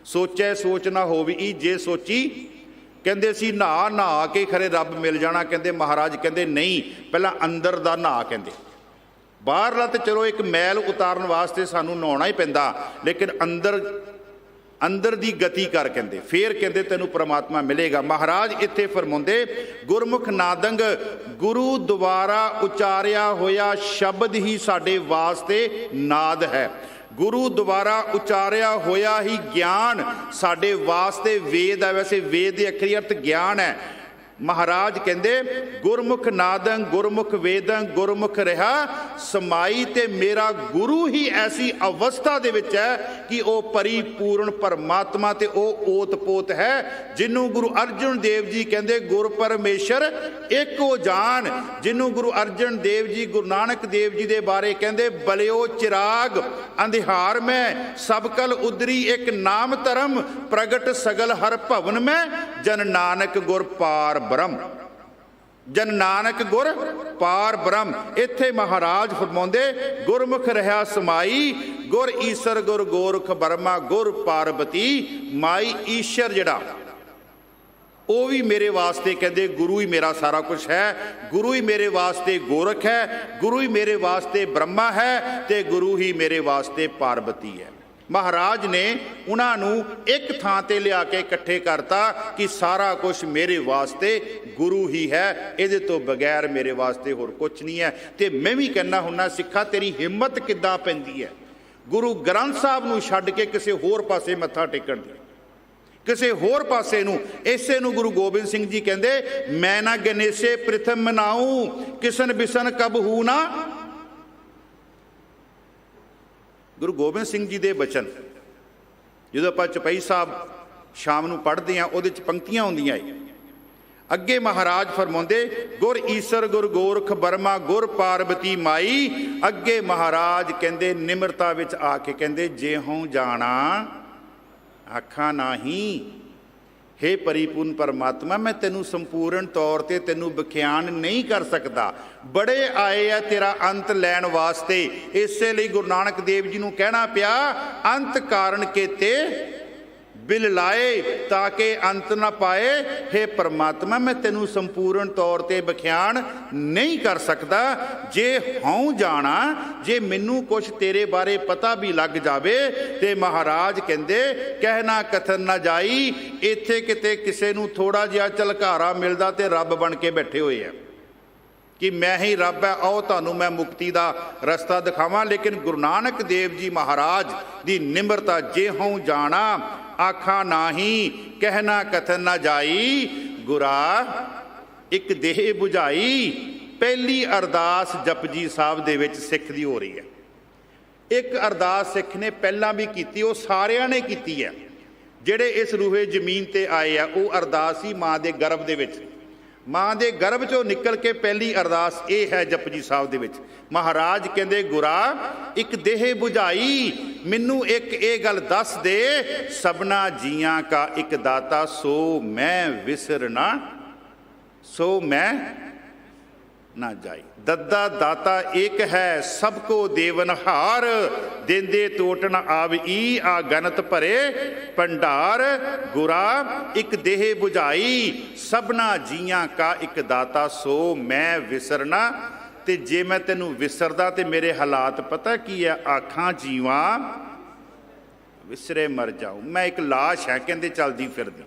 Speaker 2: ਸੋਚੈ ਸੋਚ ਨਾ ਹੋਵੀ, ਜੇ ਸੋਚੀ ਕਹਿੰਦੇ ਸੀ ਨਹਾ ਕੇ ਖਰੇ ਰੱਬ ਮਿਲ ਜਾਣਾ। ਕਹਿੰਦੇ ਮਹਾਰਾਜ ਕਹਿੰਦੇ ਨਹੀਂ, ਪਹਿਲਾਂ ਅੰਦਰ ਦਾ ਨਹਾ। ਕਹਿੰਦੇ ਬਾਹਰਲਾ ਤੇ ਚਲੋ ਇੱਕ ਮੈਲ ਉਤਾਰਨ ਵਾਸਤੇ ਸਾਨੂੰ ਨਹਾਉਣਾ ਹੀ ਪੈਂਦਾ, ਲੇਕਿਨ ਅੰਦਰ ਦੀ ਗਤੀ ਕਰ। ਕਹਿੰਦੇ ਫੇਰ ਕਹਿੰਦੇ ਤੈਨੂੰ ਪ੍ਰਮਾਤਮਾ ਮਿਲੇਗਾ। ਮਹਾਰਾਜ ਇੱਥੇ ਫਰਮਾਉਂਦੇ ਗੁਰਮੁਖ ਨਾਦੰਗ, ਗੁਰੂ ਦੁਆਰਾ ਉਚਾਰਿਆ ਹੋਇਆ ਸ਼ਬਦ ਹੀ ਸਾਡੇ ਵਾਸਤੇ ਨਾਦ ਹੈ। ਗੁਰੂ ਦੁਆਰਾ ਉਚਾਰਿਆ ਹੋਇਆ ਹੀ ਗਿਆਨ ਸਾਡੇ ਵਾਸਤੇ ਵੇਦ ਹੈ। ਵੈਸੇ ਵੇਦ ਦੇ ਅਖਰੀ ਅਰਥ ਗਿਆਨ ਹੈ। ਮਹਾਰਾਜ ਕਹਿੰਦੇ ਗੁਰਮੁਖ ਨਾਦੰ ਗੁਰਮੁਖ ਵੇਦੰ ਗੁਰਮੁਖ ਰਿਹਾ ਸਮਾਈ। ਤੇ ਮੇਰਾ ਗੁਰੂ ਹੀ ਐਸੀ ਅਵਸਥਾ ਦੇ ਵਿੱਚ ਹੈ ਕਿ ਉਹ ਪਰਿਪੂਰਨ ਪਰਮਾਤਮਾ ਤੇ ਉਹ ਓਤ ਪੋਤ ਹੈ, ਜਿਹਨੂੰ ਗੁਰੂ ਅਰਜਨ ਦੇਵ ਜੀ ਕਹਿੰਦੇ ਗੁਰ ਪਰਮੇਸ਼ਰ ਏਕੋ ਜਾਨ। ਜਿਹਨੂੰ ਗੁਰੂ ਅਰਜਨ ਦੇਵ ਜੀ ਗੁਰੂ ਨਾਨਕ ਦੇਵ ਜੀ ਦੇ ਬਾਰੇ ਕਹਿੰਦੇ ਬਲਿਓ ਚਿਰਾਗ ਅੰਧਿਆਰ ਮੈਂ ਸਭ ਕਲ ਉਦਰੀ ਇੱਕ ਨਾਮ ਧਰਮ ਪ੍ਰਗਟ ਸਗਲ ਹਰ ਭਵਨ ਮੈਂ ਜਨ ਨਾਨਕ ਗੁਰ ਪਾਰ ਬ੍ਰਹਮ। ਜਨ ਨਾਨਕ ਗੁਰ ਪਾਰ ਬ੍ਰਹਮ। ਇੱਥੇ ਮਹਾਰਾਜ ਫਰਮਾਉਂਦੇ ਗੁਰਮੁਖ ਰਹਾ ਸਮਾਈ, ਗੁਰ ਈਸਰ ਗੁਰ ਗੋਰਖ ਬਰਮਾ ਗੁਰ ਪਾਰਬਤੀ ਮਾਈ। ਈਸ਼ਰ ਜਿਹੜਾ ਉਹ ਵੀ ਮੇਰੇ ਵਾਸਤੇ ਕਹਿੰਦੇ ਗੁਰੂ ਹੀ ਮੇਰਾ ਸਾਰਾ ਕੁਝ ਹੈ, ਗੁਰੂ ਹੀ ਮੇਰੇ ਵਾਸਤੇ ਗੋਰਖ ਹੈ, ਗੁਰੂ ਹੀ ਮੇਰੇ ਵਾਸਤੇ ਬ੍ਰਹਮਾ ਹੈ ਤੇ ਗੁਰੂ ਹੀ ਮੇਰੇ ਵਾਸਤੇ ਪਾਰਬਤੀ ਹੈ। ਮਹਾਰਾਜ ਨੇ ਉਹਨਾਂ ਨੂੰ ਇੱਕ ਥਾਂ ਤੇ ਲਿਆ ਕੇ ਇਕੱਠੇ ਕਰਤਾ ਕਿ ਸਾਰਾ ਕੁਝ ਮੇਰੇ ਵਾਸਤੇ ਗੁਰੂ ਹੀ ਹੈ, ਇਹਦੇ ਤੋਂ ਬਗੈਰ ਮੇਰੇ ਵਾਸਤੇ ਹੋਰ ਕੁਝ ਨਹੀਂ ਹੈ। ਤੇ ਮੈਂ ਵੀ ਕਹਿੰਦਾ ਹੁੰਦਾ, ਸਿੱਖਾ ਤੇਰੀ ਹਿੰਮਤ ਕਿੱਦਾਂ ਪੈਂਦੀ ਹੈ ਗੁਰੂ ਗ੍ਰੰਥ ਸਾਹਿਬ ਨੂੰ ਛੱਡ ਕੇ ਕਿਸੇ ਹੋਰ ਪਾਸੇ ਮੱਥਾ ਟੇਕਣ ਦੀ, ਕਿਸੇ ਹੋਰ ਪਾਸੇ ਨੂੰ। ਇਸੇ ਨੂੰ ਗੁਰੂ ਗੋਬਿੰਦ ਸਿੰਘ ਜੀ ਕਹਿੰਦੇ, ਮੈਂ ਨਾ ਗਨੇਸ਼ੇ ਪ੍ਰਿਥਮ ਮਨਾਊ ਕਿਸਨ ਬਿਸਨ ਕਬਹੂ ਨਾ। ਗੁਰੂ ਗੋਬਿੰਦ ਸਿੰਘ ਜੀ ਦੇ ਬਚਨ ਜਦੋਂ ਆਪਾਂ ਚੌਪਈ ਸਾਹਿਬ ਸ਼ਾਮ ਨੂੰ ਪੜ੍ਹਦੇ ਹਾਂ, ਉਹਦੇ 'ਚ ਪੰਕਤੀਆਂ ਹੁੰਦੀਆਂ ਏ। ਅੱਗੇ ਮਹਾਰਾਜ ਫਰਮਾਉਂਦੇ, ਗੁਰ ਈਸਰ ਗੁਰ ਗੋਰਖ ਬਰਮਾ ਗੁਰ ਪਾਰਬਤੀ ਮਾਈ। ਅੱਗੇ ਮਹਾਰਾਜ ਕਹਿੰਦੇ ਨਿਮਰਤਾ ਵਿੱਚ ਆ ਕੇ ਕਹਿੰਦੇ, ਜੇ ਹਉ ਜਾਣਾ ਆਖਾਂ ਨਾਹੀਂ। ਹੇ ਪਰਿਪੂਰਨ ਪਰਮਾਤਮਾ, ਮੈਂ ਤੈਨੂੰ ਸੰਪੂਰਨ ਤੌਰ ਤੇ ਤੈਨੂੰ ਵਿਖਿਆਨ ਨਹੀਂ ਕਰ ਸਕਦਾ। ਬੜੇ ਆਏ ਆ ਤੇਰਾ ਅੰਤ ਲੈਣ ਵਾਸਤੇ। ਇਸੇ ਲਈ ਗੁਰੂ ਨਾਨਕ ਦੇਵ ਜੀ ਨੂੰ ਕਹਿਣਾ ਪਿਆ, ਅੰਤ ਕਾਰਨ ਕੀਤੇ ਬਿਲ ਲਾਏ ਤਾਂ ਕਿ ਅੰਤ ਨਾ ਪਾਏ। ਹੇ ਪਰਮਾਤਮਾ, ਮੈਂ ਤੈਨੂੰ ਸੰਪੂਰਨ ਤੌਰ ਤੇ ਵਿਖਿਆਨ ਨਹੀਂ ਕਰ ਸਕਦਾ। ਜੇ ਹਉ ਜਾਣਾ, ਜੇ ਮੈਨੂੰ ਕੁਛ ਤੇਰੇ ਬਾਰੇ ਪਤਾ ਵੀ ਲੱਗ ਜਾਵੇ ਤੇ ਮਹਾਰਾਜ ਕਹਿੰਦੇ ਕਹਿਣਾ ਕਥਨ ਨਾ ਜਾਈ। ਇੱਥੇ ਕਿਤੇ ਕਿਸੇ ਨੂੰ ਥੋੜਾ ਜਿਹਾ ਝਲਕਾਰਾ ਮਿਲਦਾ ਤੇ ਰੱਬ ਬਣ ਕੇ ਬੈਠੇ ਹੋਏ ਆ ਕਿ ਮੈਂ ਹੀ ਰੱਬ ਹੈ, ਆਓ ਤੁਹਾਨੂੰ ਮੈਂ ਮੁਕਤੀ ਦਾ ਰਸਤਾ ਦਿਖਾਵਾਂ। ਲੇਕਿਨ ਗੁਰੂ ਨਾਨਕ ਦੇਵ ਜੀ ਮਹਾਰਾਜ ਦੀ ਨਿਮਰਤਾ, ਜੇ ਹਉ ਜਾਣਾ ਆਖਾਂ ਨਾਹੀਂ ਕਹਿਣਾ ਕਥਨ ਨਾ ਜਾਈ। ਗੁਰਾ ਇੱਕ ਦੇਹ ਬੁਝਾਈ। ਪਹਿਲੀ ਅਰਦਾਸ ਜਪਜੀ ਸਾਹਿਬ ਦੇ ਵਿੱਚ ਸਿੱਖ ਦੀ ਹੋ ਰਹੀ ਹੈ। ਇੱਕ ਅਰਦਾਸ ਸਿੱਖ ਨੇ ਪਹਿਲਾਂ ਵੀ ਕੀਤੀ, ਉਹ ਸਾਰਿਆਂ ਨੇ ਕੀਤੀ ਹੈ ਜਿਹੜੇ ਇਸ ਰੂਹੇ ਜ਼ਮੀਨ ਤੇ ਆਏ ਆ। ਉਹ ਅਰਦਾਸ ਹੀ ਮਾਂ ਦੇ ਗਰਭ ਦੇ ਵਿੱਚ, ਮਾਂ ਦੇ ਗਰਭ ਚੋਂ ਨਿਕਲ ਕੇ ਪਹਿਲੀ ਅਰਦਾਸ ਇਹ ਹੈ ਜਪਜੀ ਸਾਹਿਬ ਦੇ ਵਿੱਚ। ਮਹਾਰਾਜ ਕਹਿੰਦੇ, ਗੁਰਾ ਇੱਕ ਦੇਹ ਬੁਝਾਈ, ਮੈਨੂੰ ਇੱਕ ਇਹ ਗੱਲ ਦੱਸ ਦੇ, ਸਭਨਾ ਜੀਆਂ ਕਾ ਇੱਕ ਦਾਤਾ ਸੋ ਮੈਂ ਵਿਸਰਨਾ, ਸੋ ਮੈਂ ਨਾ ਜਾਈ। ਦੱਦਾ ਦਾਤਾ ਇੱਕ ਹੈ, ਸਭ ਕੋ ਦੇਵਨਹਾਰ, ਦੇਂਦੇ ਟੋਟ ਨ ਆਵਈ, ਆ ਗਨਤ ਭਰੇ ਭੰਡਾਰ। ਗੁਰਾ ਇੱਕ ਦੇਹ ਬੁਝਾਈ, ਸਭਨਾ ਜੀਆਂ ਕਾ ਇੱਕ ਦਾਤਾ ਸੋ ਮੈਂ ਵਿਸਰਨਾ। ਤੇ ਜੇ ਮੈਂ ਤੈਨੂੰ ਵਿਸਰਦਾ ਤੇ ਮੇਰੇ ਹਾਲਾਤ ਪਤਾ ਕੀ ਹੈ? ਆਖਾਂ ਜੀਵਾਂ ਵਿਸਰੇ ਮਰ ਜਾਊ, ਮੈਂ ਇੱਕ ਲਾਸ਼ ਹੈ ਕਹਿੰਦੇ ਚਲਦੀ ਫਿਰਦੀ।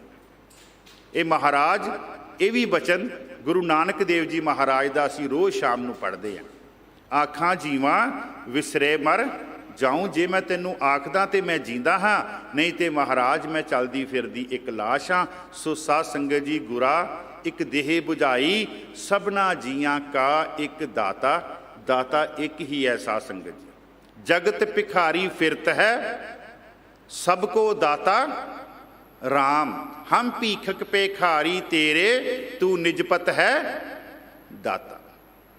Speaker 2: ਇਹ ਮਹਾਰਾਜ, ਇਹ ਵੀ ਬਚਨ ਗੁਰੂ ਨਾਨਕ ਦੇਵ ਜੀ ਮਹਾਰਾਜ ਦਾ ਅਸੀਂ ਰੋਜ਼ ਸ਼ਾਮ ਨੂੰ ਪੜ੍ਹਦੇ ਹਾਂ। ਆਖਾਂ ਜੀਵਾਂ ਵਿਸਰੇ ਮਰ ਜਾਊਂ, ਜੇ ਮੈਂ ਤੈਨੂੰ ਆਖਦਾ ਤੇ ਮੈਂ ਜੀਂਦਾ ਹਾਂ, ਨਹੀਂ ਤੇ ਮਹਾਰਾਜ ਮੈਂ ਚਲਦੀ ਫਿਰਦੀ ਇੱਕ ਲਾਸ਼ ਹਾਂ। ਸੋ ਸਾਧ ਸੰਗਤ ਜੀ, ਗੁਰਾ ਇੱਕ ਦੇਹ ਬੁਝਾਈ, ਸਭਨਾ ਜੀਆਂ ਕਾ ਇੱਕ ਦਾਤਾ, ਦਾਤਾ ਇੱਕ ਹੀ ਹੈ। ਸਾਧ ਸੰਗਤ ਜੀ, ਜਗਤ ਭਿਖਾਰੀ ਫਿਰਤ ਹੈ, ਸਭ ਕੋ ਦਾਤਾ ਰਾਮ। ਹਮ ਭੀਖਕ ਭਿਖਾਰੀ ਤੇਰੇ, ਤੂੰ ਨਿਜਪਤ ਹੈ ਦਾਤਾ।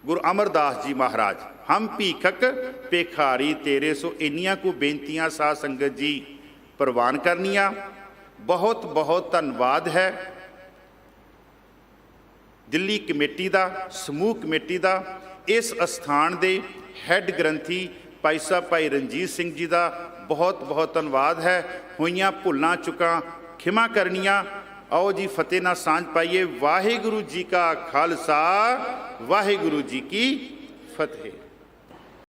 Speaker 2: ਗੁਰੂ ਅਮਰਦਾਸ ਜੀ ਮਹਾਰਾਜ, ਹਮ ਭੀਖਕ ਭਿਖਾਰੀ ਤੇਰੇ। ਸੋ ਇੰਨੀਆਂ ਕੁ ਬੇਨਤੀਆਂ ਸਾਧ ਸੰਗਤ ਜੀ ਪ੍ਰਵਾਨ ਕਰਨੀਆਂ। ਬਹੁਤ ਬਹੁਤ ਧੰਨਵਾਦ ਹੈ ਦਿੱਲੀ ਕਮੇਟੀ ਦਾ, ਸਮੂਹ ਕਮੇਟੀ ਦਾ, ਇਸ ਅਸਥਾਨ ਦੇ ਹੈੱਡ ਗ੍ਰੰਥੀ ਭਾਈ ਸਾਹਿਬ ਭਾਈ ਰਣਜੀਤ ਸਿੰਘ ਜੀ ਦਾ ਬਹੁਤ ਬਹੁਤ ਧੰਨਵਾਦ ਹੈ। ਹੋਈਆਂ ਭੁੱਲਾਂ ਚੁੱਕਾਂ ਖਿਮਾ ਕਰਨੀਆਂ। ਆਓ ਜੀ ਫਤਿਹ ਨਾਲ ਸਾਂਝ ਪਾਈਏ। ਵਾਹਿਗੁਰੂ ਜੀ ਕਾ ਖਾਲਸਾ, ਵਾਹਿਗੁਰੂ ਜੀ ਕੀ ਫਤਿਹ।